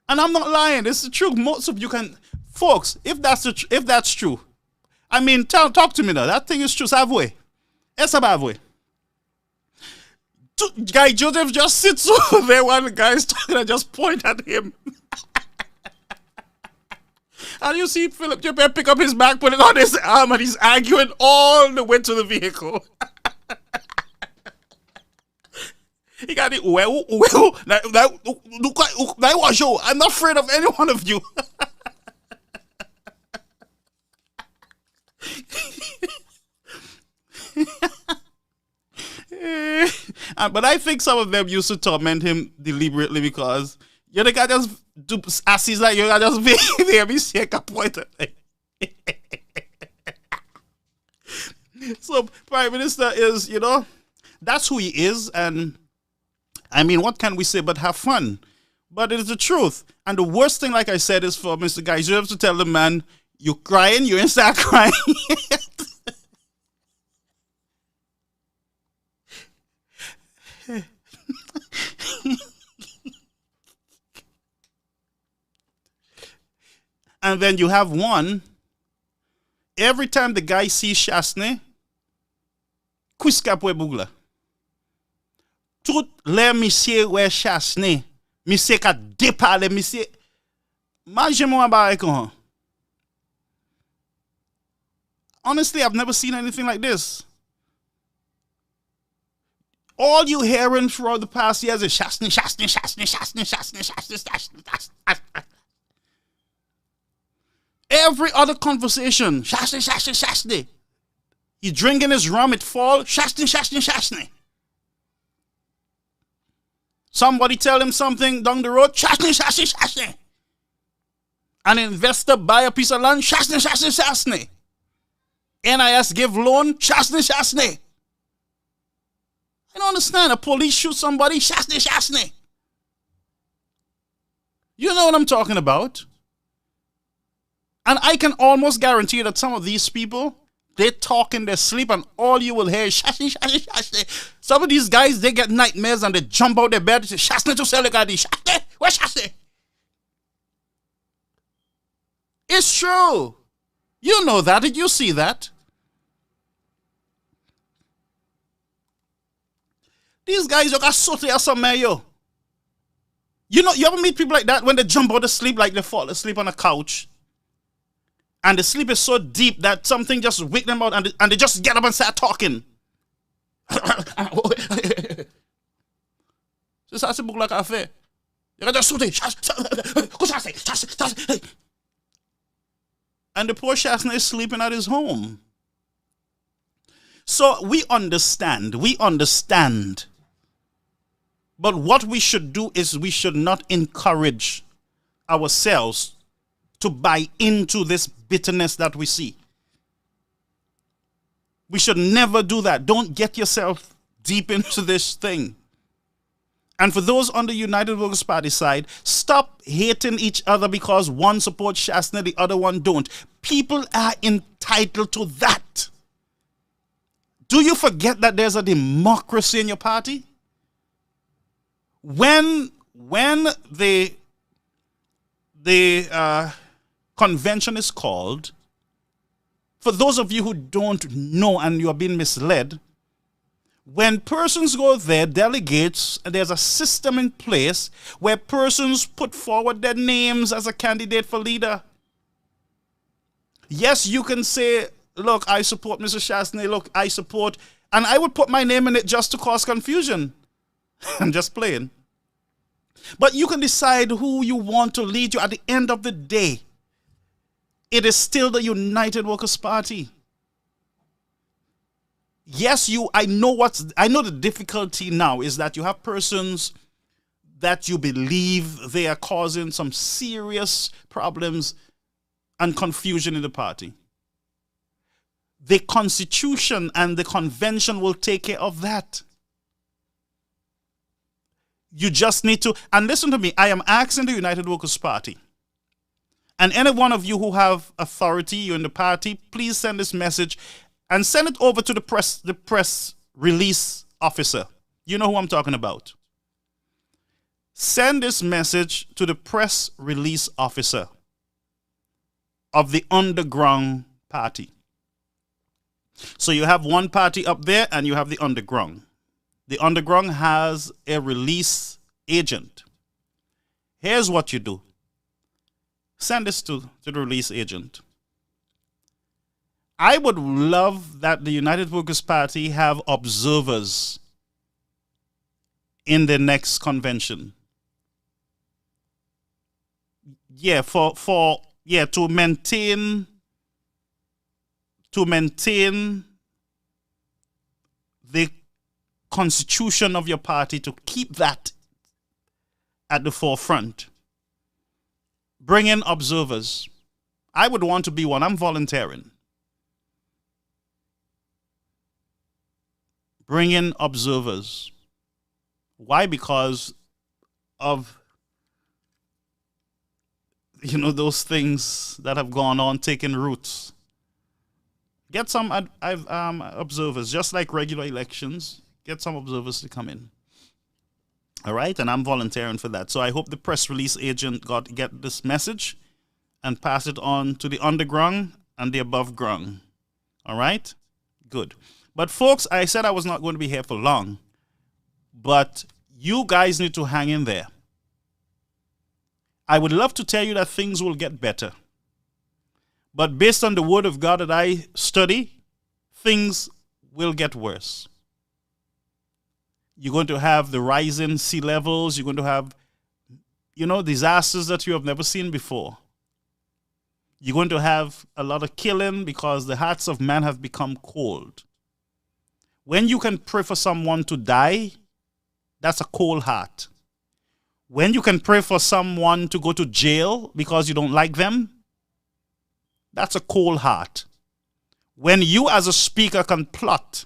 And I'm not lying. It's the truth. Most of you can, folks, if that's true, I mean, talk to me now. That thing is true. Savoy. Esa Bavoy. Guy Joseph just sits over there while the guy is talking and just point at him. And you see Philip Japan pick up his bag, put it on his arm, and he's arguing all the way to the vehicle. He got it. Well, I'm not afraid of any one of you. But I think some of them used to torment him deliberately because you the guy just do asses like you just be me shake a point. So Prime Minister is, that's who he is, and I mean, what can we say but have fun? But it is the truth. And the worst thing, like I said, is for Mr. Guy, you have to tell the man, you crying, you ain't start crying. And then you have one, every time the guy sees Chasney, Kwiskapwe Bugla. Tout les messieurs ouais Chasney, monsieur ka dépale, monsieur. Mange-moi ba ekon. Honestly, I've never seen anything like this. All you hearing throughout the past years is Chasney. Every other conversation, Chasney. He drinking his rum, it fall, Chasney. Somebody tell him something down the road, Chasney. An investor buy a piece of land, Chasney. NIS give loan, Chasney. I don't understand. A police shoot somebody, Chasney. You know what I'm talking about. And I can almost guarantee that some of these people, they talk in their sleep and all you will hear is Chasney. Some of these guys, they get nightmares and they jump out their bed and say, Chasney to sell Chasney. Where's Chasney? It's true. You know that. Did you see that? These guys, you got sote or something, yo. You ever meet people like that when they jump out of sleep, like they fall asleep on a couch? And the sleep is so deep that something just wake them out and they just get up and start talking. C'est ça, c'est beaucoup la café. You got just sauter. And the poor Chasney is sleeping at his home. So we understand. But what we should do is we should not encourage ourselves to buy into this bitterness that we see. We should never do that. Don't get yourself deep into this thing. And for those on the United Workers' Party side, stop hating each other because one supports Chasney, the other one don't. People are entitled to that. Do you forget that there's a democracy in your party? When the convention is called, for those of you who don't know and you are being misled, when persons go there, delegates, there's a system in place where persons put forward their names as a candidate for leader. Yes, you can say, look, I support Mr. Chasney, look, I support, and I would put my name in it just to cause confusion. I'm just playing. But you can decide who you want to lead you. At the end of the day, it is still the United Workers' Party. Yes, I know the difficulty now is that you have persons that you believe they are causing some serious problems and confusion in the party. The Constitution and the Convention will take care of that. You just need to, and listen to me, I am asking the United Workers' Party, and any one of you who have authority, you're in the party, please send this message and send it over to the press release officer. You know who I'm talking about. Send this message to the press release officer of the underground party. So you have one party up there and you have the underground. The underground has a release agent. Here's what you do. send this to the release agent. I would love that the United Workers' Party have observers in the next convention. Yeah, to maintain the constitution of your party, to keep that at the forefront. Bring in observers. I would want to be one. I'm volunteering. Bring in observers. Why? Because of, those things that have gone on, taking roots. Get some observers, just like regular elections. Get some observers to come in. All right, and I'm volunteering for that. So I hope the press release agent get this message and pass it on to the underground and the above ground. All right, good. But folks, I said I was not going to be here for long, but you guys need to hang in there. I would love to tell you that things will get better, but based on the word of God that I study, things will get worse. You're going to have the rising sea levels. You're going to have, disasters that you have never seen before. You're going to have a lot of killing because the hearts of man have become cold. When you can pray for someone to die, that's a cold heart. When you can pray for someone to go to jail because you don't like them, that's a cold heart. When you as a speaker can plot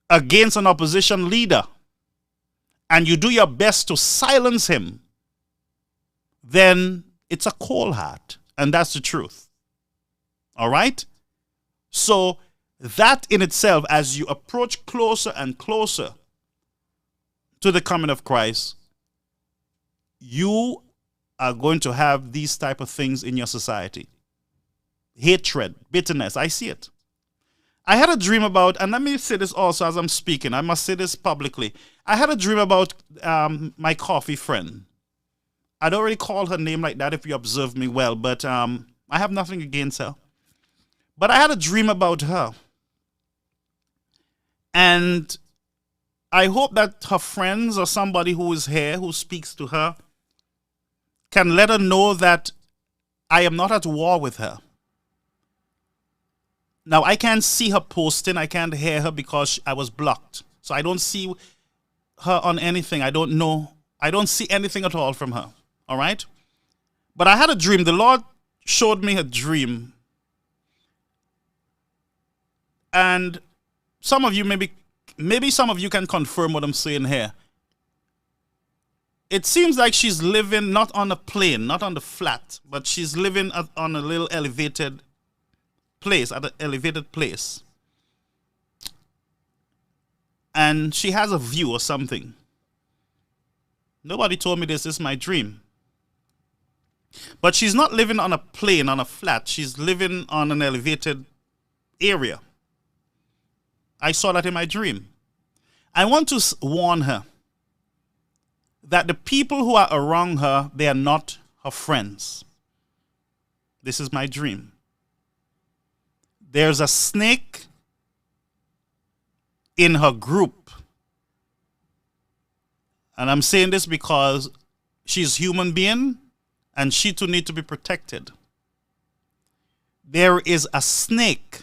against an opposition leader and you do your best to silence him, then it's a cold heart. And that's the truth. All right? So that in itself, as you approach closer and closer to the coming of Christ, you are going to have these type of things in your society. Hatred, bitterness, I see it. I had a dream about, and let me say this also as I'm speaking, I must say this publicly. I had a dream about my coffee friend. I don't really call her name like that if you observe me well, but I have nothing against her. But I had a dream about her. And I hope that her friends or somebody who is here who speaks to her can let her know that I am not at war with her. Now, I can't see her posting. I can't hear her because I was blocked. So I don't see her on anything. I don't know. I don't see anything at all from her. All right? But I had a dream. The Lord showed me a dream. And some of you, maybe some of you can confirm what I'm saying here. It seems like she's living not on a plane, not on the flat, but she's living on a little elevated place, at an elevated place. And she has a view or something. Nobody told me this is my dream. But she's not living on a plane, on a flat. She's living on an elevated area. I saw that in my dream. I want to warn her that the people who are around her, they are not her friends. This is my dream. There's a snake in her group. And I'm saying this because she's a human being and she too needs to be protected. There is a snake.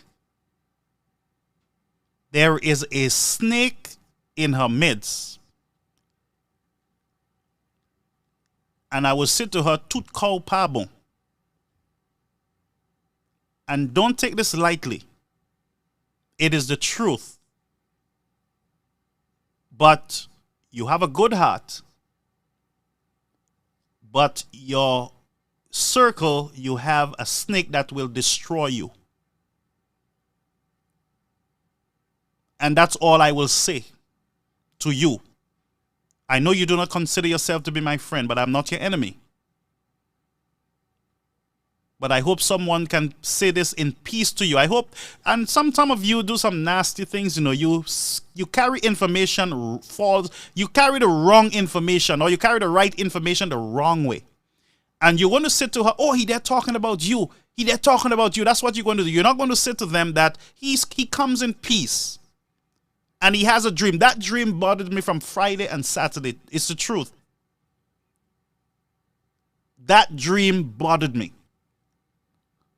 There is a snake in her midst. And I will say to her, tout kau pa bon. And don't take this lightly. It is the truth. But you have a good heart. But your circle, you have a snake that will destroy you. And that's all I will say to you. I know you do not consider yourself to be my friend, but I'm not your enemy. But I hope someone can say this in peace to you. I hope, and some of you do some nasty things, you carry information false, you carry the wrong information, or you carry the right information the wrong way. And you're going to say to her, oh, he there talking about you. He there talking about you. That's what you're going to do. You're not going to say to them that he comes in peace. And he has a dream. That dream bothered me from Friday and Saturday. It's the truth. That dream bothered me.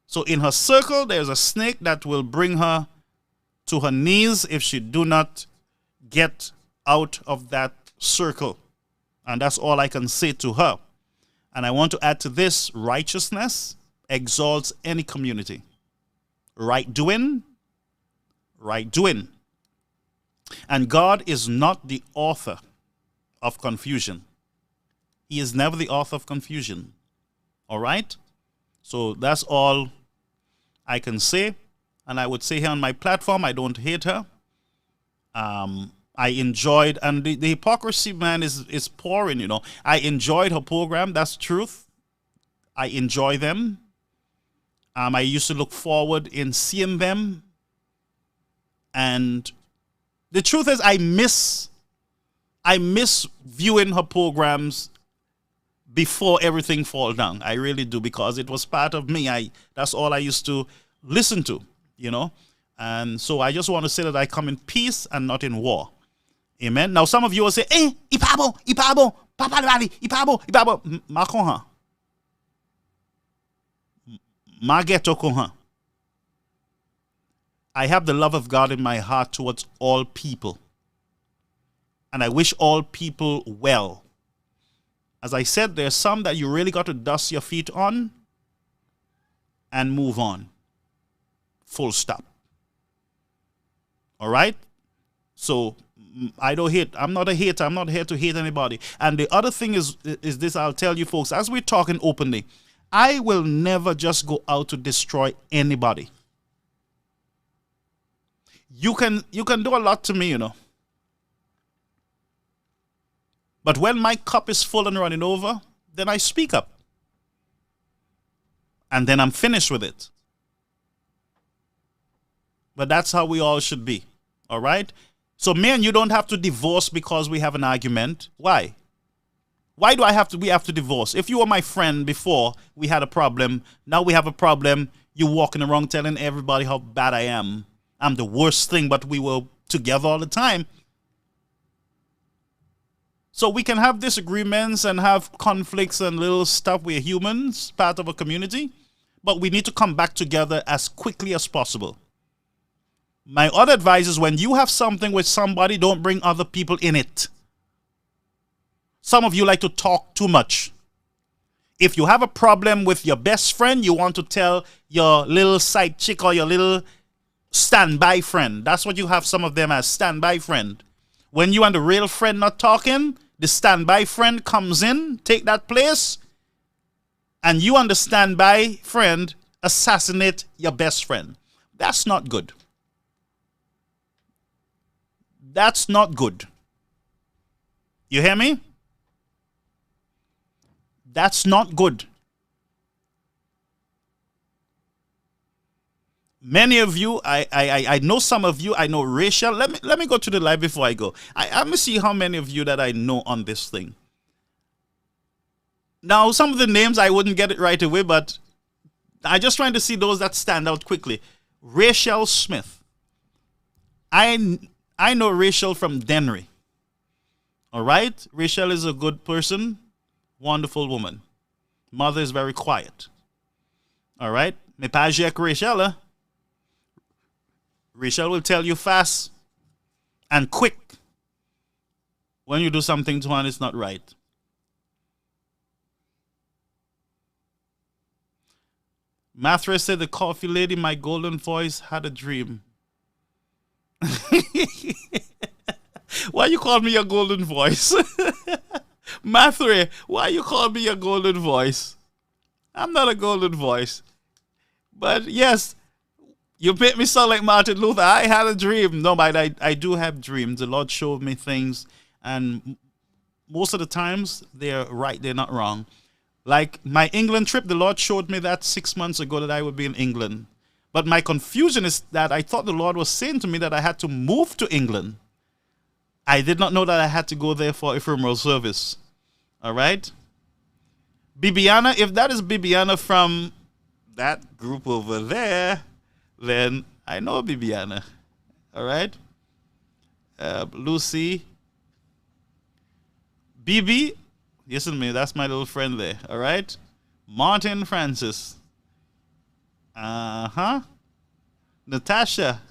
So in her circle, there's a snake that will bring her to her knees if she do not get out of that circle. And that's all I can say to her. And I want to add to this, righteousness exalts any community. Right doing. And God is not the author of confusion. He is never the author of confusion. All right? So that's all I can say. And I would say here on my platform, I don't hate her. I enjoyed, and the hypocrisy, man, is pouring, you know. I enjoyed her program. That's the truth. I enjoy them. I used to look forward in seeing them. And the truth is, I miss viewing her programs before everything fall down. I really do, because it was part of me. That's all I used to listen to, you know. And so I just want to say that I come in peace and not in war. Amen. Now some of you will say, ipabo, papa lali, ipabo, makonha. Mageto konha. I have the love of God in my heart towards all people. And I wish all people well. As I said, there's some that you really got to dust your feet on and move on. Full stop. All right? So I don't hate. I'm not a hater. I'm not here to hate anybody. And the other thing is this, I'll tell you folks, as we're talking openly, I will never just go out to destroy anybody. You can do a lot to me, you know. But when my cup is full and running over, then I speak up. And then I'm finished with it. But that's how we all should be. All right? So me and you don't have to divorce because we have an argument. Why? Why do we have to divorce? If you were my friend before, we had a problem. Now we have a problem. You're walking around telling everybody how bad I am. I'm the worst thing, but we were together all the time. So we can have disagreements and have conflicts and little stuff. We're humans, part of a community. But we need to come back together as quickly as possible. My other advice is when you have something with somebody, don't bring other people in it. Some of you like to talk too much. If you have a problem with your best friend, you want to tell your little side chick or your little standby friend. That's what you have some of them as, standby friend. When you and the real friend not talking, the standby friend comes in, take that place, and you and the standby friend assassinate your best friend. That's not good. That's not good. You hear me? That's not good. Many of you, I know some of you, I know Rachel. Let me go to the live before I go. Let me see how many of you that I know on this thing. Now, some of the names I wouldn't get it right away, but I'm just trying to see those that stand out quickly. Rachel Smith. I know Rachel from Dennery. All right? Rachel is a good person, wonderful woman. Mother is very quiet. All right? Me pa jek Rachel. Rachel will tell you fast and quick when you do something to her and it's not right. Mathra said, the coffee lady, my golden voice, had a dream. Why you call me your golden voice? Mathre, why you call me your golden voice? I'm not a golden voice. But yes, you make me sound like Martin Luther. I had a dream. No, but I do have dreams. The Lord showed me things. And most of the times, they're right. They're not wrong. Like my England trip, the Lord showed me that 6 months ago that I would be in England. But my confusion is that I thought the Lord was saying to me that I had to move to England. I did not know that I had to go there for ephemeral service. All right? Bibiana, if that is Bibiana from that group over there, then I know Bibiana. All right? Lucy. Bibi, listen to me, that's my little friend there. All right? Martin Francis. Uh-huh. Natasha.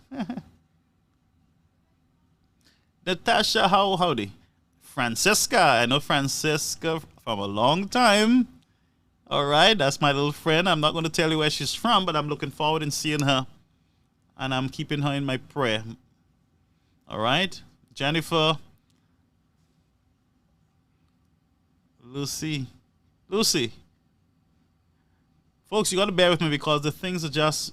Natasha, howdy. Francesca, I know Francesca from a long time. All right, that's my little friend. I'm not going to tell you where she's from, but I'm looking forward in seeing her. And I'm keeping her in my prayer. All right? Jennifer. Lucy. Folks, you got to bear with me because the things are just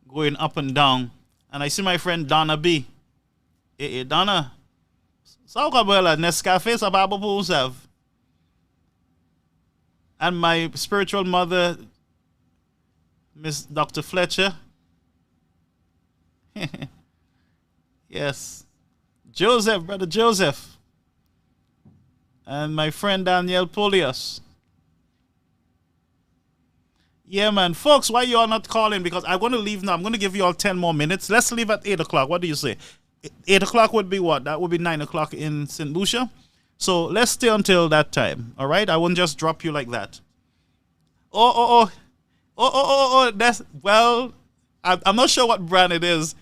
going up and down. And I see my friend Donna B. Hey, Donna. Sao ka bela Nescafe sa babo po usaf. And my spiritual mother, Miss Dr. Fletcher. Yes. Joseph, Brother Joseph. And my friend Danielle Polios. Yeah, man. Folks, why you all not calling? Because I'm going to leave now. I'm going to give you all 10 more minutes. Let's leave at 8 o'clock. What do you say? 8 o'clock would be what? That would be 9 o'clock in St. Lucia. So let's stay until that time. All right? I won't just drop you like that. Oh. That's, well, I'm not sure what brand it is.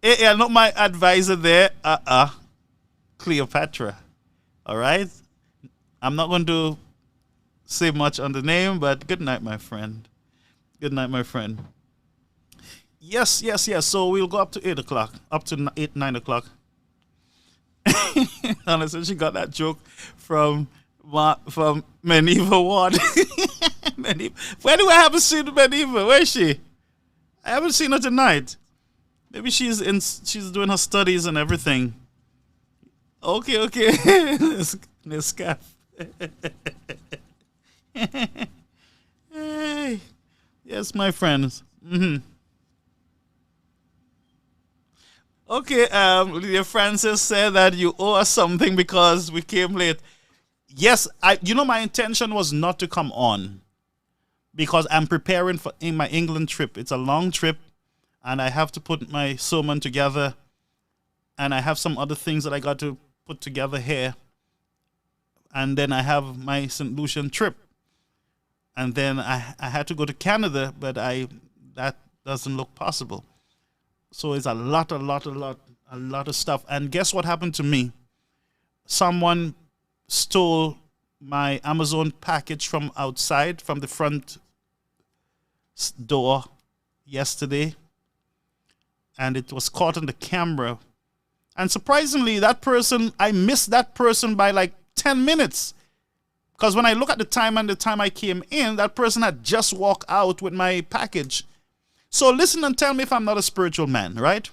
Yeah, not my advisor there. Cleopatra. All right? I'm not going to say much on the name, but good night, my friend. Good night, my friend. Yes. So we'll go up to 8 o'clock, up to 9 o'clock. Honestly, she got that joke from Meniva Ward. Where do I haven't seen Meniva? Where is she? I haven't seen her tonight. Maybe she's doing her studies and everything. Okay. Nescaf. Hey. Yes, my friends. Okay, Lydia Francis said that you owe us something because we came late. Yes, my intention was not to come on because I'm preparing for my England trip. It's a long trip, and I have to put my sermon together, and I have some other things that I got to put together here, and then I have my St. Lucian trip, and then I had to go to Canada, but that doesn't look possible. So it's a lot of stuff. And guess what happened to me? Someone stole my Amazon package from outside, from the front door yesterday. And it was caught on the camera. And surprisingly, I missed that person by like 10 minutes. Because when I look at the time and the time I came in, that person had just walked out with my package. So listen and tell me if I'm not a spiritual man, right?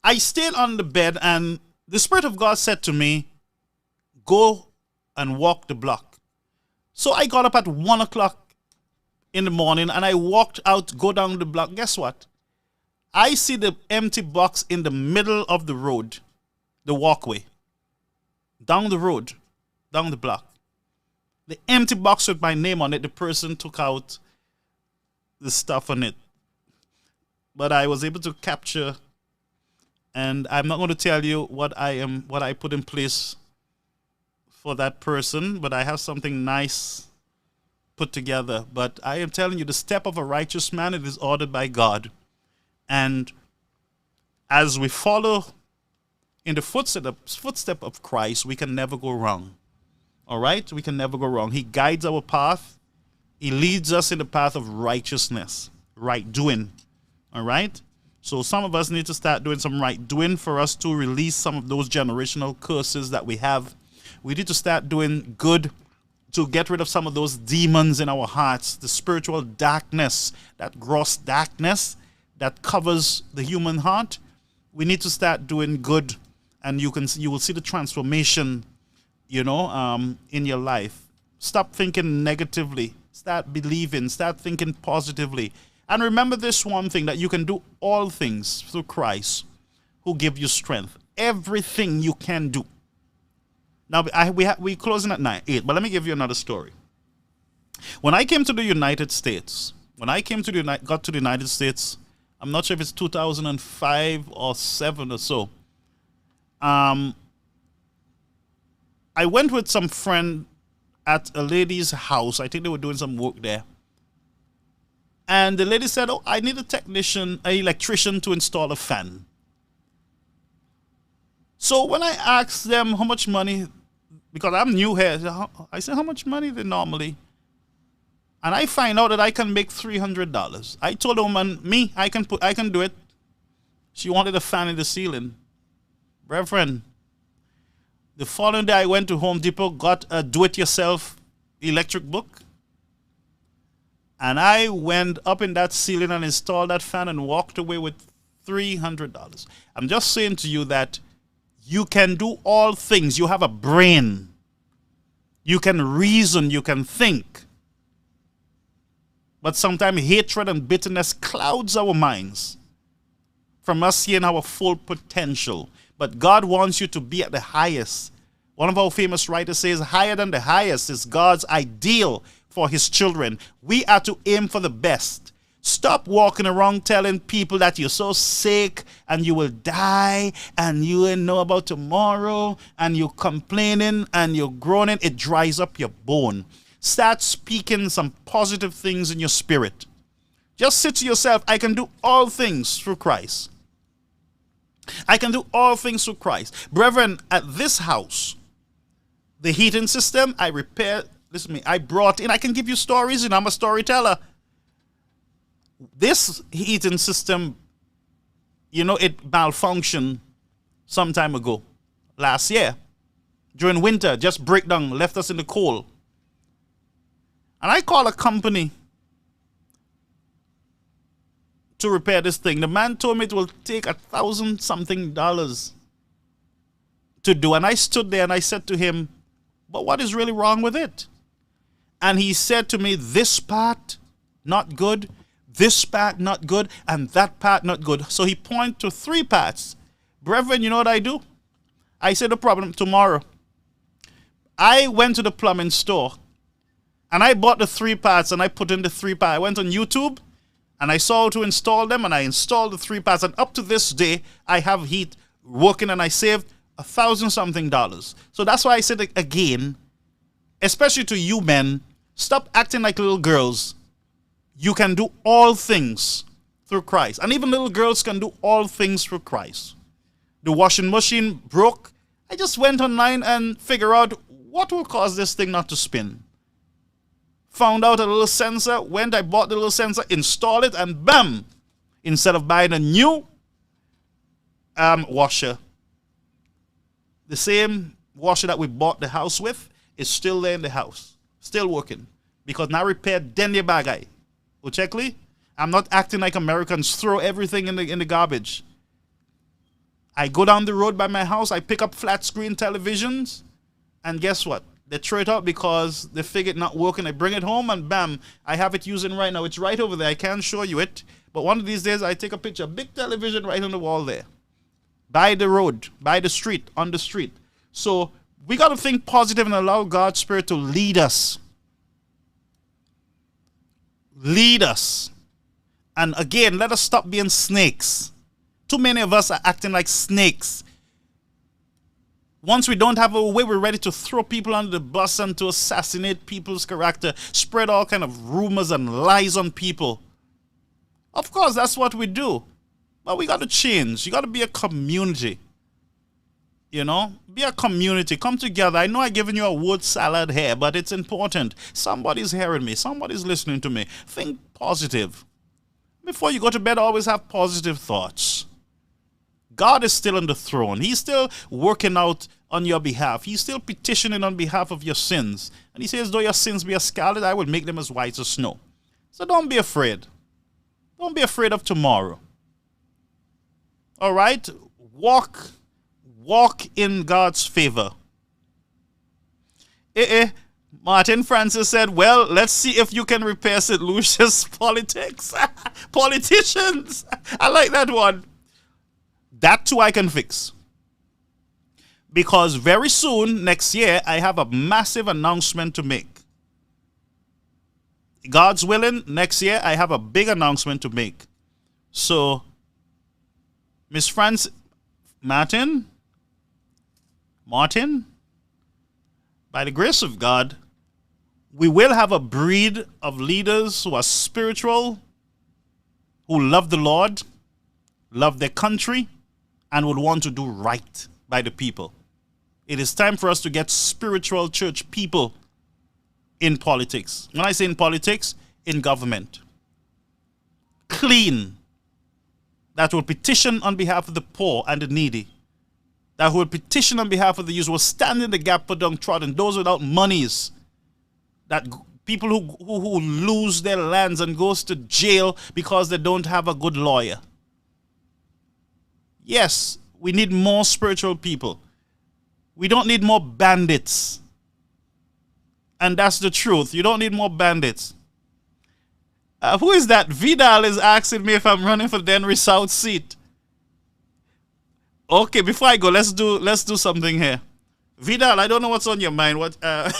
I stayed on the bed and the Spirit of God said to me, go and walk the block. So I got up at 1 o'clock in the morning and I walked out, go down the block. Guess what? I see the empty box in the middle of the road, the walkway, down the road, down the block. The empty box with my name on it, the person took out the stuff on it. But I was able to capture, and I'm not going to tell you what I put in place for that person, but I have something nice put together. But I am telling you, the step of a righteous man, it is ordered by God. And as we follow in the footstep of Christ, we can never go wrong. All right? We can never go wrong. He guides our path. He leads us in the path of righteousness, right doing. All right? So some of us need to start doing some right doing for us to release some of those generational curses that we have. We need to start doing good to get rid of some of those demons in our hearts, the spiritual darkness, that gross darkness that covers the human heart. We need to start doing good, and you will see the transformation, in your life. Stop thinking negatively. Start believing. Start thinking positively. And remember this one thing, that you can do all things through Christ who give you strength. Everything you can do. Now, we closing at 8, but let me give you another story. When I came to the United States, got to the United States, I'm not sure if it's 2005 or 7 or so. I went with some friend at a lady's house. I think they were doing some work there. And the lady said, "Oh, I need an electrician to install a fan." So when I asked them how much money, because I'm new here, I said, "How much money they normally?" And I find out that I can make $300. I told the woman, I can do it. She wanted a fan in the ceiling. Reverend, the following day I went to Home Depot, got a do-it-yourself electric book, and I went up in that ceiling and installed that fan and walked away with $300. I'm just saying to you that you can do all things. You have a brain. You can reason. You can think. But sometimes hatred and bitterness clouds our minds from us seeing our full potential. But God wants you to be at the highest. One of our famous writers says, higher than the highest is God's ideal for his children. We are to aim for the best. Stop walking around telling people that you're so sick and you will die and you ain't know about tomorrow and you're complaining and you're groaning. It dries up your bone. Start speaking some positive things in your spirit. Just say to yourself, I can do all things through Christ. I can do all things through Christ. Brethren, at this house, the heating system, I repaired, listen to me, I brought in, I can give you stories, and I'm a storyteller. This heating system, it malfunctioned some time ago, last year. During winter, just breakdown, left us in the cold. And I called a company to repair this thing. The man told me it will take $1,000-something to do. And I stood there and I said to him, but what is really wrong with it? And he said to me, this part, not good. This part, not good. And that part, not good. So he pointed to 3 parts. Brethren, you know what I do? I said, no problem, tomorrow. I went to the plumbing store. And I bought the 3 parts and I put in the 3 parts. I went on YouTube and I saw how to install them and I installed the 3 parts. And up to this day, I have heat working and I saved $1,000-something. So that's why I said again, especially to you men, stop acting like little girls. You can do all things through Christ. And even little girls can do all things through Christ. The washing machine broke. I just went online and figured out what will cause this thing not to spin. Found out a little sensor, I bought the little sensor, installed it, and bam! Instead of buying a new washer, the same washer that we bought the house with is still there in the house, still working. Because now repaired denye bagay. Uchekli, I'm not acting like Americans, throw everything in the garbage. I go down the road by my house, I pick up flat screen televisions, and guess what? They throw it out because they figure it not working. I bring it home and bam, I have it using right now. It's right over there. I can't show you it. But one of these days I take a picture, big television right on the wall there. By the road, by the street, on the street. So we got to think positive and allow God's Spirit to lead us. Lead us. And again, let us stop being snakes. Too many of us are acting like snakes. Once we don't have a way, we're ready to throw people under the bus and to assassinate people's character, spread all kind of rumors and lies on people. Of course, that's what we do. But we got to change. You got to be a community. Be a community. Come together. I know I've given you a word salad here, but it's important. Somebody's hearing me. Somebody's listening to me. Think positive. Before you go to bed, always have positive thoughts. God is still on the throne. He's still working out on your behalf. He's still petitioning on behalf of your sins. And he says, though your sins be as scarlet, I will make them as white as snow. So don't be afraid. Don't be afraid of tomorrow. All right? Walk in God's favor. Martin Francis said, well, let's see if you can repair St. Lucia's politics. Politicians. I like that one. That too I can fix. Because very soon, next year, I have a massive announcement to make. God's willing, next year, I have a big announcement to make. So, Miss Martin, by the grace of God, we will have a breed of leaders who are spiritual, who love the Lord, love their country, and would want to do right by the people. It is time for us to get spiritual church people in politics. When I say in politics, in government. Clean. That will petition on behalf of the poor and the needy. That will petition on behalf of the youth, will stand in the gap for downtrodden, those without monies. That people who lose their lands and goes to jail because they don't have a good lawyer. Yes, we need more spiritual people. We don't need more bandits. And that's the truth. You don't need more bandits. Who is that? Vidal is asking me if I'm running for Denry South seat. Okay, before I go, let's do something here. Vidal, I don't know what's on your mind. I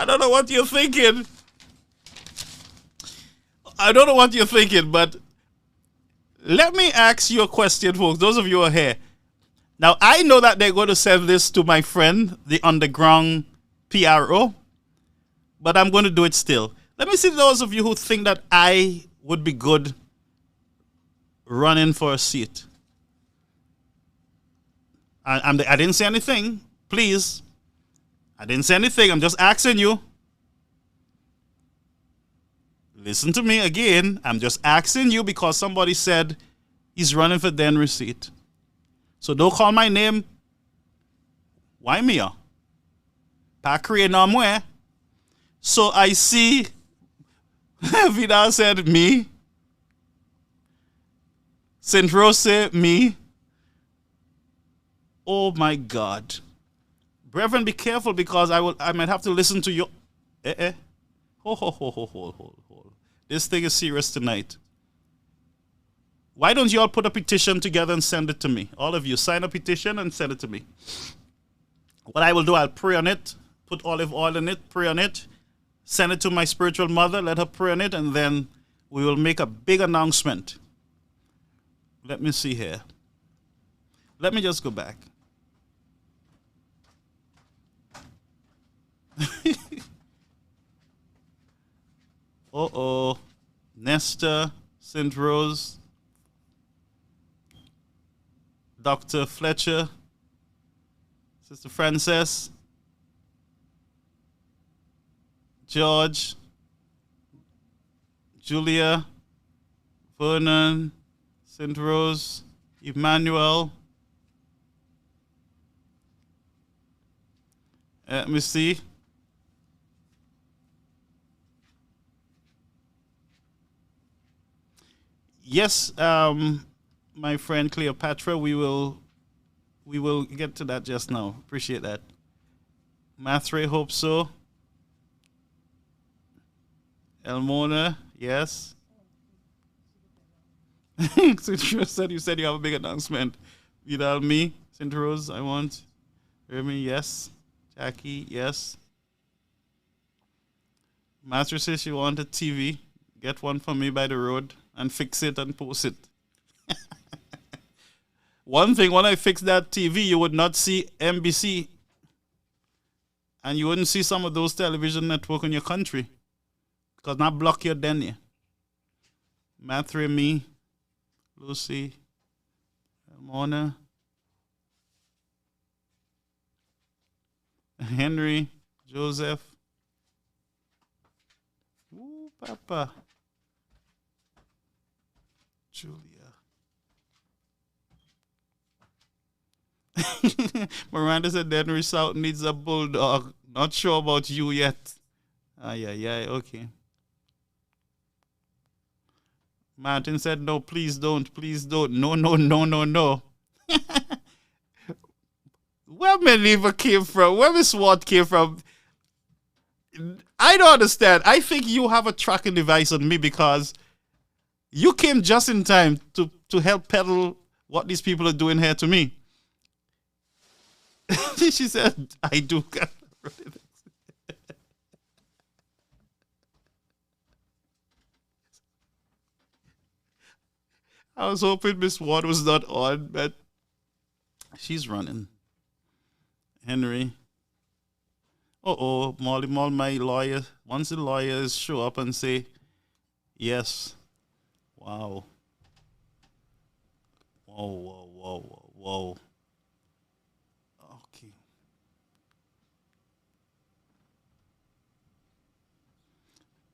don't know what you're thinking. But let me ask you a question, folks. Those of you who are here. Now, I know that they're going to send this to my friend, the underground PRO, but I'm going to do it still. Let me see those of you who think that I would be good running for a seat. I didn't say anything. Please. I didn't say anything. I'm just asking you. Listen to me again. I'm just asking you because somebody said he's running for Denry seat. So don't call my name. Why me? Pakri namwe. So I see Vidal said me. St. Rose said me. Oh my God. Brethren, be careful because I might have to listen to you. Hold. This thing is serious tonight. Why don't you all put a petition together and send it to me? All of you, sign a petition and send it to me. What I will do, I'll pray on it, put olive oil in it, pray on it, send it to my spiritual mother, let her pray on it, and then we will make a big announcement. Let me see here. Let me just go back. Nesta, St. Rose, Dr. Fletcher, Sister Frances, George, Julia, Vernon, St. Rose, Emmanuel. Let me see. Yes, my friend Cleopatra, we will get to that just now. Appreciate that. Mathray, hope so. Elmona, yes. Said you said you have a big announcement. Vidal, me. St. Rose, I want. Remy, yes. Jackie, yes. Master says she wanted TV. Get one for me by the road and fix it and post it. One thing, when I fix that TV, you would not see NBC and you wouldn't see some of those television networks in your country because not block your den. Matthew, me, Lucy, Mona, Henry, Joseph. Ooh, Papa. Julia. Miranda said Denry South needs a bulldog. Not sure about you yet. Okay. Martin said, no, please don't. No. Where my liver came from? Where my SWAT came from? I don't understand. I think you have a tracking device on me because you came just in time to help peddle what these people are doing here to me. She said, I do. I was hoping Miss Ward was not on, but she's running. Henry. Molly Mall, my lawyer. Once the lawyers show up and say, yes. Wow. Whoa. Okay.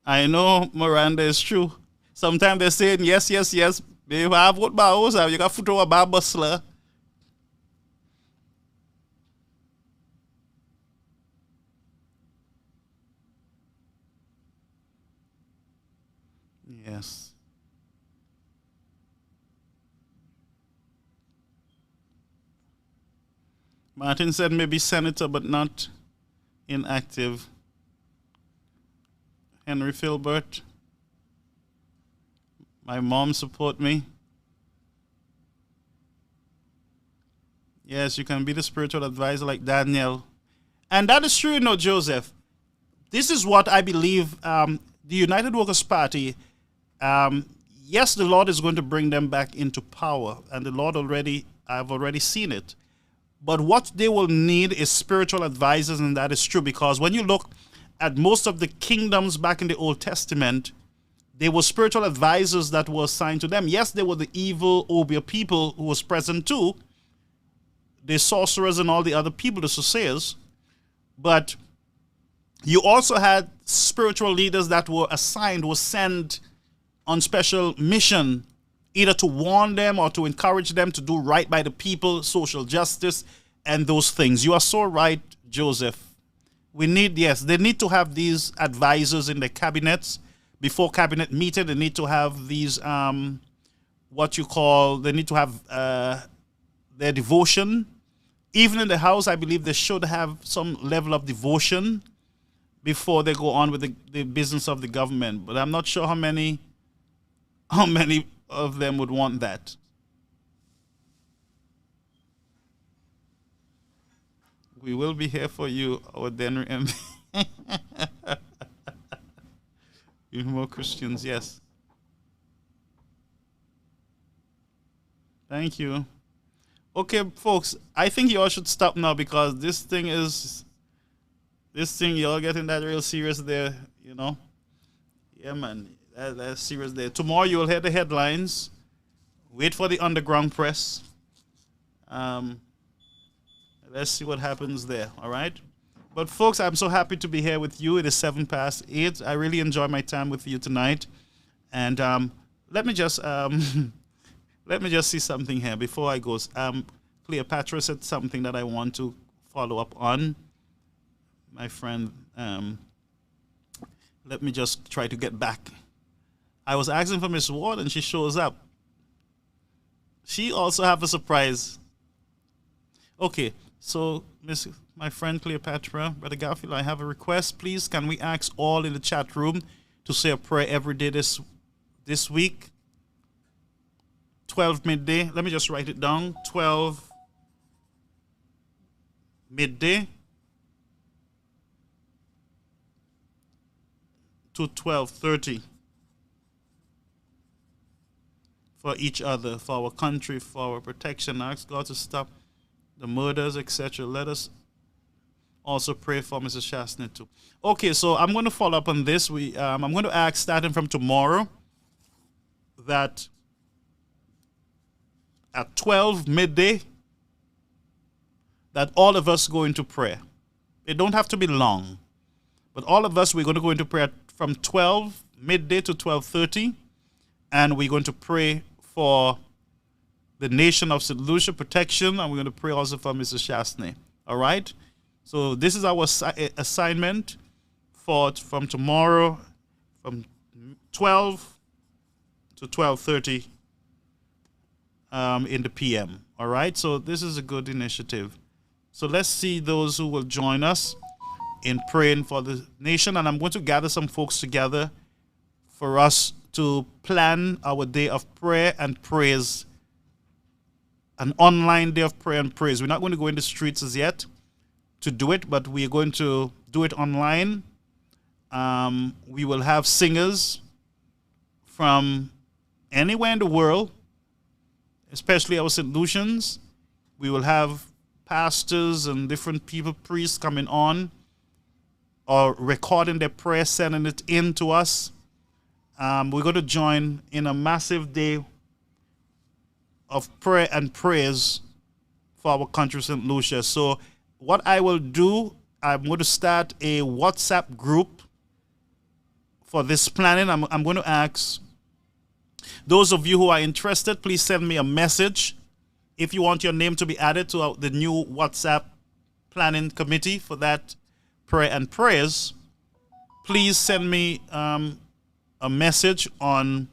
I know Miranda is true. Sometimes they're saying yes. Babe, I have what bows have you got foot over bar bustler. Yes. Martin said maybe senator, but not inactive. Henry Filbert. My mom support me. Yes, you can be the spiritual advisor like Daniel. And that is true, you know, Joseph. This is what I believe the United Workers' Party, yes, the Lord is going to bring them back into power. And the Lord I've already seen it. But what they will need is spiritual advisors, and that is true. Because when you look at most of the kingdoms back in the Old Testament, they were spiritual advisors that were assigned to them. Yes, they were the evil Obeah people who was present too, the sorcerers and all the other people, the soothsayers. But you also had spiritual leaders that were assigned, were sent on special mission, either to warn them or to encourage them to do right by the people, social justice, and those things. You are so right, Joseph. They need to have these advisors in the cabinets. Before cabinet meeting, they need to have these, they need to have their devotion. Even in the house, I believe they should have some level of devotion before they go on with the business of the government. But I'm not sure how many of them would want that. We will be here for you, our Denry MP. Even more Christians, yes. Thank you. Okay, folks, I think you all should stop now because this thing, y'all getting that real serious there, you know? Yeah, man, that's serious there. Tomorrow you will hear the headlines. Wait for the underground press. Let's see what happens there, all right? But folks, I'm so happy to be here with you. It is 8:07. I really enjoy my time with you tonight. And let me just see something here before I go. Cleopatra said something that I want to follow up on. My friend, let me just try to get back. I was asking for Miss Ward and she shows up. She also have a surprise. Okay, so my friend Cleopatra, Brother Garfield, I have a request. Please, can we ask all in the chat room to say a prayer every day this week? 12 midday. Let me just write it down. 12 midday to 12:30 for each other, for our country, for our protection. Ask God to stop the murders, etc. Let us also pray for Mrs. Shastney too. Okay, so I'm going to follow up on this. I'm going to ask, starting from tomorrow, that at 12 midday, that all of us go into prayer. It don't have to be long, but all of us, we're going to go into prayer from 12 midday to 12:30, and we're going to pray for the nation of St. Lucia, protection, and we're going to pray also for Mrs. Shastney. All right? So this is our assignment from tomorrow, from 12 to 12:30 in the PM. All right? So this is a good initiative. So let's see those who will join us in praying for the nation. And I'm going to gather some folks together for us to plan our day of prayer and praise an online day of prayer and praise. We're not going to go in the streets as yet to do it, but we are going to do it online. We will have singers from anywhere in the world, especially our St. Lucians. We will have pastors and different people, priests coming on or recording their prayer, sending it in to us. We're going to join in a massive day of prayer and praise for our country, St. Lucia. So what I will do, I'm going to start a WhatsApp group for this planning. I'm going to ask those of you who are interested, please send me a message if you want your name to be added to the new WhatsApp planning committee for that prayer and prayers. Please send me a message on,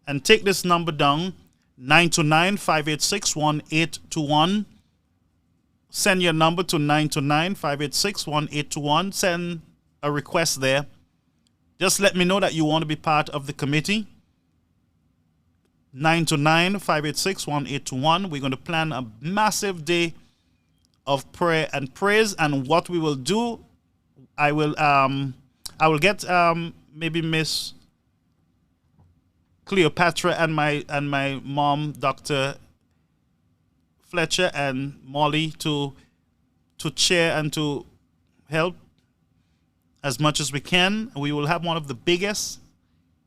and take this number down, 929-586-1821. Send your number to 929-586-1821. Send a request there. Just let me know that you want to be part of the committee. 929-586-1821. We're going to plan a massive day of prayer and praise, and what we will do, I will get maybe Miss Cleopatra and my mom, Dr. Fletcher, and Molly to chair and to help as much as we can. We will have one of the biggest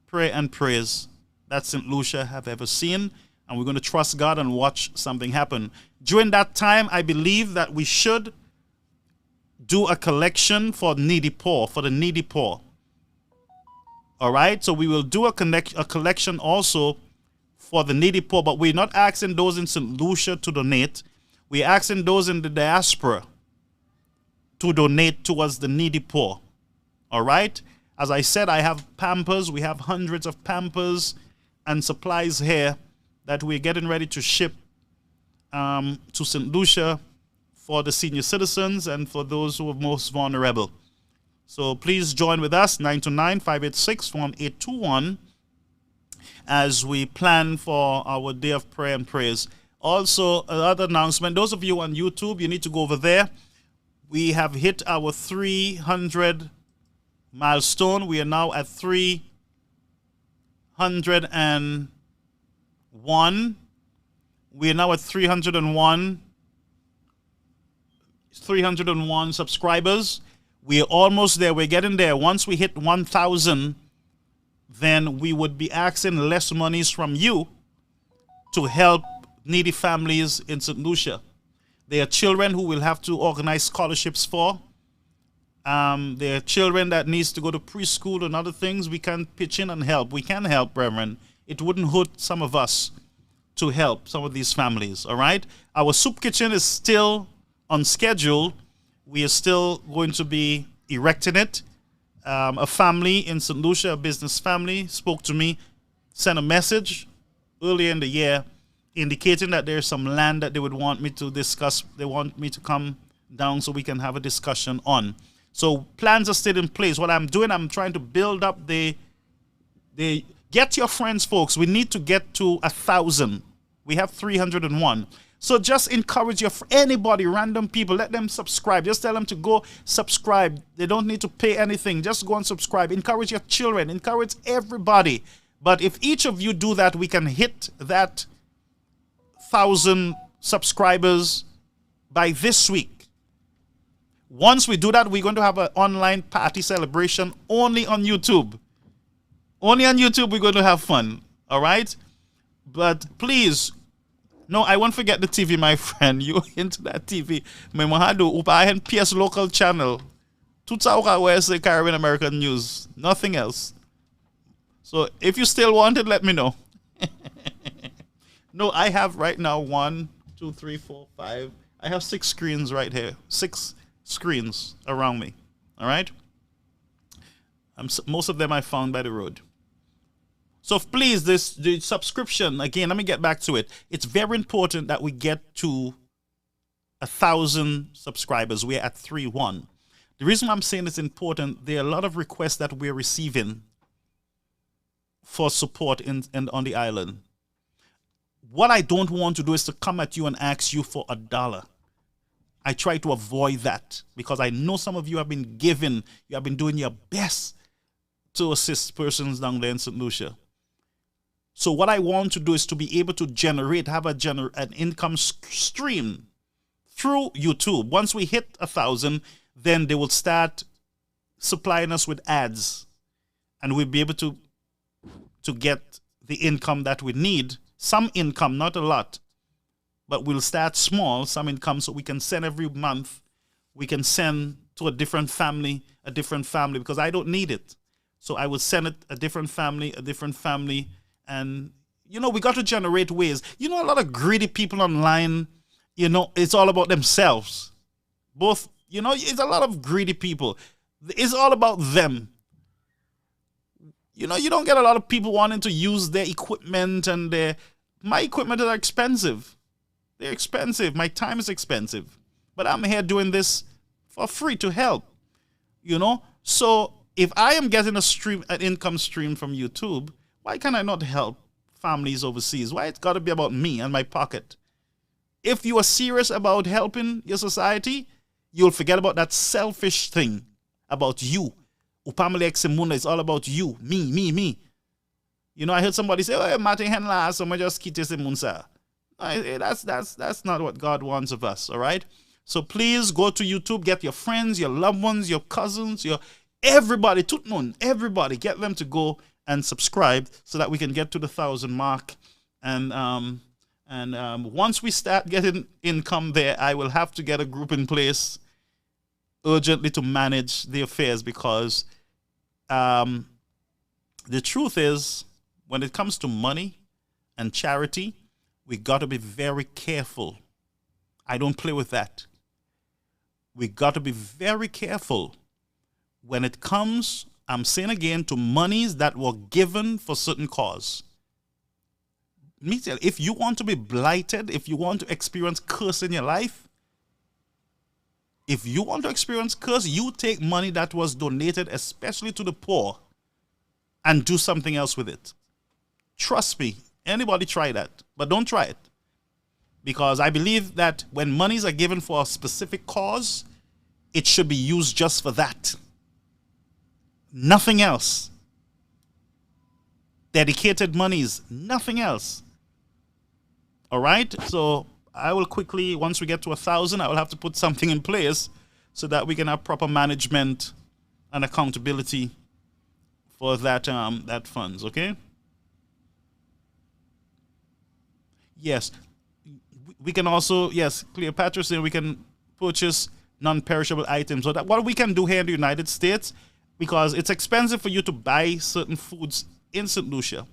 prayer and praise that St. Lucia have ever seen, and we're going to trust God and watch something happen. During that time, I believe that we should do a collection for the needy poor. All right, so we will do a collection also for the needy poor, but we're not asking those in St. Lucia to donate. We're asking those in the diaspora to donate towards the needy poor. All right, as I said, I have Pampers. We have hundreds of Pampers and supplies here that we're getting ready to ship to St. Lucia for the senior citizens and for those who are most vulnerable. So please join with us, 929-586-1821, as we plan for our day of prayer and praise. Also, another announcement, those of you on YouTube, you need to go over there. We have hit our 300 milestone. We are now at 301. We are now at 301 subscribers. We are almost there. We're getting there. Once we hit 1,000, then we would be asking less monies from you to help needy families in St. Lucia. There are children who will have to organize scholarships for. There are children that needs to go to preschool and other things. We can pitch in and help. We can help, brethren. It wouldn't hurt some of us to help some of these families, all right? Our soup kitchen is still on schedule. We are still going to be erecting it. A family in St. Lucia, a business family, spoke to me, sent a message earlier in the year indicating that there's some land that they would want me to discuss. They want me to come down so we can have a discussion on. So plans are still in place. What I'm doing, I'm trying to build up the get your friends, folks. We need to get to 1,000. We have 301. So just encourage anybody, random people, let them subscribe. Just tell them to go subscribe. They don't need to pay anything. Just go and subscribe. Encourage your children. Encourage everybody. But if each of you do that, we can hit that 1,000 subscribers by this week. Once we do that, we're going to have an online party celebration only on YouTube. Only on YouTube, we're going to have fun. All right? But please, no, I won't forget the TV, my friend. You into that TV. My mahado upahen PS local channel. Tutsa where's the Caribbean American news. Nothing else. So if you still want it, let me know. No, I have right now 1, 2, 3, 4, 5. I have 6 screens right here. 6 screens around me. All right? Most of them I found by the road. So please, the subscription, again, let me get back to it. It's very important that we get to 1,000 subscribers. We're at 301. The reason why I'm saying it's important, there are a lot of requests that we're receiving for support on the island. what I don't want to do is to come at you and ask you for $1. I try to avoid that because I know some of you have been giving, you have been doing your best to assist persons down there in St. Lucia. So what I want to do is to be able to have an income stream through YouTube. Once we hit 1,000, then they will start supplying us with ads, and we'll be able to get the income that we need. Some income, not a lot, but we'll start small, some income, so we can send every month. We can send to a different family, because I don't need it. So I will send it a different family, and, we got to generate ways. A lot of greedy people online, it's all about themselves. It's a lot of greedy people. It's all about them. You don't get a lot of people wanting to use their equipment, and my equipment are expensive. They're expensive. My time is expensive. But I'm here doing this for free to help. So if I am getting an income stream from YouTube, why can I not help families overseas? Why it's got to be about me and my pocket? If you are serious about helping your society, you'll forget about that selfish thing about you. Upamele Eximunda is all about you. Me. I heard somebody say, "Oh, Martin Henla, so just kite Munsa." That's not what God wants of us, all right? So please go to YouTube, get your friends, your loved ones, your cousins, everybody, tutnun, everybody, get them to go and subscribe so that we can get to the 1,000 mark. And once we start getting income there, I will have to get a group in place urgently to manage the affairs, because the truth is, when it comes to money and charity, we got to be very careful. I don't play with that. We got to be very careful when it comes, I'm saying again, to monies that were given for certain cause. Me tell you, if you want to be blighted, if you want to experience curse in your life, if you want to experience curse, you take money that was donated, especially to the poor, and do something else with it. Trust me, anybody try that, but don't try it. Because I believe that when monies are given for a specific cause, it should be used just for that. Nothing else. Dedicated monies, nothing else. All right? So I will quickly, once we get to 1,000, I will have to put something in place so that we can have proper management and accountability for that funds, okay? Yes. We can also, yes, Cleopatra said we can purchase non-perishable items. So that what we can do here in the United States, because it's expensive for you to buy certain foods in St. Lucia,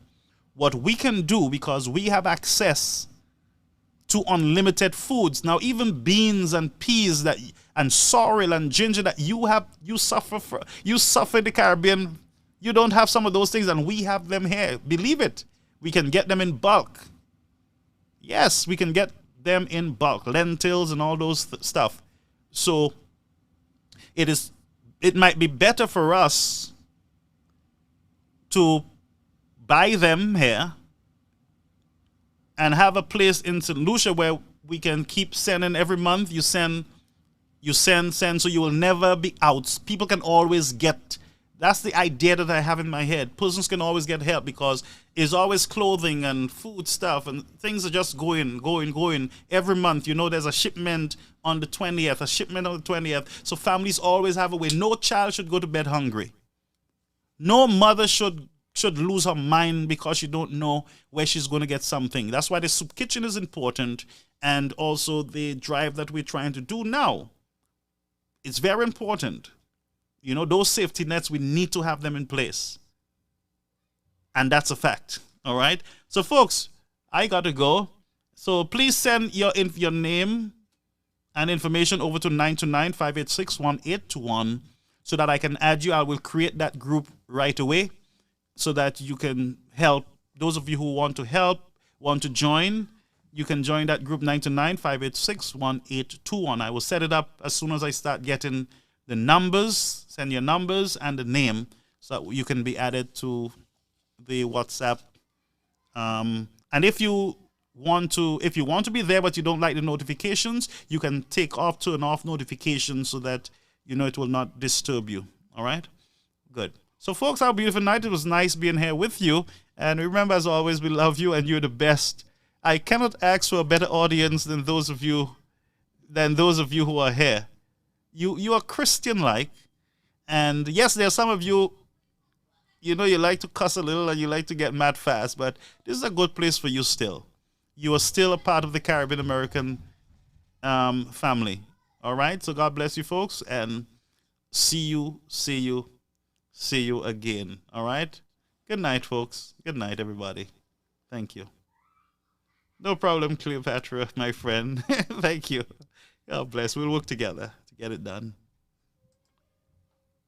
what we can do, because we have access to unlimited foods. Now, even beans and peas and sorrel and ginger that you suffer in the Caribbean, you don't have some of those things, and we have them here. Believe it. We can get them in bulk. Yes, we can get them in bulk, lentils and all those stuff. So it might be better for us to buy them here and have a place in St. Lucia where we can keep sending every month. You send, so you will never be out. People can always get. That's the idea that I have in my head. Persons can always get help because it's always clothing and food stuff, and things are just going. Every month, there's a shipment on the 20th, So families always have a way. No child should go to bed hungry. No mother should lose her mind because she don't know where she's going to get something. That's why the soup kitchen is important, and also the drive that we're trying to do now. It's very important. Those safety nets, we need to have them in place. And that's a fact. All right? So, folks, I got to go. So, please send your name and information over to 929-586-1821 so that I can add you. I will create that group right away so that you can help. Those of you who want to help, want to join, you can join that group 929-586-1821. I will set it up as soon as I start getting the numbers. Send your numbers and the name so that you can be added to the WhatsApp. And if you if you want to be there but you don't like the notifications, you can turn off notifications so that you know it will not disturb you. All right? Good. So folks, have a beautiful night. It was nice being here with you. And remember, as always, we love you and you're the best. I cannot ask for a better audience than those of you who are here. You are Christian-like. And yes, there are some of you, you like to cuss a little and you like to get mad fast, but this is a good place for you still. You are still a part of the Caribbean American family. All right? So God bless you, folks, and see you again. All right? Good night, folks. Good night, everybody. Thank you. No problem, Cleopatra, my friend. Thank you. God bless. We'll work together to get it done.